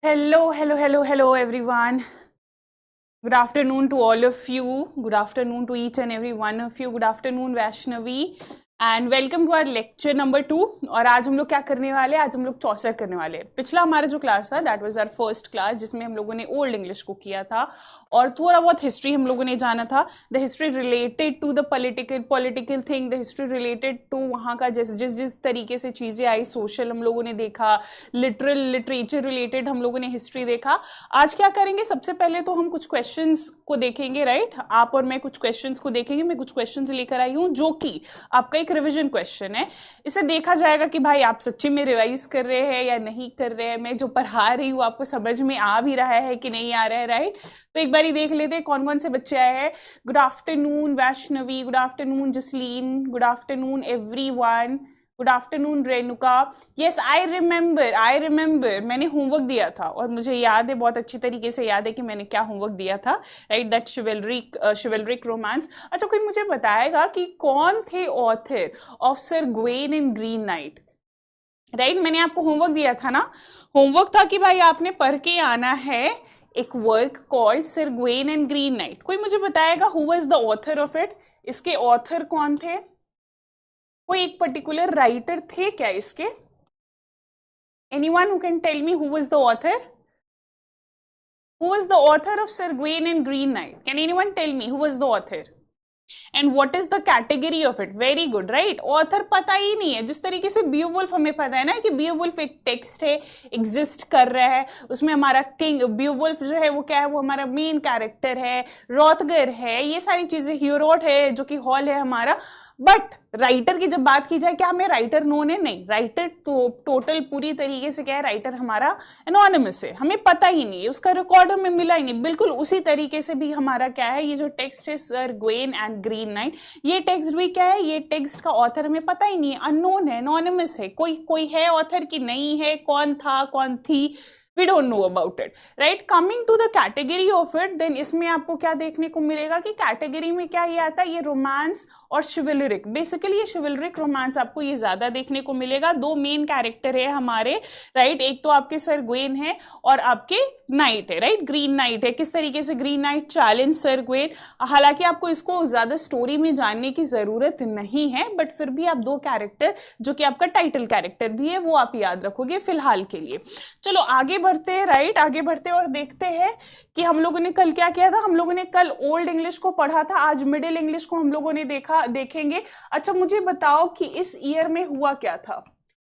Hello, hello, hello, hello, everyone. Good afternoon to all of you. Good afternoon to each and every one of you. Good afternoon, Vaishnavi. And welcome to our lecture number 2। और आज हम लोग क्या करने वाले हैं? आज हम लोग चौसर करने वाले हैं। पिछला हमारा जो क्लास था that was our first class, जिसमें हम लोगों ने ओल्ड इंग्लिश को किया था और थोड़ा बहुत हिस्ट्री हम लोगों ने जाना था। The history related to the political thing, the history related to वहाँ का जिस तरीके से चीजें आई, सोशल हम लोगों ने देखा, लिटरेचर रिलेटेड हम लोगों ने हिस्ट्री देखा। आज क्या करेंगे? सबसे पहले तो हम कुछ क्वेश्चंस को देखेंगे, राइट? आप और मैं कुछ क्वेश्चंस को देखेंगे। मैं कुछ क्वेश्चंस लेकर आई हूँ जो कि आपका एक रिवीजन क्वेश्चन है। इसे देखा जाएगा कि भाई आप सच्ची में रिवाइज कर रहे हैं या नहीं कर रहे हैं, मैं जो पढ़ा रही हूँ आपको समझ में आ भी रहा है कि नहीं आ रहा है, राइट? तो एक बार देख लेते हैं कौन कौन से बच्चे आए हैं। Good afternoon Vaishnavi, good afternoon Jasleen, good afternoon everyone, good afternoon Renuka. Yes I remember मैंने होमवर्क दिया था और मुझे याद है, बहुत अच्छी तरीके से याद है कि मैंने क्या होमवर्क दिया था, राइट? That शिवलरिक romance. अच्छा, कोई मुझे बताएगा कि कौन थे author of sir Gwen in green night? Right, मैंने आपको होमवर्क दिया था ना। होमवर्क था कि भाई आपने पढ़ के आना है एक work called sir Gwen and green night. कोई मुझे बताएगा who was the author of it? इसके ऑथर कौन थे? कोई एक पर्टिकुलर राइटर थे क्या इसके? Anyone who can tell me who was the author? Who was the author of Sir Gawain and Green Knight? Can anyone tell me who was the author? And what is the category of it? Very good, right? Author पता ही नहीं है। जिस तरीके से Beowulf हमें पता है ना कि बियोवुल्फ एक टेक्स्ट है, एग्जिस्ट कर रहा है, उसमें हमारा किंग बियोवुल्फ जो है वो क्या है, वो हमारा मेन कैरेक्टर है, रॉथगर है, ये सारी चीजें, ह्यूरोट है जो कि हॉल है हमारा। बट राइटर की जब बात की जाए, क्या हमें राइटर नोन है? नहीं, राइटर तो टोटल पूरी तरीके से क्या है, राइटर हमारा एनोनिमस है, हमें पता ही नहीं है, उसका रिकॉर्ड हमें मिला ही नहीं। बिल्कुल उसी तरीके से भी हमारा क्या है, ये जो टेक्स्ट है sir Gwen and green night, ये टेक्स्ट भी क्या है, ये टेक्स्ट का ऑथर हमें पता ही नहीं है, अननोन है, एनोनिमस है। कोई है ऑथर की नहीं है, कौन था कौन थी, we don't know about it, right? Coming to the category of it, then इसमें आपको क्या देखने को मिलेगा कि कैटेगरी में क्या ये आता है, ये रोमांस और शिवलरिक। बेसिकली ये शिवलरिक रोमांस आपको ये ज्यादा देखने को मिलेगा। दो मेन कैरेक्टर है हमारे, राइट? एक तो आपके सर ग्वेन है और आपके नाइट है, राइट? ग्रीन नाइट है। किस तरीके से green night challenge sir Gwen. हालांकि आपको इसको ज्यादा स्टोरी में जानने की जरूरत नहीं है, बट फिर भी आप दो कैरेक्टर जो कि आपका टाइटल कैरेक्टर भी है वो आप याद रखोगे फिलहाल के लिए। चलो आगे बढ़ते हैं, राइट? आगे बढ़ते हैं और देखते हैं कि हम लोगों ने कल क्या किया था। हम लोगों ने कल ओल्ड इंग्लिश को पढ़ा था, आज मिडिल इंग्लिश को हम लोगों ने देखेंगे। अच्छा, मुझे बताओ कि इस ईयर में हुआ क्या था?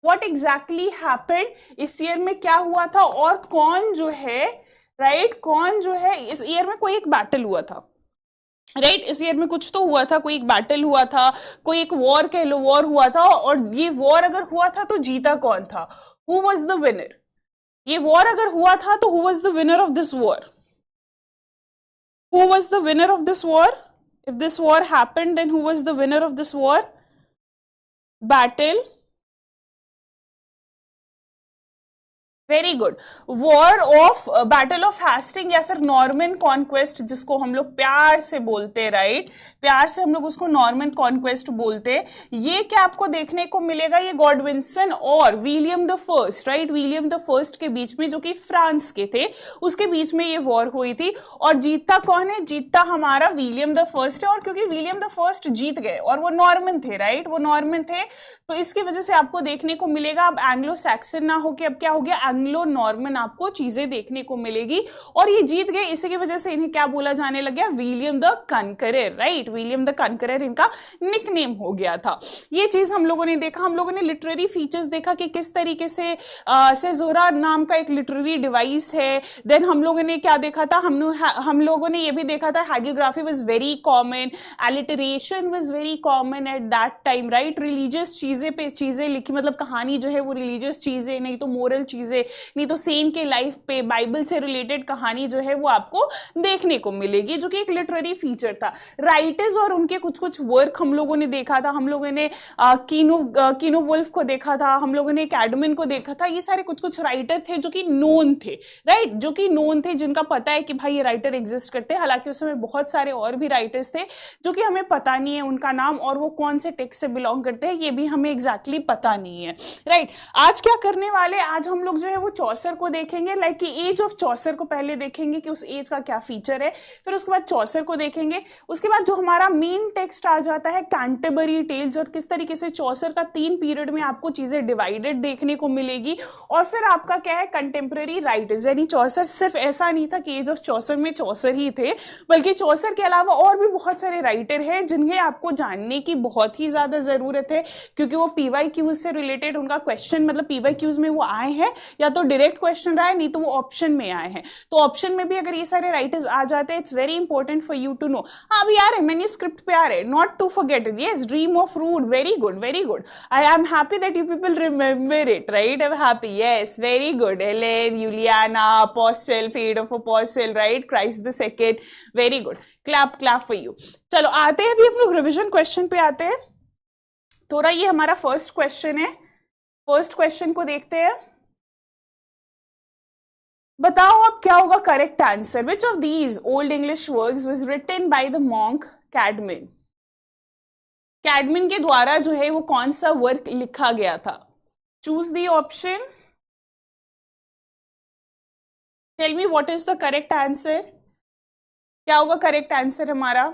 What exactly happened? इस ईयर में क्या हुआ था और कौन जो है, राइट, कौन जो है इस ईयर में, कोई एक बैटल हुआ था, राइट? इस ईयर में कुछ तो हुआ था, कोई एक बैटल हुआ था, कोई एक वॉर कह लो, वॉर हुआ था। और ये वॉर अगर हुआ था तो जीता कौन था? Who was the winner? ये वॉर अगर हुआ था तो who was the winner of this war? Who was the winner of this war? If this war happened, then who was the winner of this war? Battle. Very good. War of battle of Hastings या फिर Norman conquest, जिसको हम लोग प्यार से बोलते हैं, right? प्यार से हम लोग उसको नॉर्मन कॉन्क्वेस्ट बोलते हैं। ये क्या आपको देखने को मिलेगा, ये गॉडविंसन और William the first, right? William the first के बीच में, जो कि फ्रांस के थे, उसके बीच में ये वॉर हुई थी। और जीतता कौन है? जीतता हमारा विलियम द फर्स्ट है। और क्योंकि विलियम द फर्स्ट जीत गए और वो नॉर्मन थे, राइट? वो नॉर्मन थे, तो इसकी वजह से आपको देखने को मिलेगा अब एंग्लो सैक्सन ना हो के अब क्या हो गया, एंग्लो नॉर्मन आपको चीजें देखने को मिलेगी। और ये जीत गए, इसी की वजह से इन्हें क्या बोला जाने लग गया? William the Conqueror, right? William the Conqueror इनका निकनेम हो गया था। ये चीज हम लोगों ने देखा। हम लोगों ने लिटरेरी फीचर्स देखा कि किस तरीके से सेजोरा नाम का एक लिटरेरी डिवाइस है। देन हम लोगों ने क्या देखा था, हम लोगों ने ये भी देखा था hagiography was very common, alliteration was very common at that time, right? Religious चीजें लिखी, मतलब कहानी जो है वो रिलीजियस चीजें, नहीं तो मोरल चीजें, नहीं तो सेंट के लाइफ पे बाइबल से रिलेटेड कहानी जो है वो आपको देखने को मिलेगी, जो कि एक लिटरेरी फीचर था। राइटर्स और उनके कुछ कुछ वर्क हम लोगों ने देखा था। हम लोगों ने कीनो वुल्फ को देखा था, हम लोगों ने कैडमन को देखा था। ये सारे कुछ कुछ राइटर थे जो कि नोन थे, राइट? जो कि नोन थे, जिनका पता है कि भाई ये राइटर एग्जिस्ट करते हैं। हालांकि उस समय बहुत सारे और भी राइटर्स थे जो कि हमें पता नहीं है उनका नाम, और वो कौन से टेक्स्ट से बिलोंग करते हैं ये भी हमें एग्जैक्टली पता नहीं है, राइट? आज क्या करने वाले, आज हम लोग जो है है वो चौसर को देखेंगे, लाइक कि एज ऑफ चौसर को पहले देखेंगे कि उस एज का क्या फीचर है, फिर उसके बाद चौसर को देखेंगे, उसके बाद जो हमारा मेन टेक्स्ट आ जाता है कैंटरबरी टेल्स, और किस तरीके से चौसर का 3 पीरियड में आपको चीजें डिवाइडेड देखने को मिलेगी, और फिर आपका क्या है कंटेम्प्रेरी राइटर्स, यानी चौसर सिर्फ ऐसा नहीं था कि एज ऑफ चौसर में चौसर ही थे, बल्कि चौसर के अलावा और भी बहुत सारे राइटर हैं जिन्हें आपको जानने की बहुत ही ज्यादा जरूरत है, क्योंकि वो पीवाईक्यूज से रिलेटेड उनका क्वेश्चन, मतलब पीवाईक्यूज में वो आए हैं, या तो डायरेक्ट क्वेश्चन रहा है, नहीं तो वो ऑप्शन में आए हैं, तो ऑप्शन में भी अगर ये सारे राइटर्स आ जाते हैं, it's very important for you to know. हाँ अभी आ रहे मैन्यूस्क्रिप्ट पे आ रहे, not to forget it, yes dream of rood, very good very good, I am happy that you people remember it, right, I am happy, yes very good, Elene, Juliana, apostle, fate of apostle, right, Christ the second, very good, clap clap for you. चलो आते हैं अभी हम लोग revision question पे आते हैं, थोड़ा ये हमारा फर्स्ट क्वेश्चन है, फर्स्ट क्वेश्चन को देखते हैं, बताओ अब क्या होगा correct answer, which of these old English works was written by the monk Caedmon, Caedmon के द्वारा जो है वो कौन सा वर्क लिखा गया था, choose the option, tell me what is the correct answer, क्या होगा करेक्ट आंसर हमारा,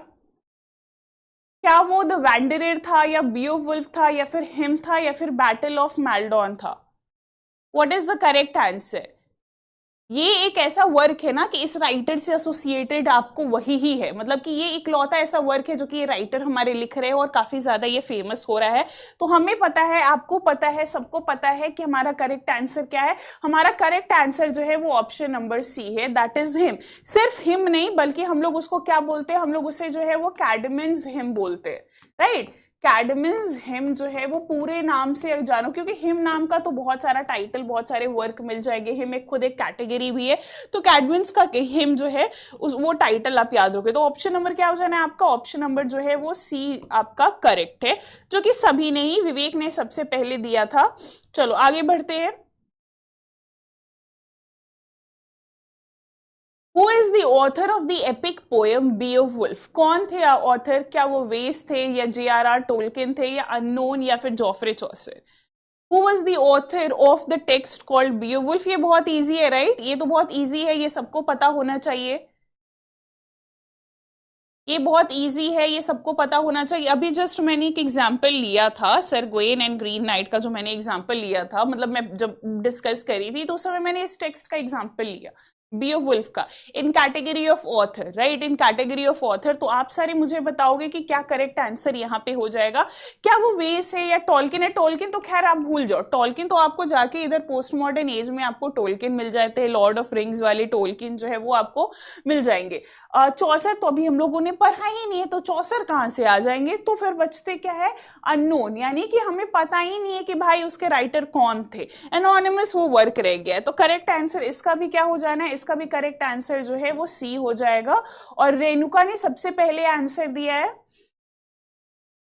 क्या वो द वैंडरर था, या बियोवुल्फ था, या फिर हिम था, या फिर बैटल ऑफ मैल्डॉन था, what is the correct answer. ये एक ऐसा वर्क है ना कि इस राइटर से एसोसिएटेड आपको वही ही है, मतलब कि ये इकलौता ऐसा वर्क है जो कि ये राइटर हमारे लिख रहे हैं और काफी ज्यादा ये फेमस हो रहा है, तो हमें पता है, आपको पता है, सबको पता है कि हमारा करेक्ट आंसर क्या है, हमारा करेक्ट आंसर जो है वो ऑप्शन नंबर सी है, दैट इज हिम। सिर्फ हिम नहीं, बल्कि हम लोग उसको क्या बोलते हैं, हम लोग उसे जो है वो कैडमिन्स हिम बोलते हैं, राइट, कैडमिन्स हिम जो है वो पूरे नाम से जानो, क्योंकि हिम नाम का तो बहुत सारा टाइटल, बहुत सारे वर्क मिल जाएंगे, हिम एक खुद एक कैटेगरी भी है, तो कैडमिन्स का हिम जो है वो टाइटल आप याद रखोगे, तो ऑप्शन नंबर क्या हो जाना है आपका, ऑप्शन नंबर जो है वो सी आपका करेक्ट है, जो कि सभी ने ही, विवेक ने सबसे पहले दिया था। चलो आगे बढ़ते हैं, Who is the author of the epic poem Beowulf? कौन थे ऑथर, क्या वो वेस थे, या J.R.R. टोल्किन थे, या अननोन, या फिर Geoffrey Chaucer. Who was the author of the text called Beowulf? ये बहुत इजी है, राइट, ये तो बहुत इजी है, ये सबको पता होना चाहिए, ये बहुत इजी है, ये सबको पता होना चाहिए। अभी जस्ट मैंने एक एग्जांपल लिया था, sir Gwen and green night का जो मैंने एग्जांपल लिया था, मतलब मैं जब डिस्कस करी थी तो उस समय मैंने इस टेक्स्ट का एग्जांपल लिया, बियोवुल्फ का, in category of author, right, in category of author. तो आप सारे मुझे बताओगे कि क्या करेक्ट आंसर यहाँ पे हो जाएगा, क्या वो वेस है या टोल्किन है। टोल्किन तो खैर आप भूल जाओ, टोल्किन तो आपको जाके इधर पोस्ट मॉडर्न एज में आपको टोल्किन मिल जाते हैं, लॉर्ड ऑफ रिंग्स वाले टोल्किन जो है वो आपको मिल जाएंगे। चौसर तो अभी हम लोगों ने पढ़ा ही नहीं है, तो चौसर कहाँ से आ जाएंगे, तो फिर बचते क्या है, अननोन, यानी कि हमें पता ही नहीं है कि भाई उसके राइटर कौन थे, एनोनिमस वो वर्क रह गया है। तो करेक्ट आंसर इसका भी क्या हो जाना है, इसका भी करेक्ट आंसर जो है वो सी हो जाएगा, और रेणुका ने सबसे पहले आंसर दिया है।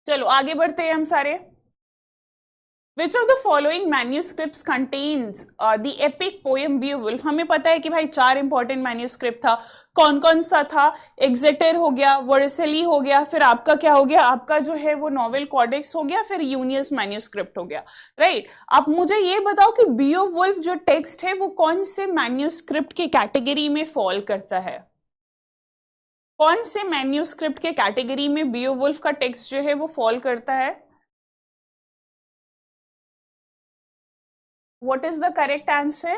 चलो आगे बढ़ते हैं हम सारे। Which of the following manuscripts contains the epic poem Beowulf? हमें पता है कि भाई 4 इंपॉर्टेंट मैन्यूस्क्रिप्ट था, कौन कौन सा था, एक्सेटर हो गया, वर्सेली हो गया, फिर आपका क्या हो गया, आपका जो है वो नॉवेल कॉडेक्स हो गया, फिर यूनियस मैन्यूस्क्रिप्ट हो गया, राइट। आप मुझे ये बताओ कि बियोवुल्फ जो टेक्स्ट है वो कौन से मैन्यूस्क्रिप्ट के कैटेगरी में फॉल करता है, कौन से मैन्यूस्क्रिप्ट के कैटेगरी में बियोवुल्फ का टेक्स्ट जो है वो फॉल करता है। What is the correct answer?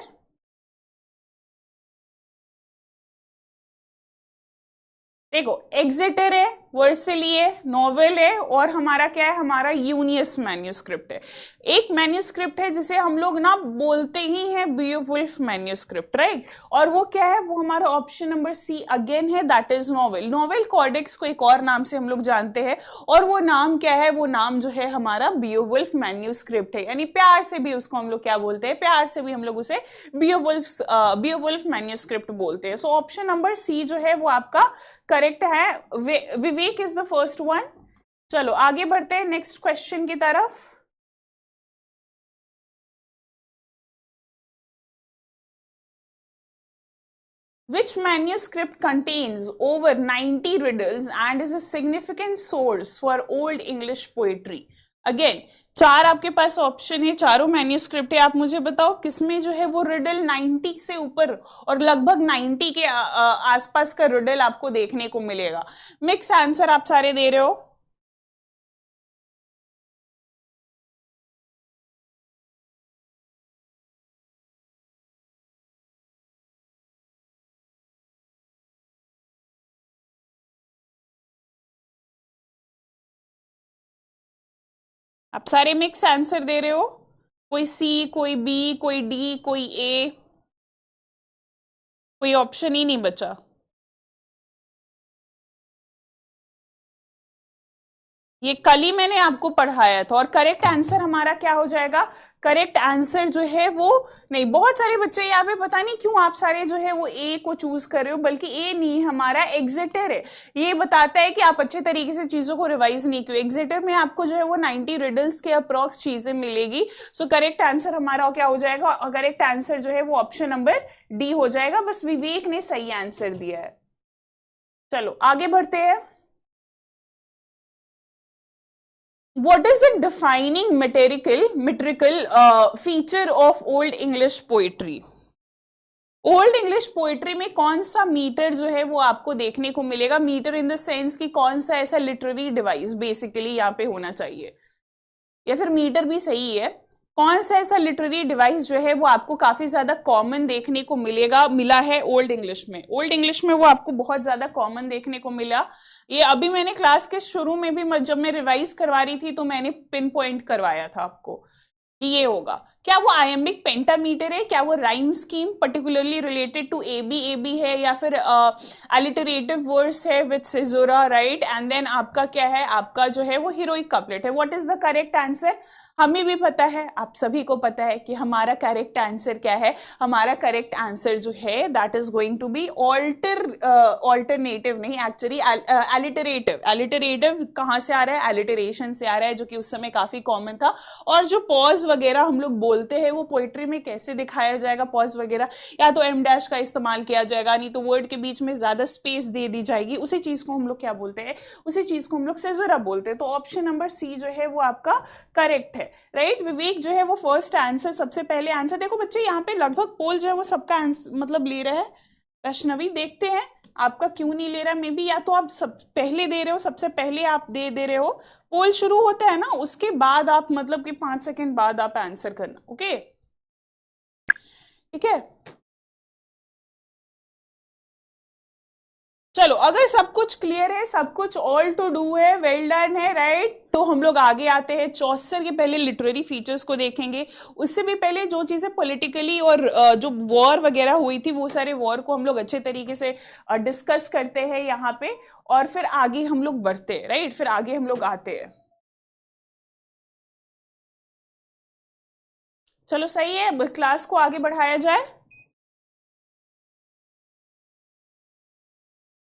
देखो एक्सेटर है, वर्सेली है, नॉवेल है, और हमारा क्या है, हमारा यूनियस मैन्यूस्क्रिप्ट है। एक मैन्यूस्क्रिप्ट है जिसे हम लोग ना बोलते ही हैं बियोवुल्फ मैन्यूस्क्रिप्ट, राइट, और वो क्या है, वो हमारा ऑप्शन नंबर सी अगेन है, that is novel. Novel Codex को एक और नाम से हम लोग जानते हैं, और वो नाम क्या है, वो नाम जो है हमारा बियोवुल्फ मैन्यूस्क्रिप्ट है, यानी प्यार से भी उसको हम लोग क्या बोलते हैं, प्यार से भी हम लोग उसे बियोवुल्फ मैन्यूस्क्रिप्ट बोलते हैं। सो ऑप्शन नंबर सी जो है वो आपका करेक्ट है। विवेक इज द फर्स्ट वन। चलो आगे बढ़ते हैं नेक्स्ट क्वेश्चन की तरफ। Which manuscript contains over 90 riddles and is a significant source for Old English poetry? Again 4 आपके पास ऑप्शन है, चारों मैन्यूस्क्रिप्ट है, आप मुझे बताओ किसमें जो है वो रिडल 90 से ऊपर और लगभग 90 के आसपास का रिडल आपको देखने को मिलेगा। मिक्स आंसर आप सारे दे रहे हो। आप सारे मिक्स आंसर दे रहे हो, कोई सी, कोई बी, कोई डी, कोई ए, कोई ऑप्शन ही नहीं बचा। ये कल ही मैंने आपको पढ़ाया था। और करेक्ट आंसर हमारा क्या हो जाएगा? करेक्ट आंसर जो है वो नहीं, बहुत सारे बच्चे यहाँ पे पता नहीं क्यों आप सारे जो है वो ए को चूज कर रहे हो, बल्कि ए नहीं, हमारा एग्जिटर है। ये बताता है कि आप अच्छे तरीके से चीजों को रिवाइज नहीं किए। एग्जिटर में आपको जो है वो 90 रिडल्स के अप्रॉक्स चीजें मिलेगी। सो करेक्ट आंसर हमारा क्या हो जाएगा? करेक्ट आंसर जो है वो ऑप्शन नंबर डी हो जाएगा। बस विवेक ने सही आंसर दिया है। चलो आगे बढ़ते हैं। What is the defining metrical feature of Old English poetry? Old English poetry में कौन सा मीटर जो है वो आपको देखने को मिलेगा? मीटर इन द सेंस कि कौन सा ऐसा लिटरेरी डिवाइस बेसिकली यहाँ पे होना चाहिए, या फिर मीटर भी सही है, कौन सा ऐसा लिटरेरी डिवाइस जो है वो आपको काफी ज्यादा कॉमन देखने को मिला है ओल्ड इंग्लिश में? ओल्ड इंग्लिश में वो आपको बहुत ज्यादा कॉमन देखने को मिला। ये अभी मैंने क्लास के शुरू में भी जब मैं रिवाइज करवा रही थी तो मैंने पिन पॉइंट करवाया था आपको कि ये होगा। क्या वो आयम्बिक पेंटामीटर है? क्या वो rhyme scheme particularly related to AB है, या फिर अलिटरेटिव वर्स है with caesura, right? And then आपका क्या है? आपका जो है वो हीरोइक कपलेट है। What is the correct answer? हमें भी पता है, आप सभी को पता है कि हमारा करेक्ट आंसर क्या है। हमारा करेक्ट आंसर जो है that is going to be alternative नहीं, एक्चुअली एलिटरेटिव। एलिटरेटिव कहाँ से आ रहा है? एलिटरेशन से आ रहा है, जो कि उस समय काफी कॉमन था। और जो पॉज वगैरह हम लोग बोलते हैं वो पोइट्री में कैसे दिखाया जाएगा? पॉज वगैरह या तो एम डैश का इस्तेमाल किया जाएगा, नहीं तो वर्ड के बीच में ज्यादा स्पेस दे दी जाएगी। उसी चीज को हम लोग क्या बोलते हैं? उसी चीज को हम लोग सेजोरा बोलते हैं। तो ऑप्शन नंबर सी जो है वो आपका करेक्ट है, राइट? विवेक जो है वो फर्स्ट आंसर, सबसे पहले आंसर। देखो बच्चे यहाँ पे लगभग पोल जो है वो सबका आंसर मतलब ले रहा है। वैष्णवी देखते हैं आपका क्यों नहीं ले रहा। मे बी या तो आप सब पहले दे रहे हो, सबसे पहले आप दे रहे हो। पोल शुरू होता है ना, उसके बाद आप मतलब कि 5 सेकेंड बाद आप आंसर करना। ओके, ठीक है। चलो, अगर सब कुछ क्लियर है, सब कुछ ऑल टू डू है, वेल डन है, राइट? तो हम लोग आगे आते हैं। चौसर के पहले लिटरेरी फीचर्स को देखेंगे। उससे भी पहले जो चीजें पॉलिटिकली और जो वॉर वगैरह हुई थी वो सारे वॉर को हम लोग अच्छे तरीके से डिस्कस करते हैं यहाँ पे, और फिर आगे हम लोग बढ़ते हैं, राइट? फिर आगे हम लोग आते हैं। चलो सही है, क्लास को आगे बढ़ाया जाए।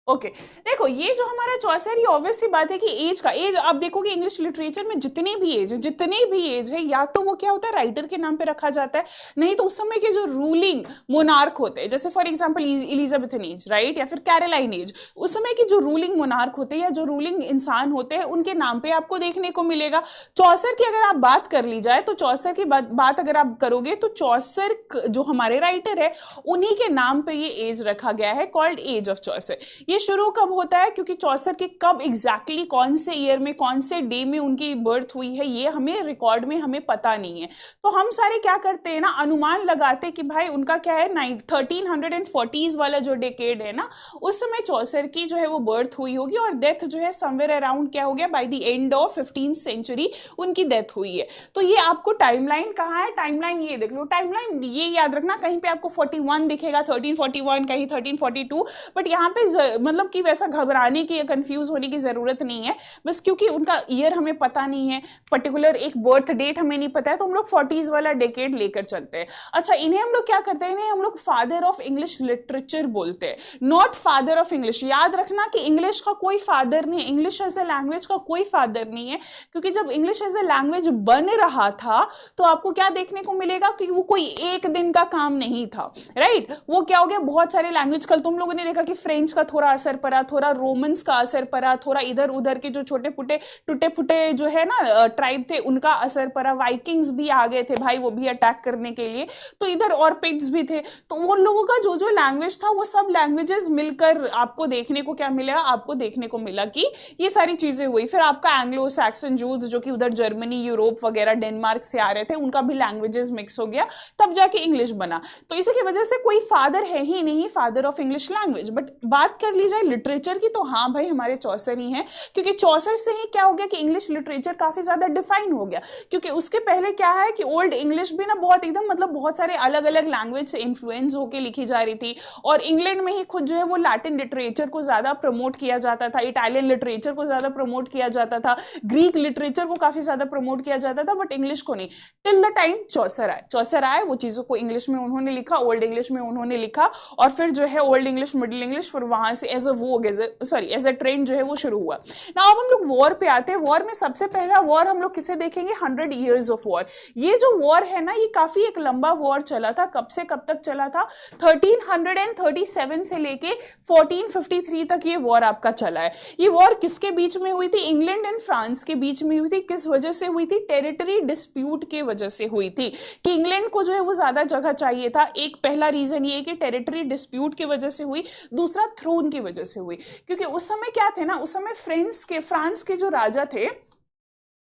ओके देखो, ये जो हमारा चॉइस है, ये ऑब्वियस सी बात है कि एज का एज आप देखोगे इंग्लिश लिटरेचर में जितने भी एज है, या तो वो क्या होता है राइटर के नाम पे रखा जाता है, नहीं तो उस समय के जो रूलिंग मोनार्क होते हैं, जैसे फॉर एग्जांपल इलिजाबेथन एज, राइट? या फिर कैरोलाइन एज, उस समय के जो रूलिंग मोनार्क होते हैं या जो रूलिंग इंसान होते हैं उनके नाम पे आपको देखने को मिलेगा। चौसर की अगर आप बात कर ली जाए तो चौसर की बात अगर आप करोगे तो चौसर जो हमारे राइटर है उन्हीं के नाम पे ये एज रखा गया है, कॉल्ड एज ऑफ चौसर। ये शुरू कब होता है? क्योंकि चौसर के कब एग्जैक्टली कौन से ईयर में, कौन से डे में उनकी बर्थ हुई है, ये हमें रिकॉर्ड में हमें पता नहीं है। तो हम सारे क्या करते हैं ना, अनुमान लगाते कि भाई उनका क्या है 1340s वाला जो डेकेड है ना, उस समय चौसर की जो है वो बर्थ हुई होगी, और डेथ जो है समवेयर अराउंड क्या हो गया, by the end of 15th century उनकी डेथ हुई है। तो ये आपको टाइमलाइन कहाँ है? टाइमलाइन ये देख लो, टाइमलाइन ये याद रखना, कहीं पे आपको 41 दिखेगा, 1341, कहीं 1342, बट यहाँ पे मतलब कि वैसा घबराने की या कंफ्यूज होने की जरूरत नहीं है। बस क्योंकि उनका ईयर हमें पता नहीं है, पर्टिकुलर एक बर्थ डेट हमें नहीं पता है, तो हम लोग 40s वाला डेकेड लेकर चलते हैं। अच्छा, इन्हें हम लोग क्या करते हैं? इन्हें हम लोग फादर ऑफ इंग्लिश लिटरेचर बोलते हैं, नॉट फादर ऑफ इंग्लिश। याद रखना कि इंग्लिश का कोई फादर नहीं है, इंग्लिश एज ए लैंग्वेज का कोई फादर नहीं है, क्योंकि जब इंग्लिश एज ए लैंग्वेज बन रहा था तो आपको क्या देखने को मिलेगा कि वो कोई एक दिन का काम नहीं था, राइट? वो क्या हो गया, बहुत सारे लैंग्वेज, कल तुम लोगों ने देखा कि फ्रेंच का थोड़ा असर पड़ा, थोड़ा रोमन्स का असर पड़ा, थोड़ा इधर उधर के जो छोटे फुटे टूटे फुटे जो है ना ट्राइब थे उनका असर पड़ा, वाइकिंग्स भी आ गए थे भाई वो भी अटैक करने के लिए, तो इधर और पिग्स भी थे, तो उन लोगों का जो जो लैंग्वेज था वो सब लैंग्वेजेस मिलकर आपको देखने को क्या मिला, आपको देखने को मिला कि ये सारी चीजें हुई। फिर आपका एंग्लो सैक्सन जूज जो कि उधर जर्मनी यूरोप वगैरह डेनमार्क से आ रहे थे उनका भी लैंग्वेजेस मिक्स हो गया, तब जाके इंग्लिश बना। तो इसी की वजह से कोई फादर है ही नहीं, father of English language. But बात कर ली जाए लिटरेचर की तो हाँ भाई हमारे चौसर ही हैं, क्योंकि चौसर से ही क्या हो गया कि इंग्लिश लिटरेचर काफी ज्यादा डिफाइन हो गया। क्योंकि उसके पहले क्या है कि ओल्ड इंग्लिश भी ना बहुत एकदम मतलब बहुत सारे अलग अलग लैंग्वेज से इन्फ्लुएंस होकर लिखी जा रही थी, और इंग्लैंड में ही खुद जो है वो लैटिन लिटरेचर को ज्यादा प्रमोट किया जाता था, इटालियन लिटरेचर को ज्यादा प्रमोट किया जाता था, ग्रीक लिटरेचर को काफी ज्यादा प्रमोट किया जाता था, बट इंग्लिश को नहीं। टिल द टाइम चौसर आए वो चीजों को इंग्लिश में उन्होंने लिखा, ओल्ड इंग्लिश में उन्होंने लिखा, और फिर जो है ओल्ड इंग्लिश मिडिल इंग्लिश फिर वहां से एज अ ट्रेंड जो है वो शुरू हुआ। ना अब हम लोग वॉर पे आते हैं। वॉर में सबसे पहला वॉर हम लोग किसे देखेंगे, 100 years ऑफ वॉर। ये जो वॉर है ना ये काफी एक लंबा वॉर चला था। कब से कब तक चला था, 1337 से लेके 1453 तक ये वॉर आपका चला है। ये वॉर किसके बीच में हुई थी, इंग्लैंड एंड फ्रांस के बीच में हुई थी। किस वजह से हुई थी, टेरिटरी डिस्प्यूट के वजह से हुई थी, कि इंग्लैंड को जो है वो ज्यादा जगह चाहिए था। एक पहला रीजन ये कि टेरिटरी डिस्प्यूट की वजह से हुई, दूसरा थ्रोन की वजह से हुई, क्योंकि उस समय क्या थे ना, उस समय फ्रांस के जो राजा थे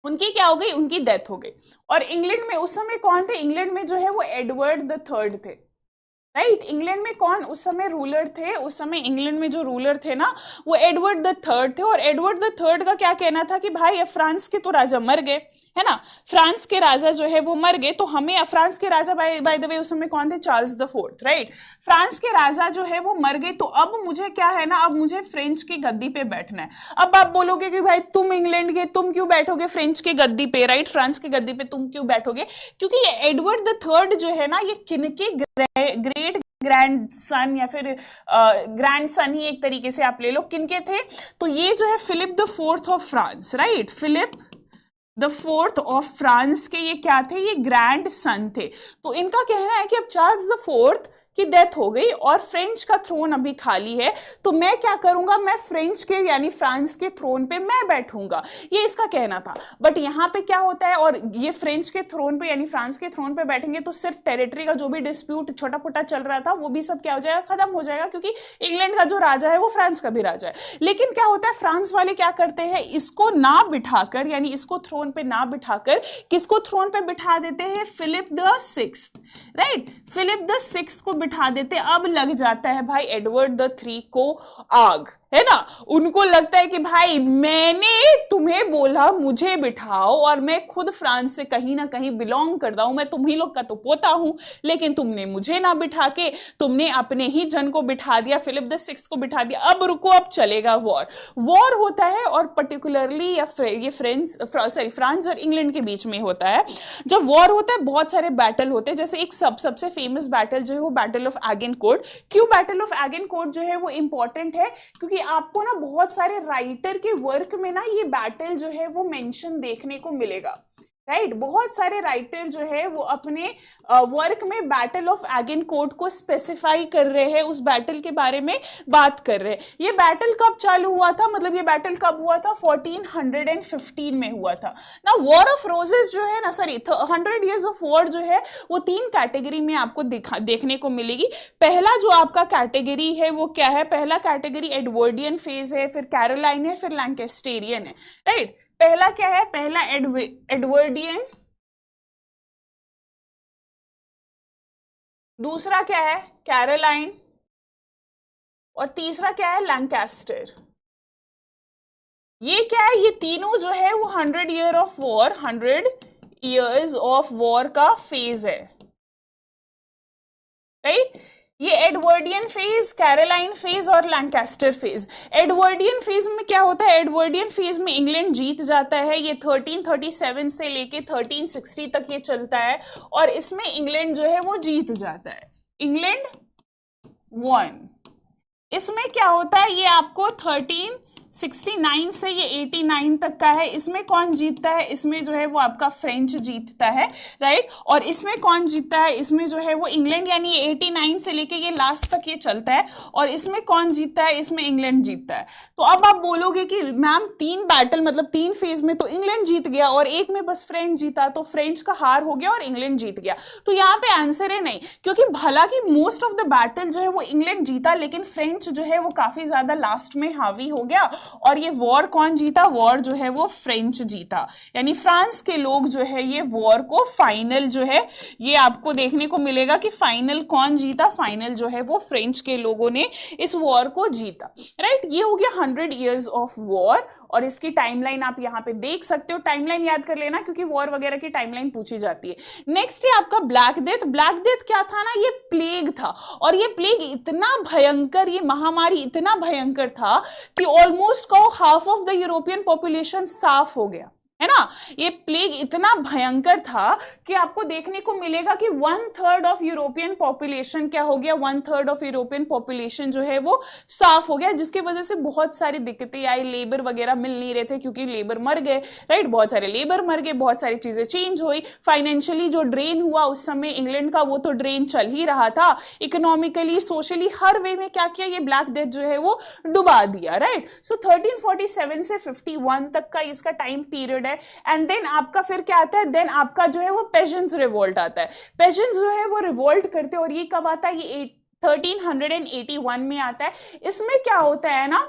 उनकी क्या हो गई, उनकी डेथ हो गई। और इंग्लैंड में उस समय कौन थे, इंग्लैंड में जो है वो एडवर्ड द थर्ड थे, राइट। इंग्लैंड में कौन उस समय रूलर थे, उस समय इंग्लैंड में जो रूलर थे ना वो एडवर्ड द थर्ड थे। और एडवर्ड द थर्ड का क्या कहना था कि भाई अब फ्रांस के तो राजा मर गए, है ना, फ्रांस के राजा जो है वो मर गए, तो हमें फ्रांस के राजा बाय द वे उस समय कौन थे, Charles the fourth, right. France के राजा जो है वो मर गए, तो अब मुझे क्या है ना, अब मुझे फ्रेंच की गद्दी पे बैठना है। अब आप बोलोगे कि भाई तुम इंग्लैंड के, तुम क्यों बैठोगे फ्रेंच की गद्दी पे, राइट, फ्रांस की गद्दी पे तुम क्यों बैठोगे, क्योंकि ये एडवर्ड द थर्ड जो है ना ये किनके ग्रेट ग्रैंड सन या फिर ग्रैंड सन ही एक तरीके से आप ले लो, किनके थे, तो ये जो है Philip the fourth of France, right, Philip the fourth of France के ये क्या थे, ये ग्रैंड सन थे। तो इनका कहना है कि अब चार्ल्स द फोर्थ की डेथ हो गई और फ्रेंच का थ्रोन अभी खाली है, तो मैं क्या करूंगा, मैं फ्रेंच के यानी फ्रांस के थ्रोन पे मैं बैठूंगा, ये इसका कहना था। बट यहाँ पे क्या होता है, और ये फ्रेंच के थ्रोन पे यानी फ्रांस के थ्रोन पे बैठेंगे तो सिर्फ टेरिटरी का जो भी डिस्प्यूट छोटा मोटा चल रहा था वो भी सब क्या हो जाएगा, खत्म हो जाएगा, क्योंकि इंग्लैंड का जो राजा है वो फ्रांस का भी राजा है। लेकिन क्या होता है, फ्रांस वाले क्या करते हैं, इसको ना बिठाकर यानी इसको थ्रोन पे ना बिठाकर किसको थ्रोन पे बिठा देते हैं, Philip the sixth, right, Philip the sixth को बिठा देते। अब लग जाता है भाई एडवर्ड द थ्री को आग, है ना, उनको लगता है कि भाई मैंने तुम्हें बोला मुझे बिठाओ और मैं खुद फ्रांस से कहीं ना कहीं बिलोंग करता हूं, मैं तुम्ही लोग का तो पोता हूं, लेकिन तुमने मुझे ना बिठा के तुमने अपने ही जन को बिठा दिया, फिलिप द सिक्स्थ को बिठा दिया। अब रुको, अब चलेगा वॉर होता है, और पर्टिकुलरली ये फ्रांस और इंग्लैंड के बीच में होता है। जब वॉर होता है बहुत सारे बैटल होते हैं, जैसे एक सबसे फेमस बैटल जो है वो बैटल ऑफ एगेनकोर्ट। क्यों बैटल ऑफ एगेनकोर्ट जो है वो इंपॉर्टेंट है, क्योंकि आपको ना बहुत सारे राइटर के वर्क में ना ये बैटल जो है वो मेंशन देखने को मिलेगा, राइट। बहुत सारे राइटर जो है वो अपने वर्क में बैटल ऑफ एगेनकोर्ट को स्पेसिफाई कर रहे हैं, उस बैटल के बारे में बात कर रहे हैं। ये बैटल कब चालू हुआ था, मतलब ये बैटल कब हुआ था, 1415 में हुआ था ना। वॉर ऑफ रोजेस जो है ना, 100 years ऑफ वॉर जो है वो 3 कैटेगरी में आपको देखने को मिलेगी। पहला जो आपका कैटेगरी है वो क्या है, पहला कैटेगरी एडवर्डियन फेज है, फिर कैरोलाइन है, फिर लैंकेस्टेरियन है, राइट। पहला क्या है, पहला एडवर्डियन, दूसरा क्या है कैरोलाइन, और तीसरा क्या है लैंकास्टर। ये क्या है, ये तीनों जो है वो 100 years ऑफ वॉर का फेज है, राइट। ये एडवर्डियन फेज, कैरोलाइन फेज और लैंकास्टर फेज। एडवर्डियन फेज में क्या होता है, एडवर्डियन फेज में इंग्लैंड जीत जाता है, ये 1337 से लेके 1360 तक ये चलता है, और इसमें इंग्लैंड जो है वो जीत जाता है, इंग्लैंड 1। इसमें क्या होता है, ये आपको 13 69 से ये 89 तक का है। इसमें कौन जीतता है? इसमें जो है वो आपका फ्रेंच जीतता है, राइट। और इसमें कौन जीतता है? इसमें जो है वो इंग्लैंड, यानी 89 से लेके ये लास्ट तक ये चलता है। और इसमें कौन जीतता है? इसमें इंग्लैंड जीतता है। तो अब आप बोलोगे कि मैम 3 बैटल मतलब 3 फेज में तो इंग्लैंड जीत गया और एक में बस फ्रेंच जीता, तो फ्रेंच का हार हो गया और इंग्लैंड जीत गया। तो यहाँ पे आंसर है नहीं, क्योंकि हालांकि मोस्ट ऑफ द बैटल जो है वो इंग्लैंड जीता, लेकिन फ्रेंच जो है वो काफी ज्यादा लास्ट में हावी हो गया। और ये वॉर कौन जीता? वॉर जो है वो फ्रेंच जीता, यानी फ्रांस के लोग जो है ये वॉर को फाइनल जो है ये आपको देखने को मिलेगा कि फाइनल कौन जीता? फाइनल जो है वो फ्रेंच के लोगों ने इस वॉर को जीता, राइट। ये हो गया 100 years ऑफ वॉर। और इसकी टाइमलाइन आप यहाँ पे देख सकते हो, टाइमलाइन याद कर लेना क्योंकि वॉर वगैरह की टाइमलाइन पूछी जाती है। नेक्स्ट है आपका ब्लैक डेथ। ब्लैक डेथ क्या था ना? ये प्लेग था, और ये प्लेग इतना भयंकर, ये महामारी इतना भयंकर था कि ऑलमोस्ट कहो half of the European population साफ हो गया, है ना। ये प्लेग इतना भयंकर था कि आपको देखने को मिलेगा कि 1/3 ऑफ यूरोपियन पॉपुलेशन क्या हो गया? 1/3 ऑफ यूरोपियन पॉपुलेशन जो है वो साफ हो गया, जिसकी वजह से बहुत सारी दिक्कतें आई। लेबर वगैरह मिल नहीं रहे थे क्योंकि लेबर मर गए, राइट। बहुत सारे लेबर मर गए, बहुत सारी चीजें चेंज हुई। फाइनेंशियली जो ड्रेन हुआ उस समय इंग्लैंड का, वो तो ड्रेन चल ही रहा था। इकोनॉमिकली, सोशली, हर वे में क्या किया? ये ब्लैक डेथ जो है वो डुबा दिया, राइट। सो 1347 से 51 तक का इसका टाइम पीरियड है। एंड देन आपका फिर क्या आता है? देन आपका जो है वो पेजेंट्स रिवोल्ट आता है। पेजेंट्स जो है वो रिवोल्ट करते हैं, और ये कब आता है? ये 1381 में आता है। इसमें क्या होता है ना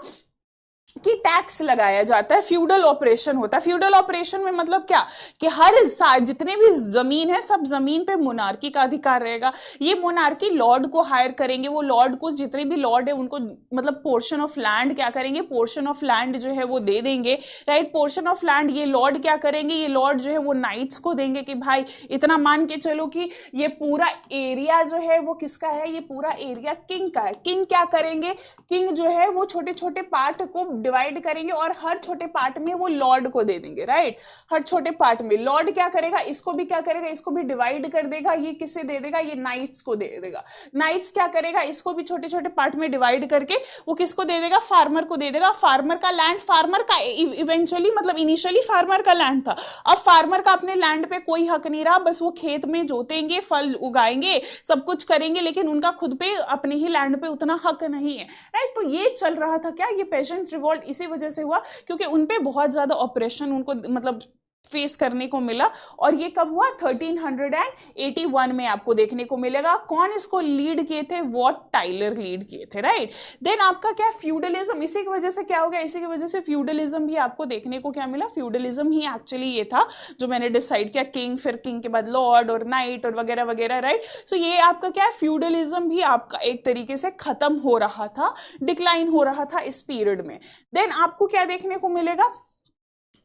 कि टैक्स लगाया जाता है, फ्यूडल ऑपरेशन होता है। फ्यूडल ऑपरेशन में मतलब क्या कि हर जितने भी जमीन है सब जमीन पे मोनार्की का अधिकार रहेगा। ये मोनार्की लॉर्ड को हायर करेंगे, वो लॉर्ड को, जितने भी लॉर्ड है उनको मतलब पोर्शन ऑफ लैंड क्या करेंगे? पोर्शन ऑफ लैंड जो है वो दे देंगे, राइट। पोर्शन ऑफ लैंड ये लॉर्ड क्या करेंगे? ये लॉर्ड जो है वो नाइट्स को देंगे कि भाई इतना मान के चलो कि ये पूरा एरिया जो है वो किसका है? ये पूरा एरिया किंग का है। किंग क्या करेंगे? किंग जो है वो छोटे छोटे पार्ट को डिवाइड करेंगे और हर छोटे पार्ट में वो लॉर्ड को दे देंगे, राइट। हर छोटे पार्ट में लॉर्ड क्या करेगा? इसको भी क्या करेगा? इसको भी डिवाइड कर देगा। ये किसे दे देगा? ये नाइट्स को दे देगा। नाइट्स क्या करेगा? इसको भी छोटे छोटे पार्ट में डिवाइड करके वो किसको दे देगा? फार्मर को दे देगा। फार्मर का लैंड, फार्मर का इवेंचुअली मतलब इनिशियली फार्मर का लैंड था, अब फार्मर का अपने लैंड पे कोई हक नहीं रहा। बस वो खेत में जोतेंगे, फल उगाएंगे, सब कुछ करेंगे, लेकिन उनका खुद पे अपने ही लैंड पे उतना हक नहीं है, राइट। तो ये चल रहा था क्या? ये पेजेंट रिवोल्ट इसी वजह से हुआ क्योंकि उनपे बहुत ज्यादा ऑपरेशन उनको मतलब फेस करने को मिला। और ये कब हुआ? 1381 में आपको देखने को मिलेगा। कौन इसको लीड किए थे? वॉट टाइलर लीड किए थे, राइट। देन आपका क्या? फ्यूडलिज्म। इसी की वजह से क्या हो गया? इसी की वजह से फ्यूडलिज्म भी आपको देखने को क्या मिला? फ्यूडलिज्म ही एक्चुअली ये था जो मैंने डिसाइड किया, किंग, फिर किंग के बाद लॉर्ड और नाइट और वगैरह वगैरह, राइट। सो ये आपका क्या है? फ्यूडलिज्म भी आपका एक तरीके से खत्म हो रहा था, डिक्लाइन हो रहा था इस पीरियड में। देन आपको क्या देखने को मिलेगा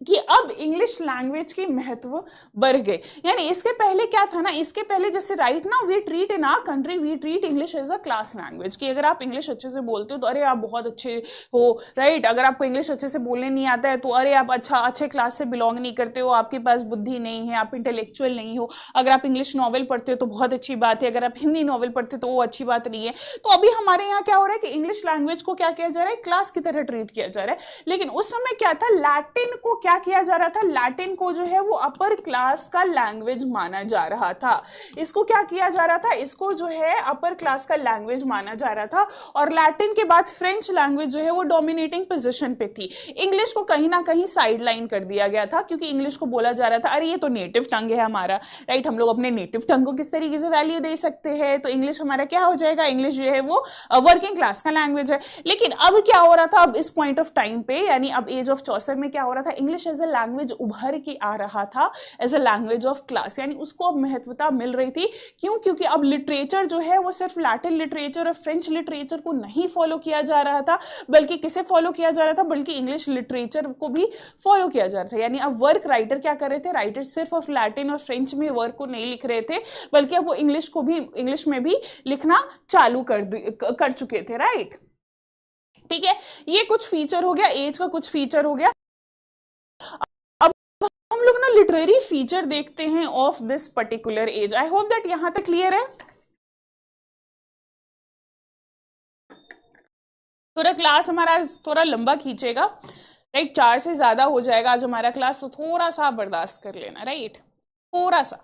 कि अब इंग्लिश लैंग्वेज की महत्व बढ़ गई। यानी इसके पहले क्या था ना? इसके पहले जैसे राइट ना we treat in our country, we treat English as a class language, कि अगर आप इंग्लिश अच्छे से बोलते हो तो अरे आप बहुत अच्छे हो, राइट। अगर आपको इंग्लिश अच्छे से बोलने नहीं आता है तो अरे आप अच्छे क्लास से बिलोंग नहीं करते हो, आपके पास बुद्धि नहीं है, आप इंटेलेक्चुअल नहीं हो। अगर आप इंग्लिश नॉवल पढ़ते हो तो बहुत अच्छी बात है, अगर आप हिंदी नॉवल पढ़ते हो तो वो अच्छी बात नहीं है। तो अभी हमारे यहाँ क्या हो रहा है कि इंग्लिश लैंग्वेज को क्या किया जा रहा है? क्लास की तरह ट्रीट किया जा रहा है। लेकिन उस समय क्या था? लैटिन को क्या किया जा रहा था? लैटिन को जो है वो अपर क्लास का लैंग्वेज माना जा रहा था। इसको क्या किया जा रहा था? इसको जो है अपर क्लास का लैंग्वेज माना जा रहा था। और लैटिन के बाद फ्रेंच लैंग्वेज जो है वो डोमिनेटिंग पोजीशन पे थी। इंग्लिश को कहीं ना कहीं साइडलाइन कर दिया गया था क्योंकि इंग्लिश को बोला जा रहा था अरे ये तो नेटिव टंग है हमारा, राइट। हम लोग अपने नेटिव टंग को किस तरीके से वैल्यू दे सकते हैं? तो इंग्लिश हमारा क्या हो जाएगा? इंग्लिश जो है वो वर्किंग क्लास का लैंग्वेज है। लेकिन अब क्या हो रहा था? अब इस पॉइंट ऑफ टाइम पे यानी अब एज ऑफ चौसर में क्या हो रहा था? इंग्लिश एज अ लैंग्वेज उभर के आ रहा था as a language of class, यानी उसको अब महत्वता मिल रही थी। क्यों? क्योंकि अब लिटरेचर जो है वो सिर्फ लैटिन लिटरेचर और फ्रेंच लिटरेचर को नहीं फॉलो किया जा रहा था, बल्कि किसे फॉलो किया जा रहा था? बल्कि इंग्लिश लिटरेचर को भी फॉलो किया जा रहा था। यानी अब वर्क राइटर क्या कर रहे थे? राइटर सिर्फ ऑफ लैटिन और फ्रेंच में वर्क को नहीं लिख रहे थे, बल्कि अब वो इंग्लिश में भी लिखना चालू कर चुके थे, राइट। ठीक है, ये कुछ फीचर हो गया, एज का कुछ फीचर हो गया। हम लोग ना लिटरेरी फीचर देखते हैं of this particular age. I hope that यहां तक क्लियर है। थोड़ा क्लास हमारा आज थोड़ा लंबा खींचेगा, राइट, 4 से ज्यादा हो जाएगा आज हमारा क्लास, तो थोड़ा सा बर्दाश्त कर लेना, राइट, थोड़ा सा।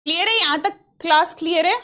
क्लियर है? यहां तक क्लास क्लियर है?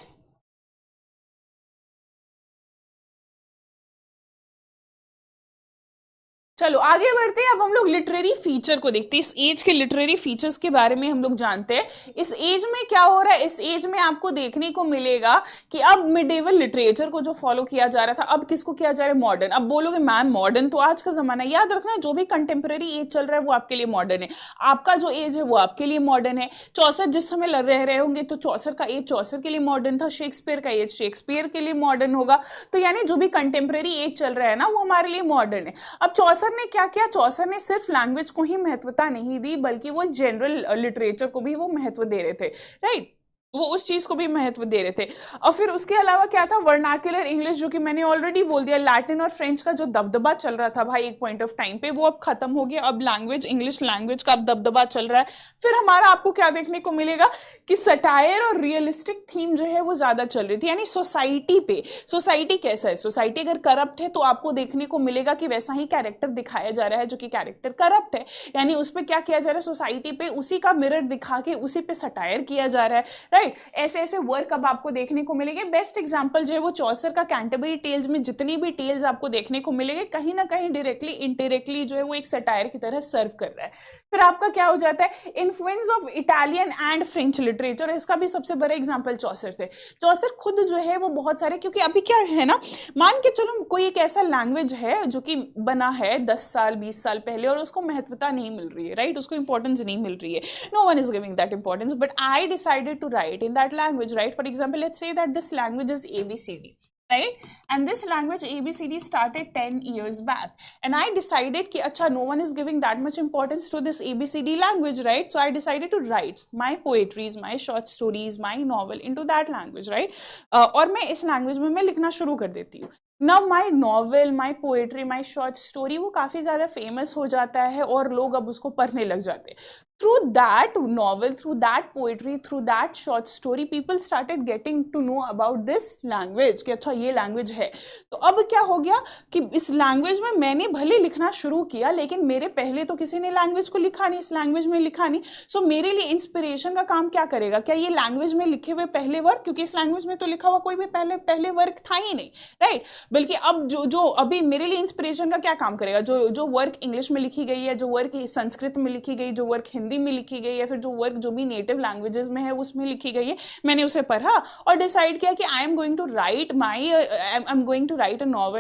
चलो आगे बढ़ते हैं। अब हम लोग लिटरेरी फीचर को देखते हैं। इस एज के लिटरेरी फीचर्स के बारे में हम लोग जानते हैं। इस एज में क्या हो रहा है, इस एज में आपको देखने को मिलेगा कि अब मिडेवल लिटरेचर को जो फॉलो किया जा रहा था, अब किसको किया जा रहा है, मॉडर्न। अब बोलोगे मैम मॉडर्न तो आज का जमाना है, याद रखना जो भी कंटेम्प्रेरी एज चल रहा है वो आपके लिए मॉडर्न है, आपका जो एज है वो आपके लिए मॉडर्न है। चौसर जिस समय रह रहे होंगे तो चौसर का एज चौसर के लिए मॉडर्न था, शेक्सपियर का एज शेक्सपियर के लिए मॉडर्न होगा। तो यानी जो भी कंटेम्प्रेरी एज चल रहा है ना वो हमारे लिए मॉडर्न है। अब चौसर ने क्या किया, चौसर ने सिर्फ लैंग्वेज को ही महत्वता नहीं दी बल्कि वो जनरल लिटरेचर को भी वो महत्व दे रहे थे, राइट, वो उस चीज को भी महत्व दे रहे थे। और फिर उसके अलावा क्या था, वर्नाक्युलर इंग्लिश, जो कि मैंने ऑलरेडी बोल दिया, लैटिन और फ्रेंच का जो दबदबा चल रहा था भाई एक पॉइंट ऑफ टाइम पे, वो अब खत्म हो गया। अब लैंग्वेज, इंग्लिश लैंग्वेज का अब दबदबा चल रहा है। फिर हमारा आपको क्या देखने को मिलेगा कि सटायर और रियलिस्टिक थीम जो है वो ज्यादा चल रही थी, यानी सोसाइटी पे, सोसाइटी कैसा है, सोसाइटी अगर करप्ट है तो आपको देखने को मिलेगा कि वैसा ही कैरेक्टर दिखाया जा रहा है जो कि कैरेक्टर करप्ट है, यानी उस पर क्या किया जा रहा है, सोसाइटी पे उसी का मिरर दिखा के उसी पे सटायर किया जा रहा है, ऐसे ऐसे वर्क अब आपको देखने को मिलेंगे। बेस्ट एग्जांपल जो है वो चौसर का कैंटरबरी टेल्स में जितनी भी टेल्स आपको देखने को मिलेंगे कहीं ना कहीं डायरेक्टली इनडायरेक्टली जो है वो एक सटायर की तरह सर्व कर रहा है। फिर आपका क्या हो जाता है, influence of Italian and French literature, इसका भी सबसे बड़ा एग्जांपल चौसर थे। चौसर खुद जो है वो बहुत सारे, क्योंकि अभी क्या है ना, मान के चलो कोई एक ऐसा लैंग्वेज है जो कि बना है 10 साल 20 साल पहले और उसको महत्वता नहीं मिल रही है, राइट, उसको इंपॉर्टेंस नहीं मिल रही है, no one is giving that importance, but I decided to write in that language, right? For example, let's say that this language is ABCD, right? And this language ABCD started 10 years back, and I decided कि अच्छा no one is giving that much importance to this ABCD language, right? So I decided to write my poetries, my short stories, my novel into that language, right? और मैं इस language में मैं लिखना शुरू कर देती हूँ। Now my novel, my poetry, my short story वो काफी ज्यादा फेमस हो जाता है और लोग अब उसको पढ़ने लग जाते हैं। Through that novel, through that poetry, through that short story, people started getting to know about this language कि अच्छा ये language है। तो अब क्या हो गया कि इस language में मैंने भले लिखना शुरू किया लेकिन मेरे पहले तो किसी ने language को लिखा नहीं, इस language में लिखा नहीं, so मेरे लिए inspiration का काम क्या करेगा, क्या ये language में लिखे हुए पहले वर्क, क्योंकि इस language में तो लिखा हुआ कोई भी पहले वर्क था ही नहीं, राइट, बल्कि अब जो अभी मेरे लिए इंस्पिरेशन का क्या काम करेगा, जो वर्क इंग्लिश में लिखी गई है, जो वर्क संस्कृत में लिखी गई, जो वर्क हिंदी में लिखी गई है, फिर जो वर्क जो भी नेटिव लैंग्वेजेस में है उसमें लिखी गई है, मैंने उसे पढ़ा और डिसाइड किया कि I am going to write a novel,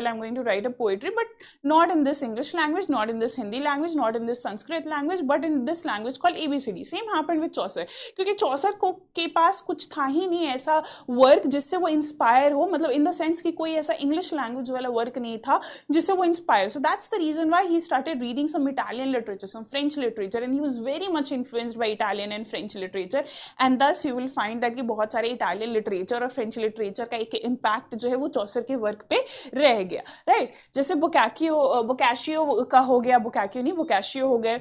I am going to write a poetry, but not in this English language, not in this Hindi language, not in this Sanskrit language, but in this language called ABCD. Same happened with Chaucer, क्योंकि Chaucer को के पास कुछ था ही नहीं ऐसा work जिससे वो inspire हो, मतलब इन द सेंस कि कोई ऐसा इंग्लिश लैंग्वेज वाला वर्क नहीं था जिससे वो inspire. So that's the reason why he started reading some Italian literature, some French literature, and he was very much influenced by Italian and French literature, and thus you will find that कि बहुत सारे Italian literature और French literature का एक impact जो है वो चौसर के वर्क पे रह गया, राइट। जैसे बोकाशियो का हो गया, बोकाशियो नहीं, बोकाशियो हो गए।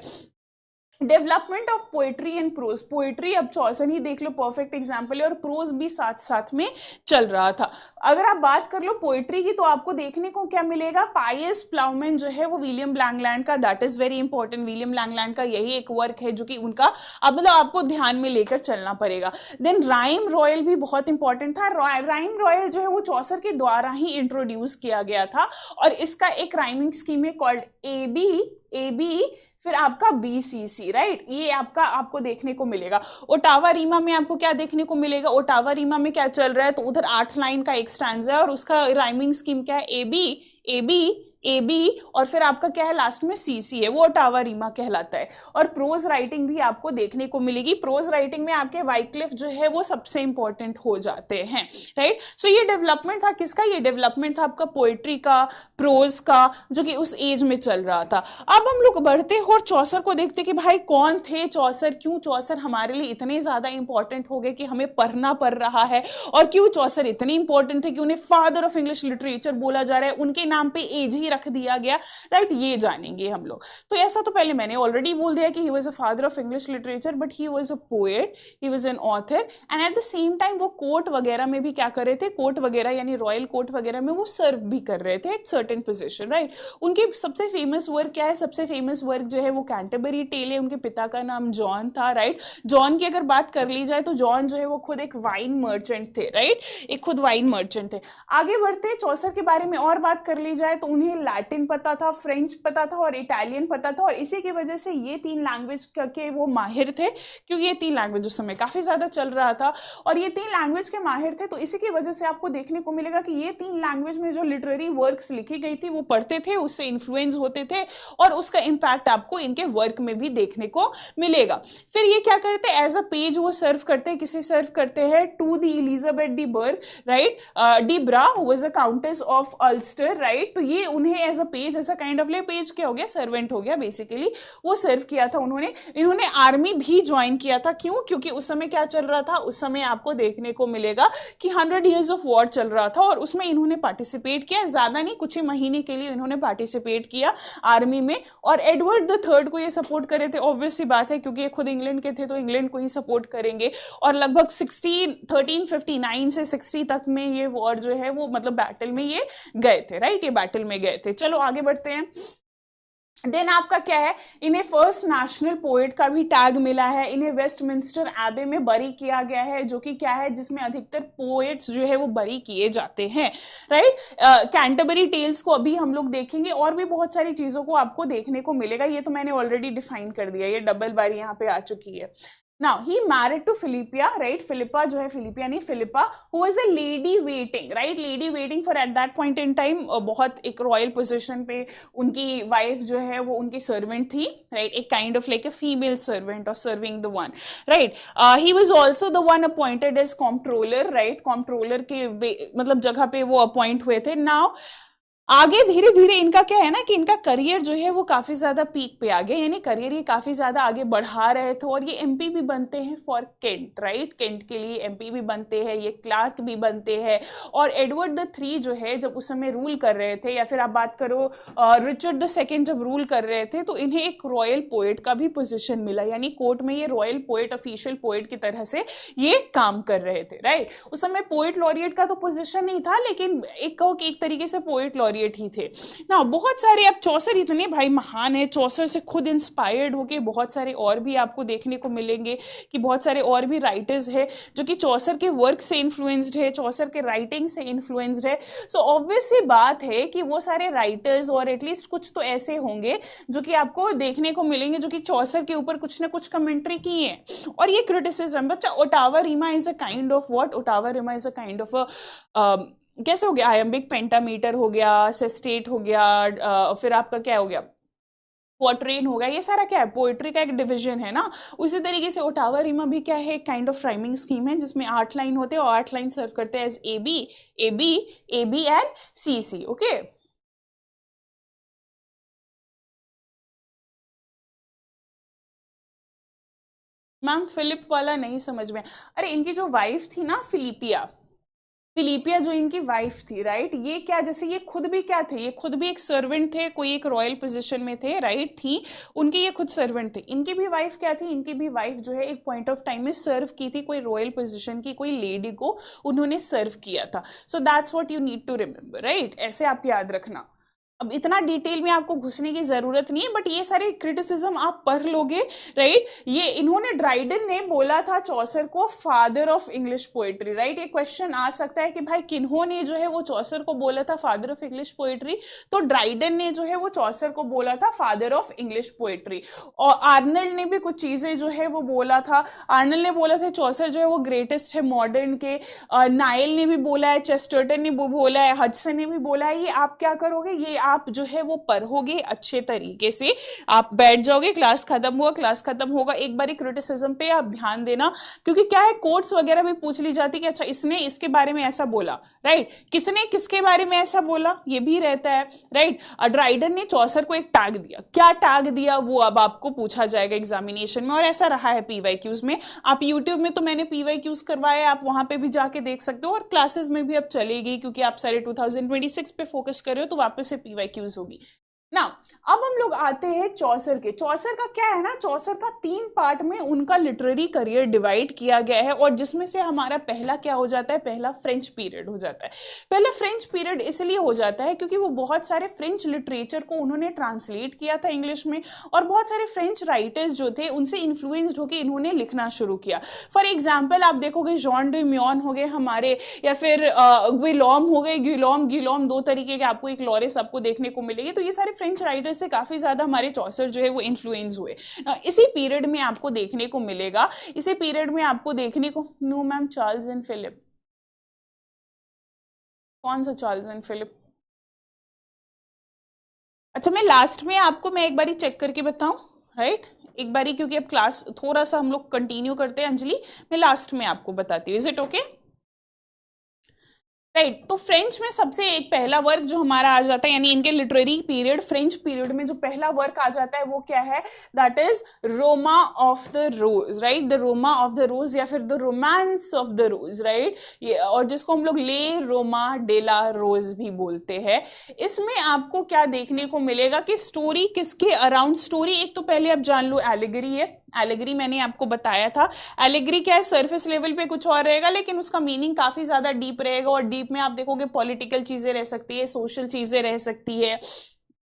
Development of poetry and prose, poetry अब चौसर ही देख लो परफेक्ट एग्जांपल है, और प्रोज भी साथ साथ में चल रहा था। अगर आप बात कर लो पोएट्री की तो आपको देखने को क्या मिलेगा, पायस प्लाउमैन जो है वो विलियम लैंगलैंड का, that is very important, William Langland का यही एक वर्क है जो कि उनका अब मतलब आपको ध्यान में लेकर चलना पड़ेगा। देन राइम रॉयल भी बहुत इंपॉर्टेंट था। राइम रॉयल जो है वो चौसर के द्वारा ही इंट्रोड्यूस किया गया था, और इसका एक राइमिंग स्कीम है कॉल्ड ए बी फिर आपका बीसीसी, राइट, ये आपको देखने को मिलेगा। ओटावा रीमा में आपको क्या देखने को मिलेगा, ओटावा रीमा में क्या चल रहा है, तो उधर 8 लाइन का एक स्टैंजा है और उसका राइमिंग स्कीम क्या है, ए बी और फिर आपका क्या है लास्ट में सीसी है, वो ओटावा रीमा कहलाता है। और प्रोज राइटिंग भी आपको देखने को मिलेगी। प्रोज राइटिंग में आपके वाइक्लिफ जो है वो सबसे इंपॉर्टेंट हो जाते हैं, राइट। सो ये डेवलपमेंट था किसका, ये डेवलपमेंट था आपका पोएट्री का, प्रोज का, जो कि उस एज में चल रहा था। अब हम लोग बढ़ते हैं और चौसर को देखते कि भाई कौन थे चौसर, क्यों चौसर हमारे लिए इतने ज्यादा इंपॉर्टेंट हो गए कि हमें पढ़ना पड़ रहा है, और क्यों चौसर इतने इंपॉर्टेंट थे कि उन्हें फादर ऑफ इंग्लिश लिटरेचर बोला जा रहा है, उनके नाम पे एज ही रख दिया गया, राइट, ये जानेंगे हम लोग। तो ऐसा तो पहले मैंने ऑलरेडी बोल दिया कि he was a father of English literature, but he was a poet, he was an author, and at the same time वो कोर्ट वगैरह में भी क्या कर रहे थे, कोर्ट वगैरह यानी रॉयल कोर्ट वगैरह में वो सर्व भी कर रहे थे एक सर्टेन पोजीशन, राइट। उनकी सबसे फेमस वर्क क्या है, सबसे फेमस वर्क जो है वो कैंटरबरी टेल है। उनके पिता का नाम जॉन था, राइट। जॉन की अगर बात कर ली जाए तो जॉन जो है वो खुद एक वाइन मर्चेंट थे, राइट, एक खुद वाइन मर्चेंट थे। आगे बढ़ते चौसर के बारे में और बात कर ली जाए तो उन्हें लैटिन पता था, फ्रेंच पता था और इटालियन पता था, और इसी की वजह से ये 3 लैंग्वेज के वो माहिर थे, क्योंकि ये 3 लैंग्वेज उस समय काफी ज्यादा चल रहा था और ये 3 लैंग्वेज के माहिर थे। तो इसी की वजह से आपको देखने को मिलेगा कि ये 3 लैंग्वेज में जो लिटरेरी वर्क्स लिखी गई थी वो पढ़ते थे, उससे इन्फ्लुएंस होते थे और उसका इंपैक्ट आपको इनके वर्क में भी देखने को मिलेगा। फिर ये क्या करते हैं, एज अ पेज वो सर्व करते हैं, किसे सर्व करते हैं, to the Elizabeth de Burgh, right, de Burgh who was a countess of Ulster, right. तो ये उन्हें एज अ पेज, ऐसा काइंड ऑफ ले पेज क्या हो गया, सर्वेंट हो गया बेसिकली, वो सर्व किया था उन्होंने। इन्होंने आर्मी भी ज्वाइन किया था, क्यों, क्योंकि उस समय क्या चल रहा था, उस समय आपको देखने को मिलेगा कि 100 years ऑफ वॉर चल रहा था और उसमें इन्होंने पार्टिसिपेट किया, ज्यादा नहीं, कुछ ही महीने के लिए इन्होंने पार्टिसिपेट किया आर्मी में। और एडवर्ड द थर्ड को ये सपोर्ट करे थे, ऑब्वियस सी बात है, क्योंकि ये खुद इंग्लैंड के थे तो इंग्लैंड को ही सपोर्ट करेंगे। और लगभग 1359 से 60 तक में ये वॉर जो है वो मतलब बैटल में ये गए थे, राइट, ये बैटल में गए थे। चलो आगे बढ़ते हैं। देन आपका क्या है, इन्हें फर्स्ट नेशनल पोएट का भी टैग मिला है। इन्हें वेस्टमिंस्टर एबे में बरी किया गया है, जो कि क्या है, जिसमें अधिकतर पोएट्स जो है वो बरी किए जाते हैं, राइट। कैंटरबरी टेल्स को अभी हम लोग देखेंगे और भी बहुत सारी चीजों को आपको देखने को मिलेगा। ये तो मैंने ऑलरेडी डिफाइन कर दिया, ये डबल बारी यहाँ पे आ चुकी है। Now he married to Philippia, right? Philippa जो है, Philippia नहीं, Philippa, who was a lady waiting, right? Lady waiting for at that point in time बहुत एक रॉयल पोजीशन पे उनकी वाइफ जो है वो उनकी सर्वेंट थी, right? एक kind of like a female servant और serving the one, right. He was also the one appointed as comptroller, right, comptroller के मतलब जगह पे वो अपॉइंट हुए थे। नाउ आगे धीरे धीरे इनका क्या है ना कि इनका करियर जो है वो काफी ज्यादा पीक पे आ गया, यानी करियर ये काफी ज्यादा आगे बढ़ा रहे थे और ये एमपी भी बनते हैं फॉर केंट, राइट, केंट के लिए एमपी भी बनते हैं, ये क्लार्क भी बनते हैं। और एडवर्ड द थ्री जो है जब उस समय रूल कर रहे थे, या फिर आप बात करो रिचर्ड द सेकेंड जब रूल कर रहे थे, तो इन्हें एक रॉयल पोएट का भी पोजिशन मिला, यानी कोर्ट में ये रॉयल पोएट, ऑफिशियल पोएट की तरह से ये काम कर रहे थे, राइट। उस समय पोएट लॉरिएट का तो पोजिशन नहीं था, लेकिन एक कहो कि एक तरीके से पोएट लॉरिएट ही थे ना। बहुत सारे, अब चौसर इतने भाई महान है, चौसर से खुद इंस्पायर्ड होके बहुत सारे और भी आपको देखने को मिलेंगे कि बहुत सारे और भी राइटर्स है जो कि चौसर के वर्क से इन्फ्लुएंस्ड है, चौसर के राइटिंग से इन्फ्लुएंस्ड है। सो ऑब्वियस सी बात है कि वो सारे राइटर्स और एटलीस्ट कुछ तो ऐसे होंगे जो कि आपको देखने को मिलेंगे जो कि चौसर के ऊपर कुछ ना कुछ कमेंट्री की है। और ये क्रिटिसिज्म, बच्चा ottava rima is a kind of what, ottava rima is a kind of a कैसे हो गया, आयम्बिक पेंटामीटर हो गया, सेस्टेट हो गया, फिर आपका क्या हो गया, क्वार्ट्रेन हो गया, ये सारा क्या है, पोएट्री का एक डिवीजन है ना। उसी तरीके से ओटावा रीमा भी क्या है, काइंड ऑफ राइमिंग स्कीम है जिसमें 8 लाइन होते हैं और 8 लाइन सर्व करते हैं as A B A B A B and C C, okay. Ma'am Philip वाला नहीं समझ में, अरे इनकी जो वाइफ थी ना फिलिपिया, फिलिपिया जो इनकी वाइफ थी, राइट, ये क्या, जैसे ये खुद भी क्या थे, ये खुद भी एक सर्वेंट थे, कोई एक रॉयल पोजीशन में थे, राइट, थी उनकी, ये खुद सर्वेंट थे। इनकी भी वाइफ क्या थी, इनकी भी वाइफ जो है एक पॉइंट ऑफ टाइम में सर्व की थी, कोई रॉयल पोजीशन की कोई लेडी को उन्होंने सर्व किया था। So that's what you need to remember, right, ऐसे आप याद रखना। अब इतना डिटेल में आपको घुसने की जरूरत नहीं है, बट ये सारे क्रिटिसिज्म आप पढ़ लोगे, राइट। ये इन्होंने, ड्राइडन ने बोला था चौसर को father of English poetry, right. ये क्वेश्चन आ सकता है कि भाई किन्होंने जो है वो चौसर को बोला था फादर ऑफ इंग्लिश पोएट्री, तो ड्राइडन ने जो है वो चौसर को बोला था फादर ऑफ इंग्लिश पोएट्री। और आर्नल्ड ने भी कुछ चीजें जो है वो बोला था, आर्नल्ड ने बोला था चौसर जो है वो ग्रेटेस्ट है मॉडर्न के, नाइल ने भी बोला है, चेस्टर्टन ने भी बोला है, हडसन ने भी बोला है। ये आप क्या करोगे, ये आप जो है वो पढ़ोगे अच्छे तरीके से, आप बैठ जाओगे, क्लास खत्म होगा एक बारी क्रिटिसिज्म पे आप ध्यान देना, क्योंकि क्या है कोट्स वगैरह में पूछ ली जाती कि अच्छा इसने इसके बारे में ऐसा बोला, राइट, किसने किसके बारे में ऐसा बोला, ये भी रहता है, राइट। ड्राइडन ने चौसर को एक टैग दिया, क्या टैग दिया वो अब आपको पूछा जाएगा एग्जामिनेशन में, और ऐसा रहा है पीवाईक्यूज में। आप यूट्यूब में तो मैंने पीवाईक्यूज करवाए, आप वहां पे भी जाके देख सकते हो, और क्लासेस में भी अब चलेगी, क्योंकि आप सारे 2026 पे फोकस कर रहे हो तो वापस से पीवाई वैक्यूज होगी ना। अब हम लोग आते हैं चौसर के। चौसर का क्या है ना, चौसर का 3 पार्ट में उनका लिटरेरी करियर डिवाइड किया गया है, और जिसमें से हमारा पहला क्या हो जाता है, पहला फ्रेंच पीरियड हो जाता है। पहला फ्रेंच पीरियड इसलिए हो जाता है क्योंकि वो बहुत सारे फ्रेंच लिटरेचर को उन्होंने ट्रांसलेट किया था इंग्लिश में, और बहुत सारे फ्रेंच राइटर्स जो थे उनसे इन्फ्लुएंस्ड होकर इन्होंने लिखना शुरू किया। फॉर एग्जाम्पल आप देखोगे जॉन डे म्योन हो गए हमारे, या फिर गिलॉम हो गए, गिलॉम 2 तरीके के आपको, एक लॉरेस आपको देखने को मिलेगी। तो ये सारे फ्रेंच राइटर से काफी ज्यादा हमारे चौसर जो है वो इन्फ्लुएंस हुए। इसी पीरियड में आपको देखने को मिलेगा, इसी पीरियड में आपको देखने को, no ma'am, Charles and Philip. कौन सा चार्ल्स एंड फिलिप? अच्छा, मैं लास्ट में आपको मैं एक बारी चेक करके बताऊं, राइट? एक बारी, क्योंकि अब क्लास थोड़ा सा हम लोग कंटिन्यू करते हैं अंजलि, मैं लास्ट में आपको बताती हूँ। Is it okay? राइट तो फ्रेंच में सबसे एक पहला वर्क जो हमारा आ जाता है, यानी इनके लिटरेरी पीरियड फ्रेंच पीरियड में जो पहला वर्क आ जाता है वो क्या है, that is Romaunt of the rose, right? The Romaunt of the rose, या फिर the romance of the rose, right? ये, और जिसको हम लोग ले रोमा डेला रोज भी बोलते हैं। इसमें आपको क्या देखने को मिलेगा कि स्टोरी किसके अराउंड, स्टोरी एक तो पहले आप जान लो एलिगरी है। एलिगरी मैंने आपको बताया था, एलिगरी क्या है, सरफेस लेवल पे कुछ और रहेगा, लेकिन उसका मीनिंग काफी ज्यादा डीप रहेगा, और डीप में आप देखोगे पॉलिटिकल चीजें रह सकती है, सोशल चीजें रह सकती है।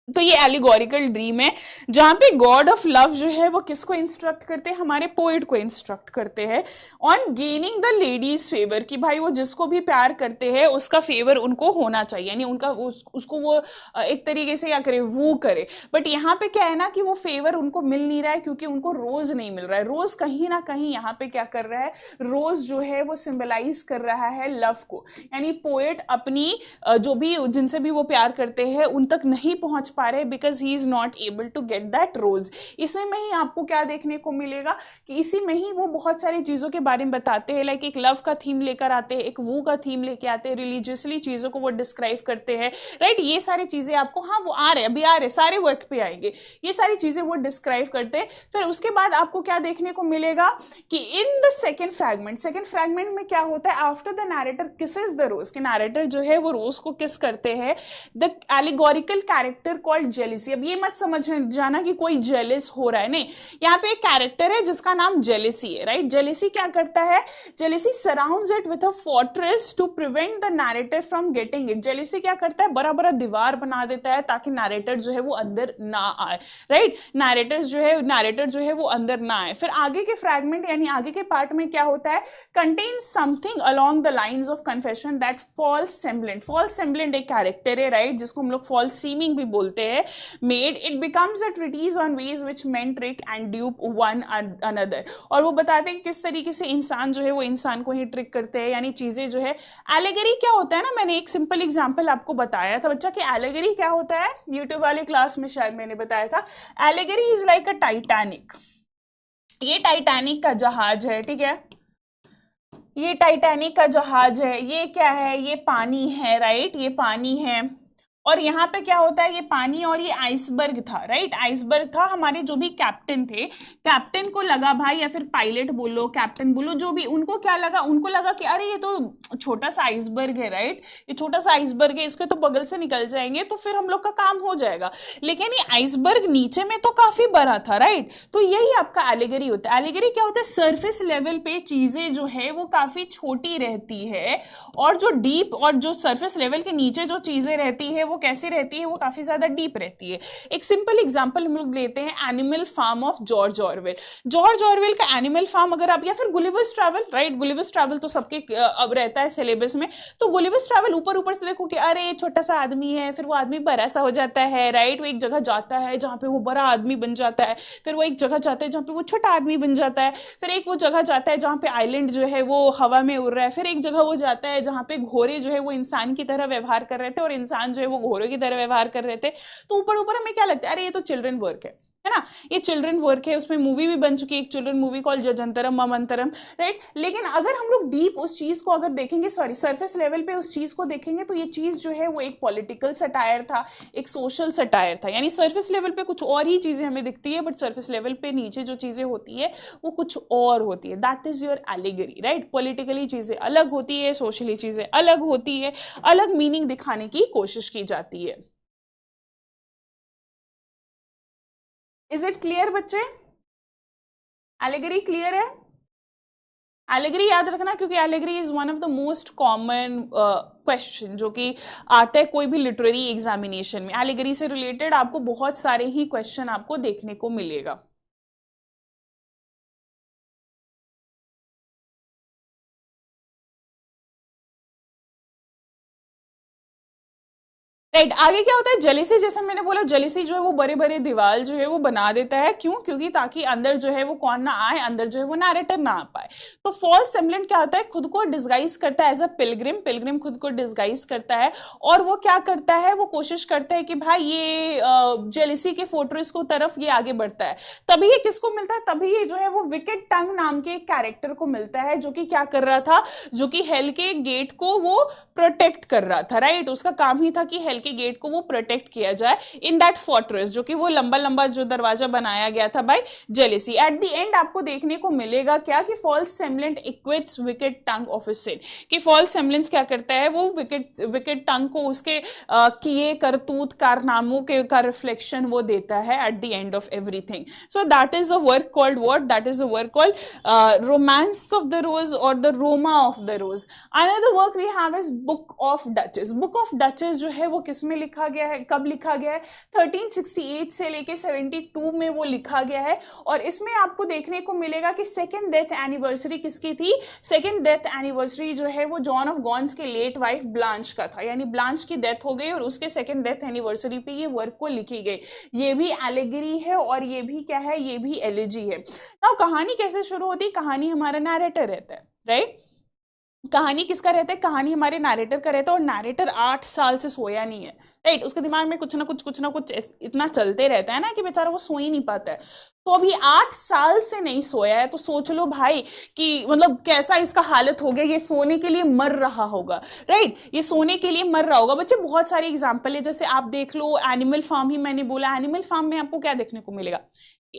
तो ये एलिगोरिकल ड्रीम है, जहां पे गॉड ऑफ लव जो है वो किसको इंस्ट्रक्ट करते हैं, हमारे पोएट को इंस्ट्रक्ट करते हैं on gaining the ladies favour, कि भाई वो जिसको भी प्यार करते हैं उसका फेवर उनको होना चाहिए, यानी उनका उसको वो एक तरीके से क्या करे, वो करे। बट यहाँ पे क्या है ना कि वो फेवर उनको मिल नहीं रहा है, क्योंकि उनको रोज नहीं मिल रहा है। रोज कहीं ना कहीं यहाँ पे क्या कर रहा है, रोज जो है वो सिंबलाइज कर रहा है लव को, यानी पोएट अपनी जो भी जिनसे भी वो प्यार करते हैं उन तक नहीं पहुंच पा रहे, because he is not able to get that rose. इसी में ही आपको क्या देखने को मिलेगा कि इसी में ही वो बहुत सारी चीजों के बारे में बताते हैं, लाइक एक लव का थीम लेकर आते हैं, एक वो का थीम लेके आते हैं, रिलीजियसली चीजों को वो डिस्क्राइब करते हैं, राइट? ये सारी चीजें आपको, हाँ वो आ रहे, अभी आ रहे, सारे वर्क पे आएंगे, ये सारी चीजें वो डिस्क्राइब करते हैं। फिर उसके बाद आपको क्या देखने को मिलेगा कि इन द सेकेंड फ्रैगमेंट में क्या होता है, after the narrator kisses the rose, के नैरेटर जो है वो रोज को किस करते हैं, the allegorical character called jealousy. अब ये मत समझ जाना कि कोई जेलिस हो रहा है, नहीं, यहाँ पे एक कैरेक्टर है जिसका नाम जेलिसी है, राइट? जेलिसी क्या करता है, jealousy surrounds it with a fortress to prevent the narrator from getting it. Jealousy क्या करता है, बड़ा बड़ा दीवार बना देता है ताकि नैरेटर जो है वो अंदर ना आए, राइट? नैरेटर जो है वो अंदर ना आए। फिर आगे के फ्रैगमेंट यानी आगे के पार्ट में क्या होता है, contains something along the lines of confession that False Semblant एक कैरेक्टर है, राइट? जिसको हम लोग फॉल्स सीमिंग भी बोलते हैं। Made it becomes a treatise on ways which men trick and dupe one another, और वो बताते हैं किस तरीके से इंसान जो है वो इंसान को ही ट्रिक करते हैं, यानी चीजें जो है। एलिगरी क्या होता है ना, मैंने एक सिंपल एग्जांपल आपको बताया था बच्चा कि एलिगरी क्या होता है, यूट्यूब वाले क्लास में शायद मैंने बताया था। Allegory is like a Titanic, ये टाइटैनिक का जहाज है, ठीक है? ये टाइटैनिक का जहाज है, ये क्या है, ये पानी है, राइट? ये पानी है, और यहाँ पे क्या होता है, ये पानी और ये आइसबर्ग था, राइट? आइसबर्ग था। हमारे जो भी कैप्टन थे, कैप्टन को लगा भाई, या फिर पायलट बोलो, कैप्टन बोलो, जो भी, उनको क्या लगा, उनको लगा कि अरे ये तो छोटा सा आइसबर्ग है, राइट? ये छोटा सा आइसबर्ग है, इसके तो बगल से निकल जाएंगे तो फिर हम लोग का काम हो जाएगा। लेकिन ये आइसबर्ग नीचे में तो काफी बड़ा था, राइट? तो यही आपका एलिगरी होता है। एलिगरी क्या होता है, सरफेस लेवल पे चीजें जो है वो काफी छोटी रहती है, और जो डीप और जो सरफेस लेवल के नीचे जो चीजें रहती है वो कैसी रहती है, वो काफी ज्यादा डीप रहती है। एक सिंपल एग्जांपल हम लोग लेते हैं, Animal Farm of George Orwell. George Orwell का एनिमल फार्म अगर आप, या फिर Gulliver's travel, right? Gulliver's travel तो सबके अब रहता है सिलेबस में। तो गुलिवर्स ट्रैवल ऊपर से देखो कि अरे छोटा सा आदमी है, फिर वो आदमी बड़ा सा हो जाता है, राइट? वो एक जगह जाता है जहां पे वो बड़ा आदमी बन जाता है, फिर वो एक जगह जाता है जहां पे वो छोटा आदमी बन जाता है, फिर एक वो जगह जाता है जहां पे आइलैंड जो है वो हवा में उड़ रहा है, फिर एक जगह वो जाता है जहां पे घोड़े जो है वो इंसान की तरह व्यवहार कर रहे थे और इंसान जो है वो घोड़े की तरह व्यवहार कर रहे थे। तो ऊपर हमें क्या लगता है, अरे ये तो चिल्ड्रन वर्क है ना? ये चिल्ड्रन वर्क है। उसमें मूवी भी बन चुकी है, एक चिल्ड्रन मूवी कॉल जजंतरम ममंतरम, राइट? लेकिन अगर हम लोग डीप उस चीज को अगर देखेंगे, सॉरी सरफेस लेवल पे उस चीज को देखेंगे, तो ये चीज जो है वो एक पॉलिटिकल सटायर था, एक सोशल सटायर था। यानी सरफेस लेवल पे कुछ और ही चीजें हमें दिखती है, बट सरफेस लेवल पे नीचे जो चीजें होती है वो कुछ और होती है। That is your allegory, right? Politically चीजें अलग होती है, सोशली चीजें अलग होती है, अलग मीनिंग दिखाने की कोशिश की जाती है। इज इट क्लियर बच्चे? एलिगरी क्लियर है? एलिगरी याद रखना, क्योंकि allegory is one of the most common question जो कि आता है कोई भी लिटरेरी एग्जामिनेशन में। एलिगरी से रिलेटेड आपको बहुत सारे ही क्वेश्चन आपको देखने को मिलेगा। राइट, आगे क्या होता है, जेलिसी, जैसे मैंने बोला जेलिसी जो है वो बड़े बड़े दीवार जो है वो बना देता है। क्यों? क्योंकि ताकि अंदर जो है वो कौन ना आए, अंदर जो है वो नैरेटर ना आ पाए। तो फॉल्स सेम्बलेंट क्या होता है, खुद को डिस्गाइज करता है एज अ पिलग्रिम, पिलग्रिम खुद को डिस्गाइज करता है और वो क्या करता है, वो कोशिश करता है कि भाई ये जेलिसी के फोर्ट्रेस को तरफ ये आगे बढ़ता है। तभी ये किसको मिलता है, तभी ये जो है वो विकेट टंग नाम के एक कैरेक्टर को मिलता है, जो कि क्या कर रहा था, जो कि हेल के गेट को वो प्रोटेक्ट कर रहा था। राइट, उसका काम ही था कि हेल के गेट को वो प्रोटेक्ट किया जाए इन दैट फोर्ट्रेस, जो कि वो लंबा लंबा जो दरवाजा बनाया गया था by jealousy. At the end आपको देखने को मिलेगा क्या, कि False Semblant acquits wicked tongue of his sin, कि फॉल्स सेम्बलेंस क्या करता है, वो विकेट टंग को उसके किए करतूत कारनामों के का रिफ्लेक्शन वो देता है at the end of everything. So that is a work called what, that is a work called romance of the rose और the Romaunt of the rose. Another work we have is book of duchess. Book of duchess जो है वो किसमें लिखा गया है, कब लिखा गया है, 1368 से लेके 72 में वो लिखा गया है। और इसमें आपको देखने को मिलेगा कि सेकेंड डेथ एनिवर्सरी किसकी थी, सेकेंड डेथ एनिवर्सरी जो है वो जॉन ऑफ गॉन्स के लेट वाइफ ब्लांच का था, यानी ब्लांच की डेथ हो गई और उसके सेकेंड डेथ एनिवर्सरी पे ये वर्क को लिखी गई। ये भी एलिगरी है और ये भी क्या है, ये भी एलिजी है। नाउ कहानी कैसे शुरू होती है, कहानी हमारा नैरेटर रहता है। राइट, कहानी किसका रहता है, कहानी हमारे नैरेटर का रहता है, और नैरेटर 8 साल से सोया नहीं है। राइट, उसके दिमाग में कुछ ना कुछ इतना चलते रहता है ना कि बेचारा वो सो ही नहीं पाता है। तो अभी 8 साल से नहीं सोया है, तो सोच लो भाई कि मतलब कैसा इसका हालत हो गया, ये सोने के लिए मर रहा होगा। राइट, ये सोने के लिए मर रहा होगा। बच्चे बहुत सारे एग्जाम्पल है, जैसे आप देख लो एनिमल फार्म ही मैंने बोला, एनिमल फार्म में आपको क्या देखने को मिलेगा,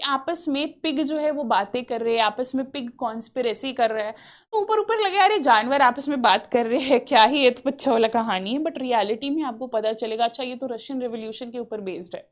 आपस में पिग जो है वो बातें कर रहे हैं, आपस में पिग कॉन्स्पिरेसी कर रहे हैं। तो ऊपर ऊपर लगे अरे जानवर आपस में बात कर रहे हैं, क्या ही ये तो बच्चा वाला कहानी है, बट रियलिटी में आपको पता चलेगा अच्छा ये तो रशियन रेवोल्यूशन के ऊपर बेस्ड है,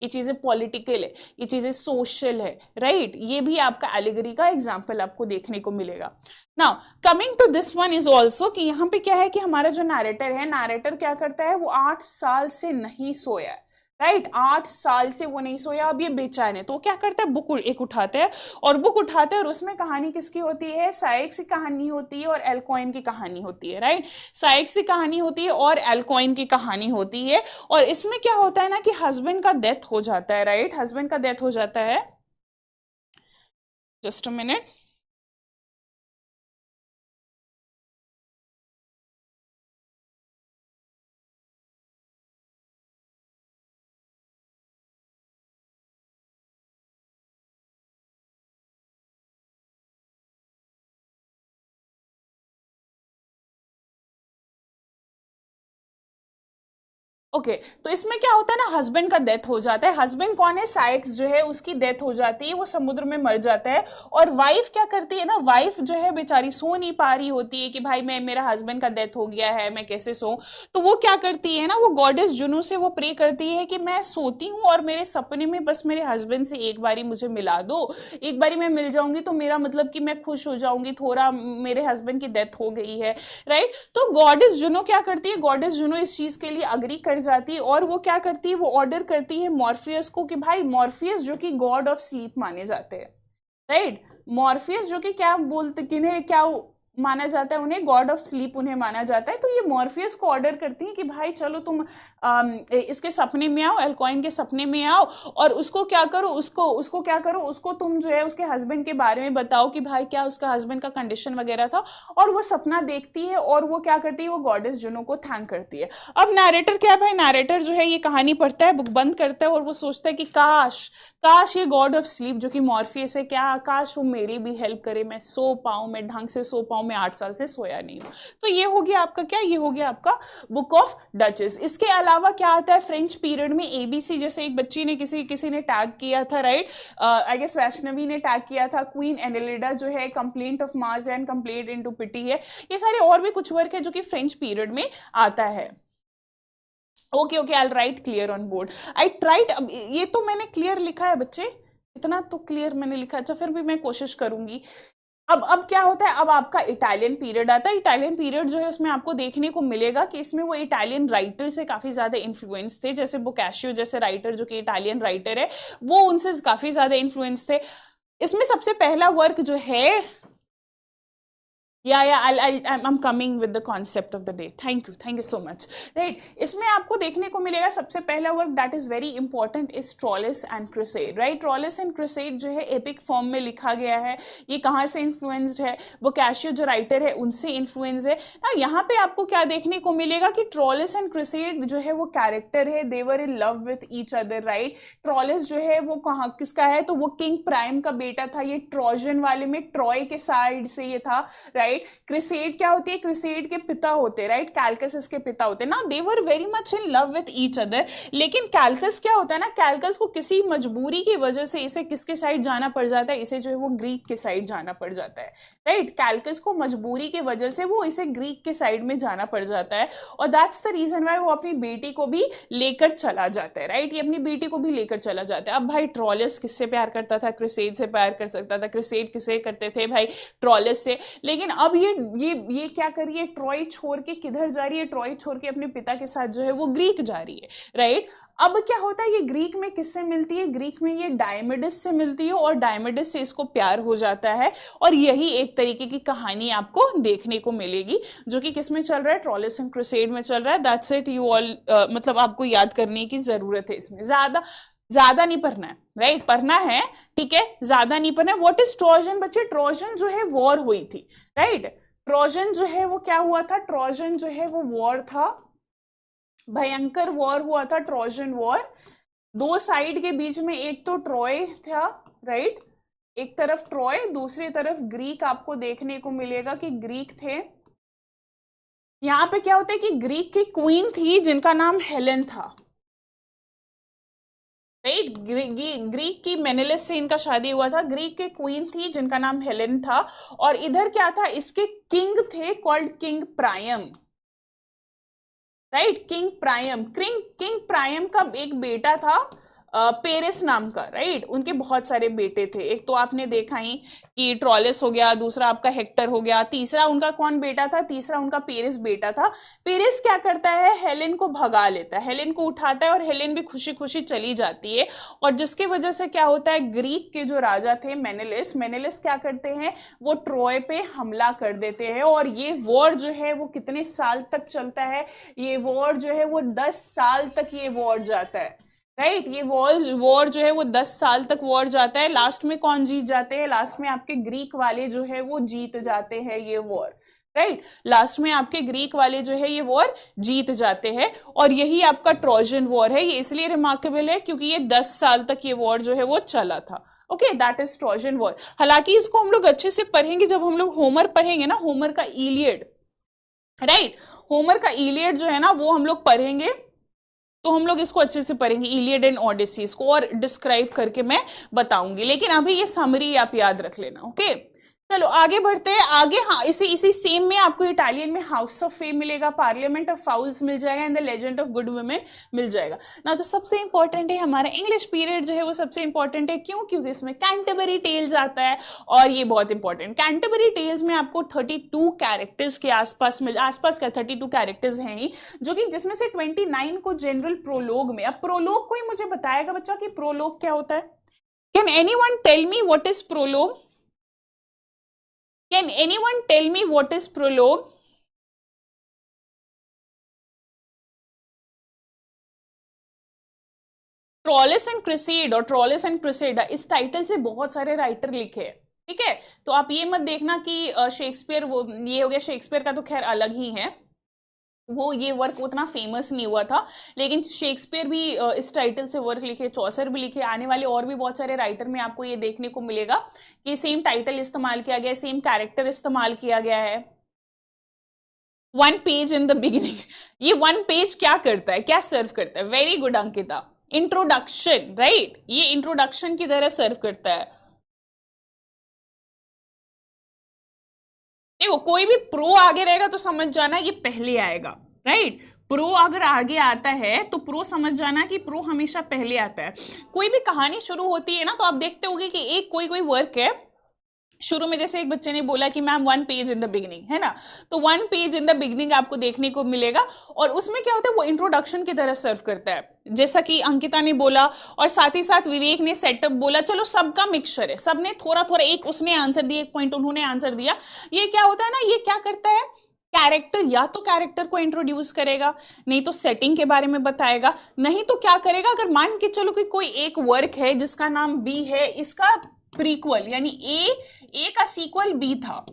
ये चीजें पॉलिटिकल है, ये चीजें सोशल है। राइट, ये भी आपका एलिगरी का एग्जाम्पल आपको देखने को मिलेगा। Now coming to this one is also कि यहाँ पे क्या है कि हमारा जो नैरेटर है, नैरेटर क्या करता है, वो 8 साल से नहीं सोया है। राइट, 8 साल से वो नहीं सोया, अब ये बेचैन है। तो क्या करता है, बुक एक उठाते हैं और बुक उठाते हैं और उसमें कहानी किसकी होती है, साइक्स की कहानी होती है और एल्कोइन की कहानी होती है। राइट, साइक्स की कहानी होती है और एल्कोइन की कहानी होती है। और इसमें क्या होता है ना कि हस्बैंड का डेथ हो जाता है। राइट, हस्बैंड का डेथ हो जाता है, जस्ट अ मिनट। ओके तो इसमें क्या होता है ना, हस्बैंड का डेथ हो जाता है। हस्बैंड कौन है, साइक्स जो है उसकी डेथ हो जाती है, वो समुद्र में मर जाता है। और वाइफ क्या करती है ना, वाइफ जो है बेचारी सो नहीं पा रही होती है कि भाई मैं, मेरा हस्बैंड का डेथ हो गया है, मैं कैसे सो। तो वो क्या करती है ना, वो गॉडेस जुनू से वो प्रे करती है कि मैं सोती हूँ और मेरे सपने में बस मेरे हस्बैंड से एक बारी मुझे मिला दो, एक बारी मैं मिल जाऊंगी तो मेरा मतलब कि मैं खुश हो जाऊंगी, थोड़ा मेरे हस्बैंड की डेथ हो गई है। राइट, तो गॉडेस जुनो क्या करती है, गॉडेस जुनो इस चीज के लिए अग्री कर जाती है और वो क्या करती है, वो ऑर्डर करती है मॉर्फियस को कि भाई, मॉर्फियस जो कि गॉड ऑफ स्लीप माने जाते हैं। राइट, मॉर्फियस जो कि क्या बोलते, किन्हें क्या माना जाता है, उन्हें गॉड ऑफ स्लीप उन्हें माना जाता है। तो ये मॉर्फियस को ऑर्डर करती है कि भाई चलो तुम इसके सपने में आओ, एल्कोइन के सपने में आओ और उसको क्या करो, उसको क्या करो, उसको तुम जो है उसके हस्बैंड के बारे में बताओ कि भाई क्या उसका हस्बैंड का कंडीशन वगैरह था। और वो सपना देखती है और वो क्या करती है, वो गॉडेस जुनो को थैंक करती है। अब नैरेटर क्या है भाई, नैरेटर जो है ये कहानी पढ़ता है, बुक बंद करता है और वो सोचता है कि काश काश ये गॉड ऑफ स्लीप जो कि मॉर्फियस है, क्या काश वो मेरी भी हेल्प करे, मैं सो पाऊं, मैं ढंग से सो पाऊं, मैं 8 साल से सोया नहीं हूं। तो ये हो गया आपका क्या, ये हो गया आपका बुक ऑफ डचेस। इसके अलावा क्या आता है, फ्रेंच पीरियड में एबीसी, जैसे एक बच्ची ने किसी ने टैग किया था। राइट, आई गेस वैष्णवी ने टैग किया था, क्वीन एनेलिडा जो है, complaint of Mars and complaint into pity है। ये सारे और भी कुछ वर्क है जो कि फ्रेंच पीरियड में आता है। Okay okay, I right clear on board, I tried. ये तो मैंने क्लियर लिखा है बच्चे, इतना तो क्लियर मैंने लिखा, अच्छा फिर भी मैं कोशिश करूंगी। अब क्या होता है, अब आपका इटालियन पीरियड आता है। इटालियन पीरियड जो है उसमें आपको देखने को मिलेगा कि इसमें वो इटालियन राइटर से काफी ज्यादा इन्फ्लुएंस थे, जैसे बोकाशियो जैसे राइटर जो कि इटालियन राइटर है, वो उनसे काफी ज्यादा इन्फ्लुएंस थे। इसमें सबसे पहला वर्क जो है, I'm coming with the concept of the day. Thank you so much. Right, इसमें आपको देखने को मिलेगा सबसे पहला work that is very important is Troilus and Crusade. Right, Troilus and Crusade जो है एपिक फॉर्म में लिखा गया है। ये कहाँ से इन्फ्लुएंस्ड है, बोकाशियो जो राइटर है उनसे इन्फ्लुएंस है ना। यहाँ पे आपको क्या देखने को मिलेगा कि ट्रॉलस एंड क्रुसेड जो है वो कैरेक्टर है, they were in love with each other. Right, Troilus जो है वो कहाँ किसका है, तो वो किंग प्राइम का बेटा था, ये ट्रोजन वाले में ट्रॉय के साइड से ये था। राइट, क्रिसेड क्या होती है, क्रिसेड के पिता होते, राइट, कैल्कस इसके पिता होते ना, they were very much in love with each other. लेकिन कैल्कस क्या होता है ना, कैल्कस को किसी मजबूरी की वजह से इसे किसके साइड जाना पड़ जाता है, इसे जो है वो ग्रीक के साइड जाना पड़ जाता है। राइट, कैल्कस को मजबूरी की वजह से वो इसे ग्रीक के साइड में जाना पड़ जाता है, और दैट्स द रीजन वाई वो अपनी बेटी को भी लेकर चला जाता है। राइट, ये अपनी बेटी को भी लेकर चला जाता है। अब भाई ट्रॉलस किससे प्यार करता था, क्रिसेड से प्यार कर सकता था, क्रिसेड किसे करते थे भाई, ट्रॉलस से। लेकिन अब ये क्या करिए, ट्रॉय छोड़ के किधर जा रही है, ट्रॉय छोड़ के अपने पिता के साथ जो है वो ग्रीक जा रही है। राइट, अब क्या होता है, ये ग्रीक में किससे मिलती है, ग्रीक में ये डायमेडिस से मिलती है, और डायमेडिस से इसको प्यार हो जाता है। और यही एक तरीके की कहानी आपको देखने को मिलेगी जो कि किसमें चल रहा है, ट्रॉलस एंड क्रुसेड में चल रहा है। दैट्स इट, यू ऑल मतलब आपको याद करने की जरूरत है, इसमें ज्यादा नहीं पढ़ना है। राइट, पढ़ना है, ठीक है, ज्यादा नहीं पढ़ना है। व्हाट इज ट्रोजन बच्चे, ट्रोजन जो है वॉर हुई थी। राइट, ट्रोजन जो है वो क्या हुआ था, ट्रोजन जो है वो वॉर था, भयंकर वॉर हुआ था, ट्रोजन वॉर। दो साइड के बीच में, एक तो ट्रॉय था, राइट, एक तरफ ट्रॉय, दूसरी तरफ ग्रीक आपको देखने को मिलेगा कि ग्रीक थे। यहां पे क्या होता है कि ग्रीक की क्वीन थी जिनका नाम हेलेन था। राइट, ग्रीक की मेनेलिस से इनका शादी हुआ था, ग्रीक के क्वीन थी जिनका नाम हेलेन था, और इधर क्या था, इसके किंग थे called King Priam. Right, King Priam, King Priam का एक बेटा था पेरिस नाम का। राइट, उनके बहुत सारे बेटे थे, एक तो आपने देखा ही कि ट्रॉलस हो गया, दूसरा आपका हेक्टर हो गया, तीसरा उनका कौन बेटा था, तीसरा उनका पेरिस बेटा था। पेरिस क्या करता है, हेलेन को भगा लेता है, हेलेन को उठाता है, और हेलेन भी खुशी खुशी चली जाती है। और जिसकी वजह से क्या होता है, ग्रीक के जो राजा थे मेनेलिस क्या करते हैं, वो ट्रॉय पे हमला कर देते हैं। और ये वॉर जो है वो कितने साल तक चलता है, ये वॉर जो है वो 10 साल तक ये वॉर जाता है। राइट, ये वॉर जो है वो 10 साल तक वॉर जाता है। लास्ट में कौन जीत जाते हैं, लास्ट में आपके ग्रीक वाले जो है वो जीत जाते हैं ये वॉर। राइट, लास्ट में आपके ग्रीक वाले जो है ये वॉर जीत जाते हैं, और यही आपका ट्रोजन वॉर है। ये इसलिए रिमार्केबल है क्योंकि ये 10 साल तक ये वॉर जो है वो चला था। Okay, that is Trojan war. हालांकि इसको हम लोग अच्छे से पढ़ेंगे जब हम लोग होमर पढ़ेंगे ना, होमर का इलियड। राइट, होमर का इलियड जो है ना वो हम लोग पढ़ेंगे, तो हम लोग इसको अच्छे से पढ़ेंगे, इलियड एंड ओडिसी, इसको और डिस्क्राइब करके मैं बताऊंगी। लेकिन अभी ये समरी आप याद रख लेना। ओके, चलो आगे बढ़ते हैं। आगे हाँ, इसी सेम में आपको इटालियन में हाउस ऑफ फेम मिलेगा, पार्लियामेंट ऑफ फाउल्स मिल जाएगा, and the legend of good women मिल जाएगा ना। तो सबसे इंपॉर्टेंट है हमारा इंग्लिश पीरियड जो है वो सबसे इंपॉर्टेंट है। क्यों, क्योंकि इसमें कैंटरबरी टेल्स आता है, और ये बहुत इंपॉर्टेंट। कैंटरबरी टेल्स में आपको 32 कैरेक्टर्स के आसपास क्या 32 कैरेक्टर्स हैं ही, जो कि जिसमें से 29 को जनरल प्रोलोग में। अब प्रोलोग को ही मुझे बताएगा बच्चा कि प्रोलोग क्या होता है। Can anyone tell me what is prologue? Can anyone tell me what is prologue? Troilus and Criseyde और ट्रॉलस एंड क्रिसेड, इस टाइटल से बहुत सारे राइटर लिखे हैं। ठीक है, तो आप ये मत देखना कि शेक्सपियर, वो ये हो गया, शेक्सपियर का तो खैर अलग ही है, वो ये वर्क उतना फेमस नहीं हुआ था, लेकिन शेक्सपियर भी इस टाइटल से वर्क लिखे, चौसर भी लिखे, आने वाले और भी बहुत सारे राइटर में आपको ये देखने को मिलेगा कि सेम टाइटल इस्तेमाल किया गया है, सेम कैरेक्टर इस्तेमाल किया गया है। 1 पेज इन द बिगिनिंग, ये 1 पेज क्या करता है, क्या सर्व करता है? Very good Ankita, introduction. Right, ये इंट्रोडक्शन की तरह सर्व करता है। देखो, कोई भी प्रो आगे रहेगा तो समझ जाना ये पहले आएगा। राइट। प्रो अगर आगे आता है तो प्रो समझ जाना कि प्रो हमेशा पहले आता है। कोई भी कहानी शुरू होती है ना तो आप देखते होंगे कि एक कोई वर्क है शुरू में, जैसे एक बच्चे ने बोला कि ma'am 1 page in the beginning, है ना, तो 1 पेज इन द बिगनिंग आपको देखने को मिलेगा और उसमें क्या होता है वो इंट्रोडक्शन की तरह सर्व करता है, जैसा कि अंकिता ने बोला और साथ ही साथ विवेक ने सेटअप बोला, चलो सबका मिक्सचर है, सबने थोड़ा थोड़ा, एक उसने आंसर दिया, एक पॉइंट उन्होंने आंसर दिया। ये क्या होता है ना, ये क्या करता है, कैरेक्टर या तो कैरेक्टर को इंट्रोड्यूस करेगा, नहीं तो सेटिंग के बारे में बताएगा, नहीं तो क्या करेगा, अगर मान के चलो कि कोई एक वर्क है जिसका नाम बी है, इसका प्रीक्वल यानी ए का सीक्वल बी था,